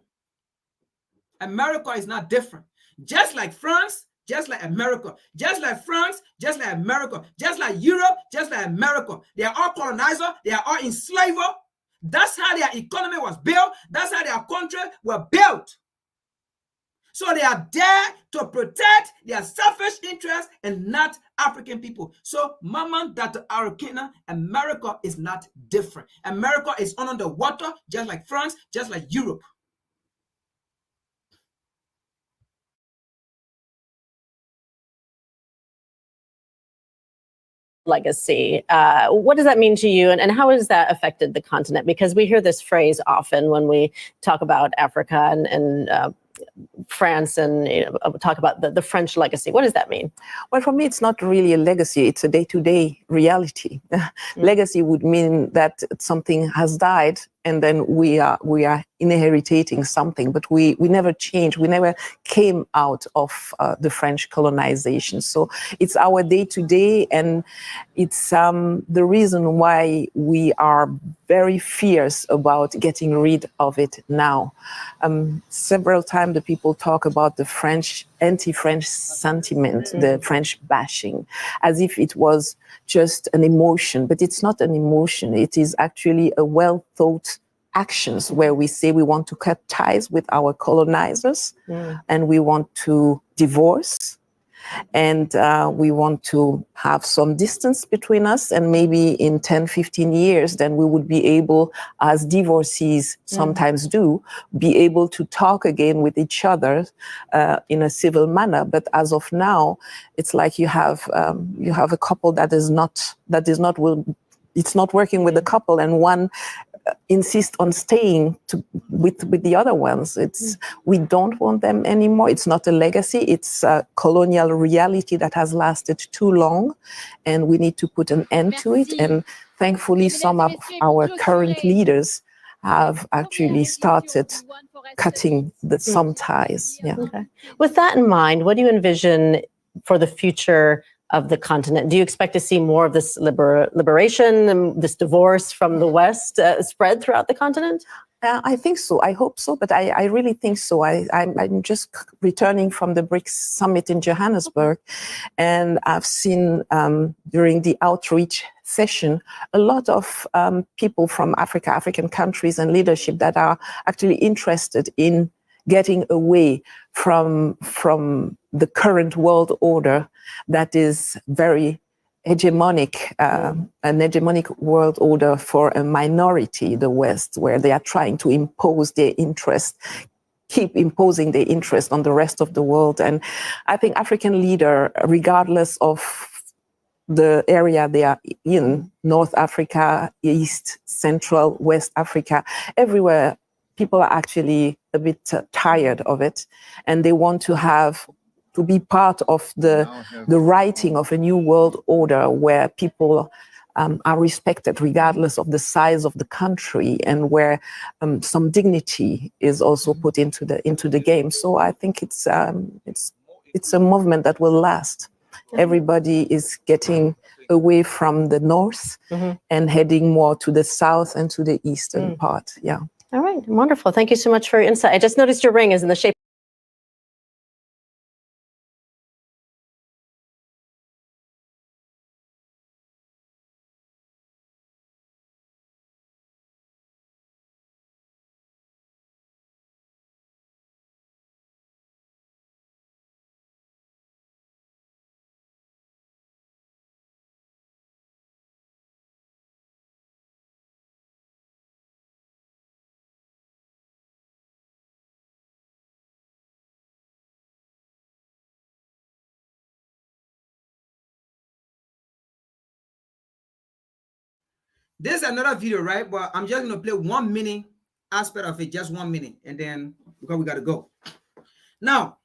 America is not different. Just like France, just like America. Just like France, just like America. Just like Europe, just like America. They are all colonizers. They are all enslavers. That's how their economy was built. That's how their country were built. So they are there to protect their selfish interests and not African people. So, Mama, Dr. Arikina, America is not different. America is under the water, just like France, just like Europe. legacy. What does that mean to you, and how has that affected the continent? Because we hear this phrase often when we talk about Africa and France and talk about the French legacy. What does that mean? Well, for me, it's not really a legacy. It's a day-to-day reality. Legacy would mean that something has died and then we are inheriting something, but we never changed. We never came out of the French colonization. So it's our day-to-day, and it's the reason why we are very fierce about getting rid of it now. Several times the people talk about the French, anti-French sentiment, the French bashing, as if it was just an emotion, but it's not an emotion. It is actually a well-thought actions where we say we want to cut ties with our colonizers and we want to divorce and we want to have some distance between us, and maybe in 10, 15 years, then we would be able, as divorcees sometimes do, be able to talk again with each other in a civil manner. But as of now, it's like you have a couple it's not working with the couple, and one insist on staying with the other ones. We don't want them anymore. It's not a legacy. It's a colonial reality that has lasted too long, and we need to put an end to it. And thankfully, some of our current leaders have actually started cutting some ties. Yeah. Okay. With that in mind, what do you envision for the future of the continent? Do you expect to see more of this liberation, this divorce from the West spread throughout the continent? I think so. I hope so, but I really think so. I'm just returning from the BRICS summit in Johannesburg, and I've seen during the outreach session a lot of people from Africa, African countries and leadership that are actually interested in getting away from the current world order that is very hegemonic, an hegemonic world order for a minority, the West, where they are trying to impose their interest, keep imposing their interest on the rest of the world. And I think African leaders, regardless of the area they are in, North Africa, East, Central, West Africa, everywhere, people are actually a bit tired of it, and they want to be part of the writing of a new world order where people are respected regardless of the size of the country, and where some dignity is also put into the game. So I think it's a movement that will last. Everybody is getting away from the north and heading more to the south and to the eastern part. Yeah. All right, wonderful. Thank you so much for your insight. I just noticed your ring is in the shape There's another video, right? But I'm just going to play 1 minute aspect of it, just 1 minute, and then because we got to go. Now,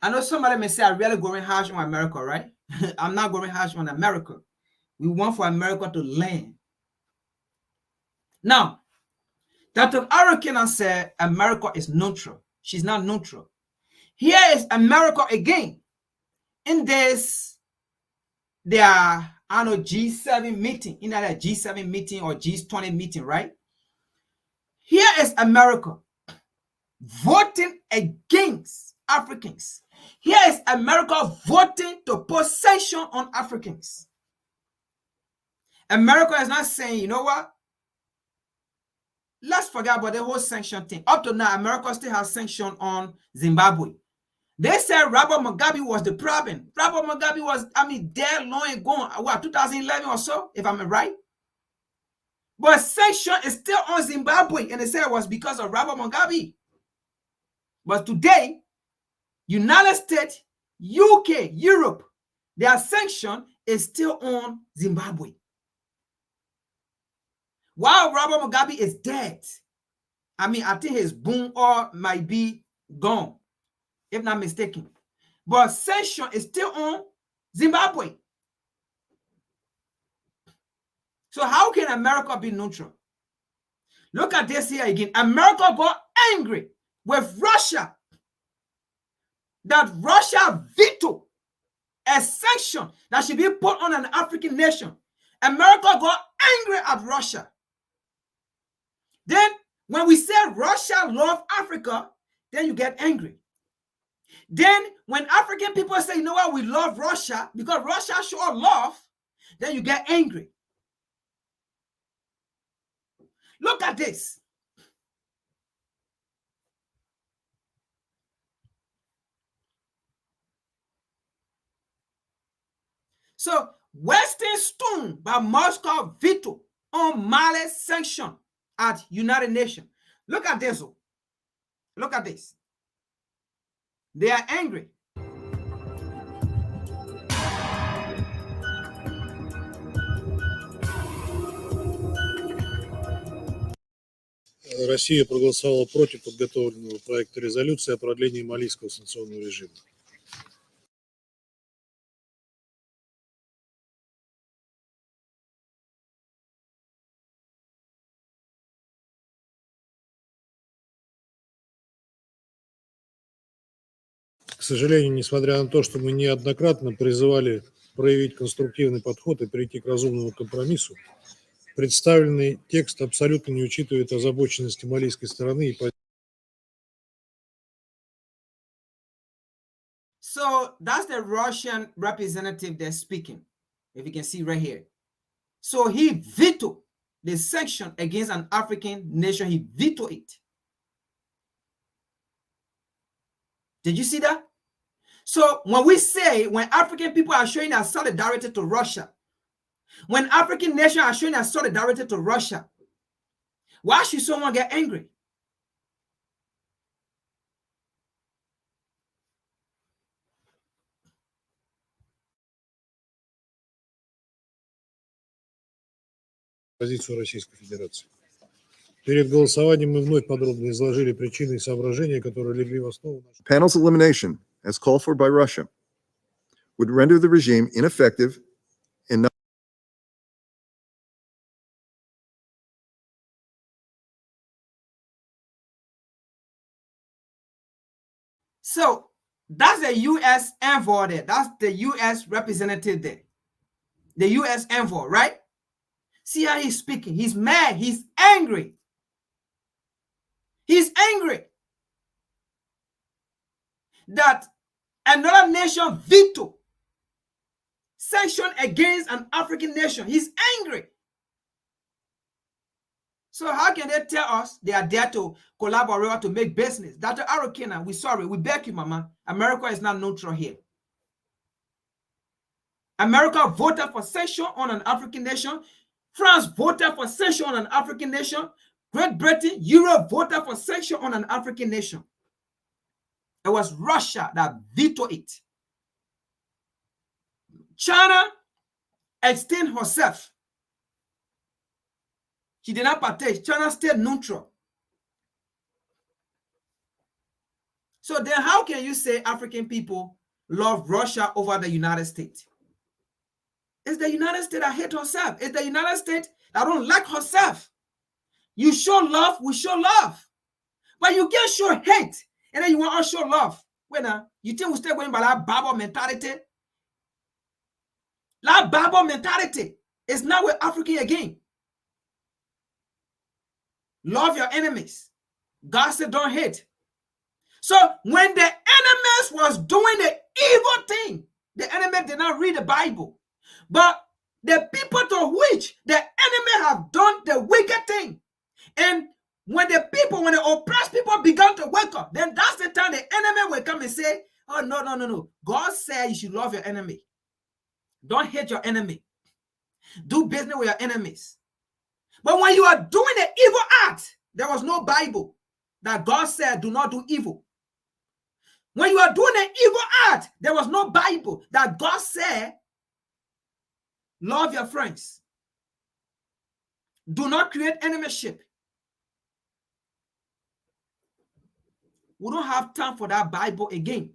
I know somebody may say I'm really going harsh on America, right? I'm not going harsh on America. We want for America to learn. Now, Dr. Arukina said America is neutral. She's not neutral. Here is America again. In this, there are, I don't know, G7 meeting, in that G7 meeting or G20 meeting, right? Here is America voting against Africans. Here is America voting to put sanction on Africans. America is not saying, you know what? Let's forget about the whole sanction thing. Up to now, America still has sanction on Zimbabwe. They said Robert Mugabe was the problem. Robert Mugabe was, dead long ago, what, 2011 or so, if I'm right? But sanction is still on Zimbabwe, and they said it was because of Robert Mugabe. But today, United States, UK, Europe, their sanction is still on Zimbabwe. While Robert Mugabe is dead, I mean, I think his boom or might be gone, if not mistaken. But sanction is still on Zimbabwe. So how can America be neutral? Look at this here again. America got angry with Russia that Russia vetoed a sanction that should be put on an African nation. America got angry at Russia. Then when we say Russia love Africa, then you get angry. Then when African people say, you know what, we love Russia because Russia show love, then you get angry. Look at this. So Western Stone by Moscow veto on Mali's sanction at United Nations. Look at this. Look at this. They are angry. Россия проголосовала против подготовленного проекта резолюции о продлении малийского санкционного режима. К сожалению, несмотря на то, что мы неоднократно призывали проявить конструктивный подход и прийти к разумному компромиссу, представленный текст абсолютно не учитывает озабоченности малийской стороны и So that's the Russian representative that's speaking, if you can see right here. So he vetoed the sanction against an African nation. He vetoed it. Did you see that? So when we say, when African people are showing their solidarity to Russia, when African nations are showing their solidarity to Russia, why should someone get angry? позицию Российской Федерации. Перед голосованием мы вновь подробно изложили причины и соображения, которые легли в основу нашего. Panel's elimination, as called for by Russia, would render the regime ineffective and not. So that's the U.S. envoy there. That's the U.S. representative there. The U.S. envoy, right? See how he's speaking. He's mad. He's angry. He's angry that another nation veto sanction against an African nation. He's angry. So how can they tell us they are there to collaborate, to make business? Dr. Arokena, we're sorry. We beg you, Mama. America is not neutral here. America voted for sanction on an African nation. France voted for sanction on an African nation. Great Britain, Europe voted for sanction on an African nation. It was Russia that vetoed it. China extended herself. She did not partake. China stayed neutral. So then how can you say African people love Russia over the United States? It's the United States that hate herself. It's the United States that don't like herself. You show love, we show love. But you can't show hate, and then you want us to show love. When you think we stay going by that Bible mentality? That Bible mentality is not with African again. Love your enemies. God said don't hate. So when the enemies was doing the evil thing, the enemy did not read the Bible. But the people to which the enemy have done the wicked thing. And when the people, when the oppressed people began to wake up, then that's the time the enemy will come and say, oh, no. God said you should love your enemy. Don't hate your enemy. Do business with your enemies. But when you are doing the evil act, there was no Bible that God said do not do evil. When you are doing an evil act, there was no Bible that God said, love your friends. Do not create enemyship. We don't have time for that Bible again.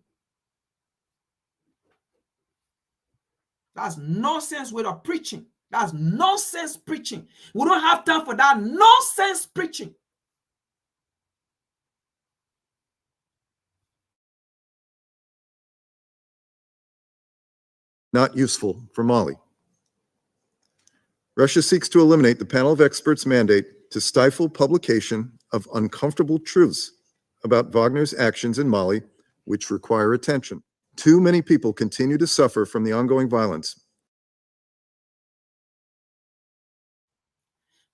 That's nonsense way of preaching. That's nonsense preaching. We don't have time for that nonsense preaching. Not useful for Mali. Russia seeks to eliminate the panel of experts' mandate to stifle publication of uncomfortable truths about Wagner's actions in Mali, which require attention. Too many people continue to suffer from the ongoing violence.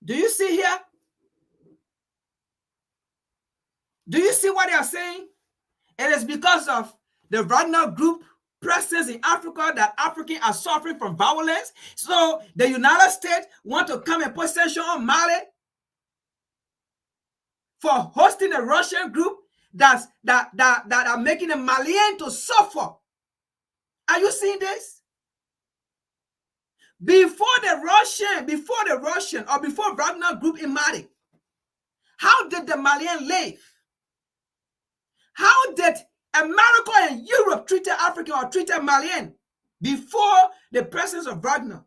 Do you see here? Do you see what they are saying? It is because of the Wagner Group presence in Africa that Africans are suffering from violence. So the United States want to come and put sanctions on Mali for hosting a Russian group that are making the Malian to suffer. Are you seeing this? Before the Wagner Group in Mali, how did the Malian live? How did America and Europe treat African or treat Malian before the presence of Wagner?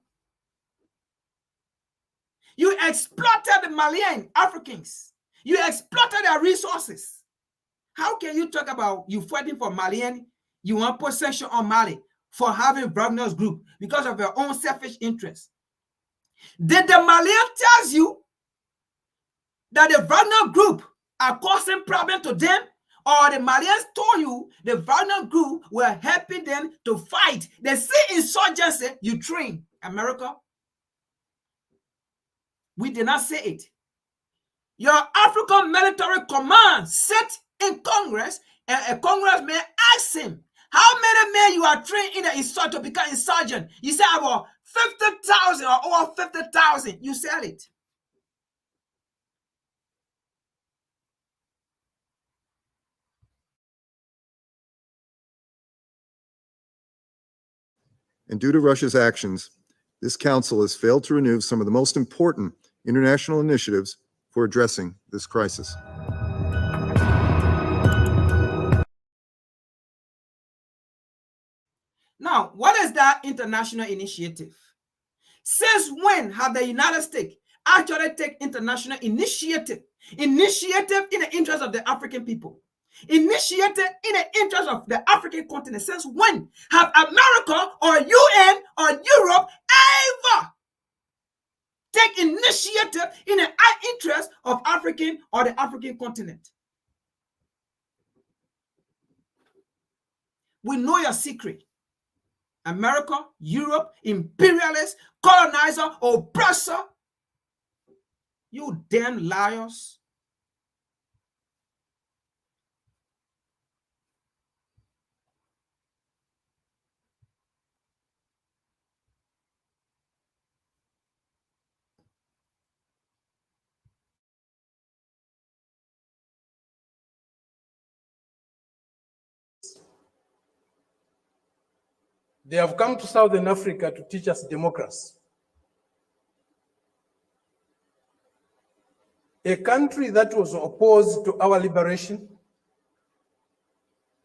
You exploited the Malian Africans. You exploited their resources. How can you talk about you fighting for Malian? You want possession on Mali for having Wagner's group because of your own selfish interests. Did the Malian tell you that the Wagner group are causing problem to them? Or the Malians told you the Wagner group were helping them to fight the same insurgency you train, America? We did not say it. Your African military command sat in Congress, and a congressman asked him, how many men you are trained in the insurgent to become insurgent? You said about 50,000 or over 50,000. You said it. And due to Russia's actions, this council has failed to renew some of the most important international initiatives for addressing this crisis. Now, what is that international initiative? Since when have the United States actually taken international initiative in the interest of the African people? Initiated in the interest of the African continent. Since when have America or UN or Europe ever take initiative in the interest of African or the African continent? We know your secret. America, Europe, imperialist, colonizer, oppressor. You damn liars. They have come to Southern Africa to teach us democracy. A country that was opposed to our liberation,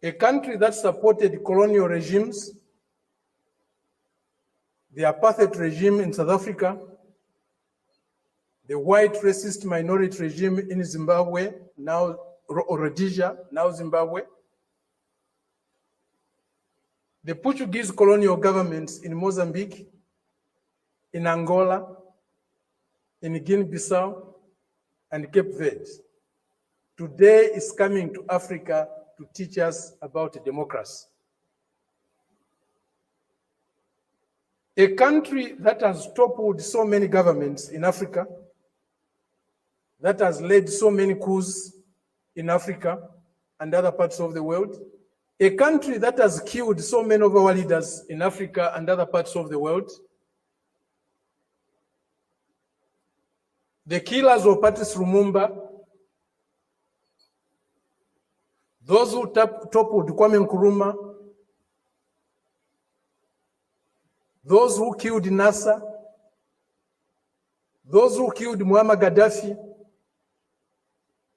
a country that supported colonial regimes, the apartheid regime in South Africa, the white racist minority regime in Zimbabwe, now Rhodesia, now Zimbabwe, the Portuguese colonial governments in Mozambique, in Angola, in Guinea-Bissau, and Cape Verde. Today is coming to Africa to teach us about democracy. A country that has toppled so many governments in Africa, that has led so many coups in Africa and other parts of the world, a country that has killed so many of our leaders in Africa and other parts of the world. The killers of Patrice Lumumba, those who toppled Kwame Nkrumah, those who killed Nasser, those who killed Muammar Gaddafi,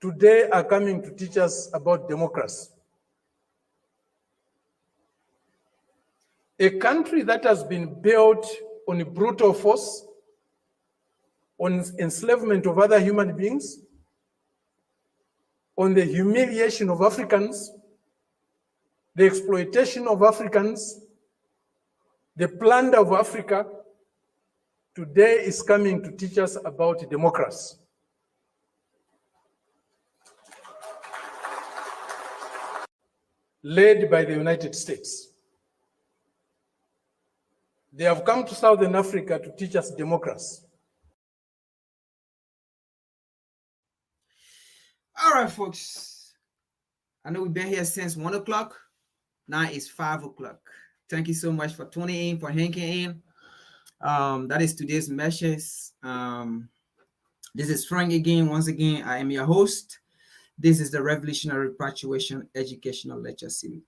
today are coming to teach us about democracy. A country that has been built on brutal force, on enslavement of other human beings, on the humiliation of Africans, the exploitation of Africans, the plunder of Africa, today is coming to teach us about democracy. Led by the United States. They have come to Southern Africa to teach us democracy. All right, folks. I know we've been here since 1 o'clock. Now it's 5 o'clock. Thank you so much for tuning in, for hanging in. That is today's message. This is Frank again. Once again, I am your host. This is the Revolutionary Repatriation Educational Lecture Series.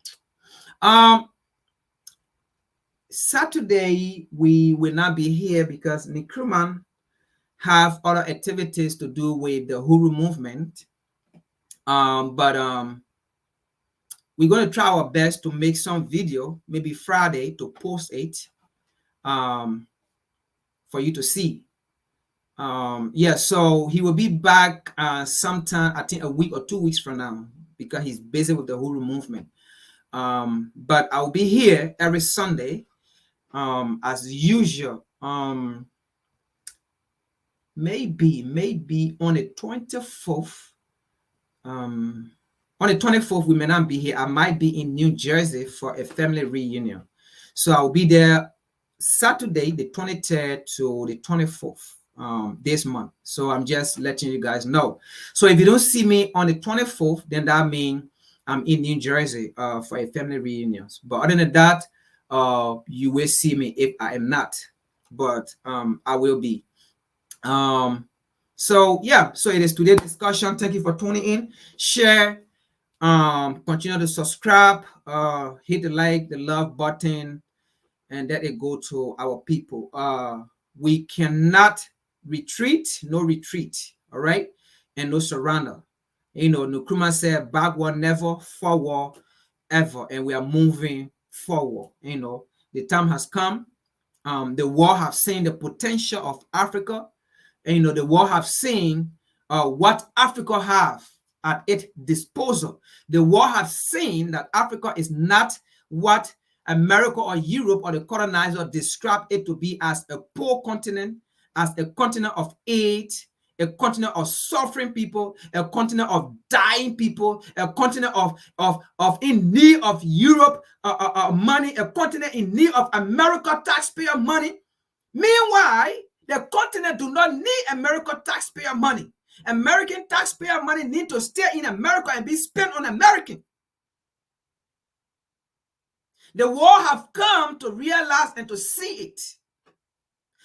Saturday, we will not be here because Nkrumah have other activities to do with the Huru movement. But we're going to try our best to make some video, maybe Friday, to post it for you to see. Yeah, so he will be back sometime, I think a week or 2 weeks from now, because he's busy with the Huru movement. But I'll be here every Sunday, as usual. Maybe on the 24th. On the 24th, we may not be here. I might be in New Jersey for a family reunion. So I'll be there Saturday, the 23rd to the 24th this month. So I'm just letting you guys know. So if you don't see me on the 24th, then that means I'm in New Jersey for a family reunion. But other than that, you will see me if I am not. But I will be. So yeah, so it is today's discussion. Thank you for tuning in. Share, continue to subscribe, hit the like, the love button, and let it go to our people. We cannot retreat, no retreat, all right, and no surrender. You know, Nkrumah said, backward never, forward ever, and we are moving forward. You know, the time has come. The world have seen the potential of Africa. And, you know, the world have seen what Africa have at its disposal. The world have seen that Africa is not what America or Europe or the colonizer described it to be, as a poor continent, as a continent of aid, a continent of suffering people, a continent of dying people, a continent of in need of Europe money, a continent in need of America taxpayer money. Meanwhile, the continent do not need American taxpayer money. American taxpayer money need to stay in America and be spent on American. The world have come to realize and to see it.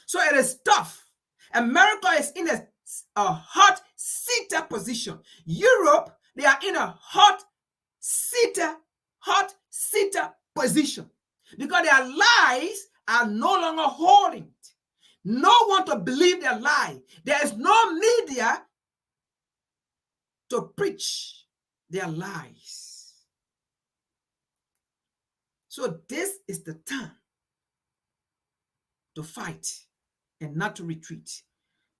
So it is tough. America is in a hot seater position. Europe, they are in a hot seater position because their lies are no longer holding. No one to believe their lie. There is no media to preach their lies. So this is the time to fight and not to retreat,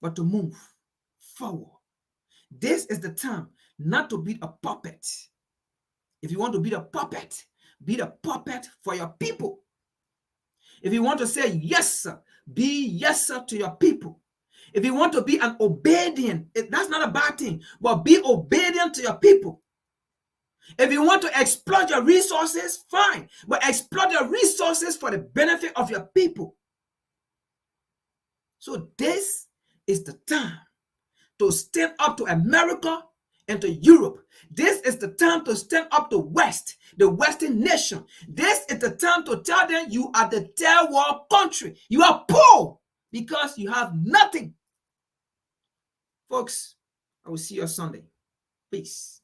but to move forward. This is the time not to be a puppet. If you want to be a puppet for your people. If you want to say yes, sir, be yes, sir, to your people. If you want to be an obedient, that's not a bad thing, but be obedient to your people. If you want to exploit your resources, fine, but exploit your resources for the benefit of your people. So this is the time to stand up to America and to Europe. This is the time to stand up to West, the Western nation. This is the time to tell them you are the third world country. You are poor because you have nothing. Folks, I will see you on Sunday. Peace.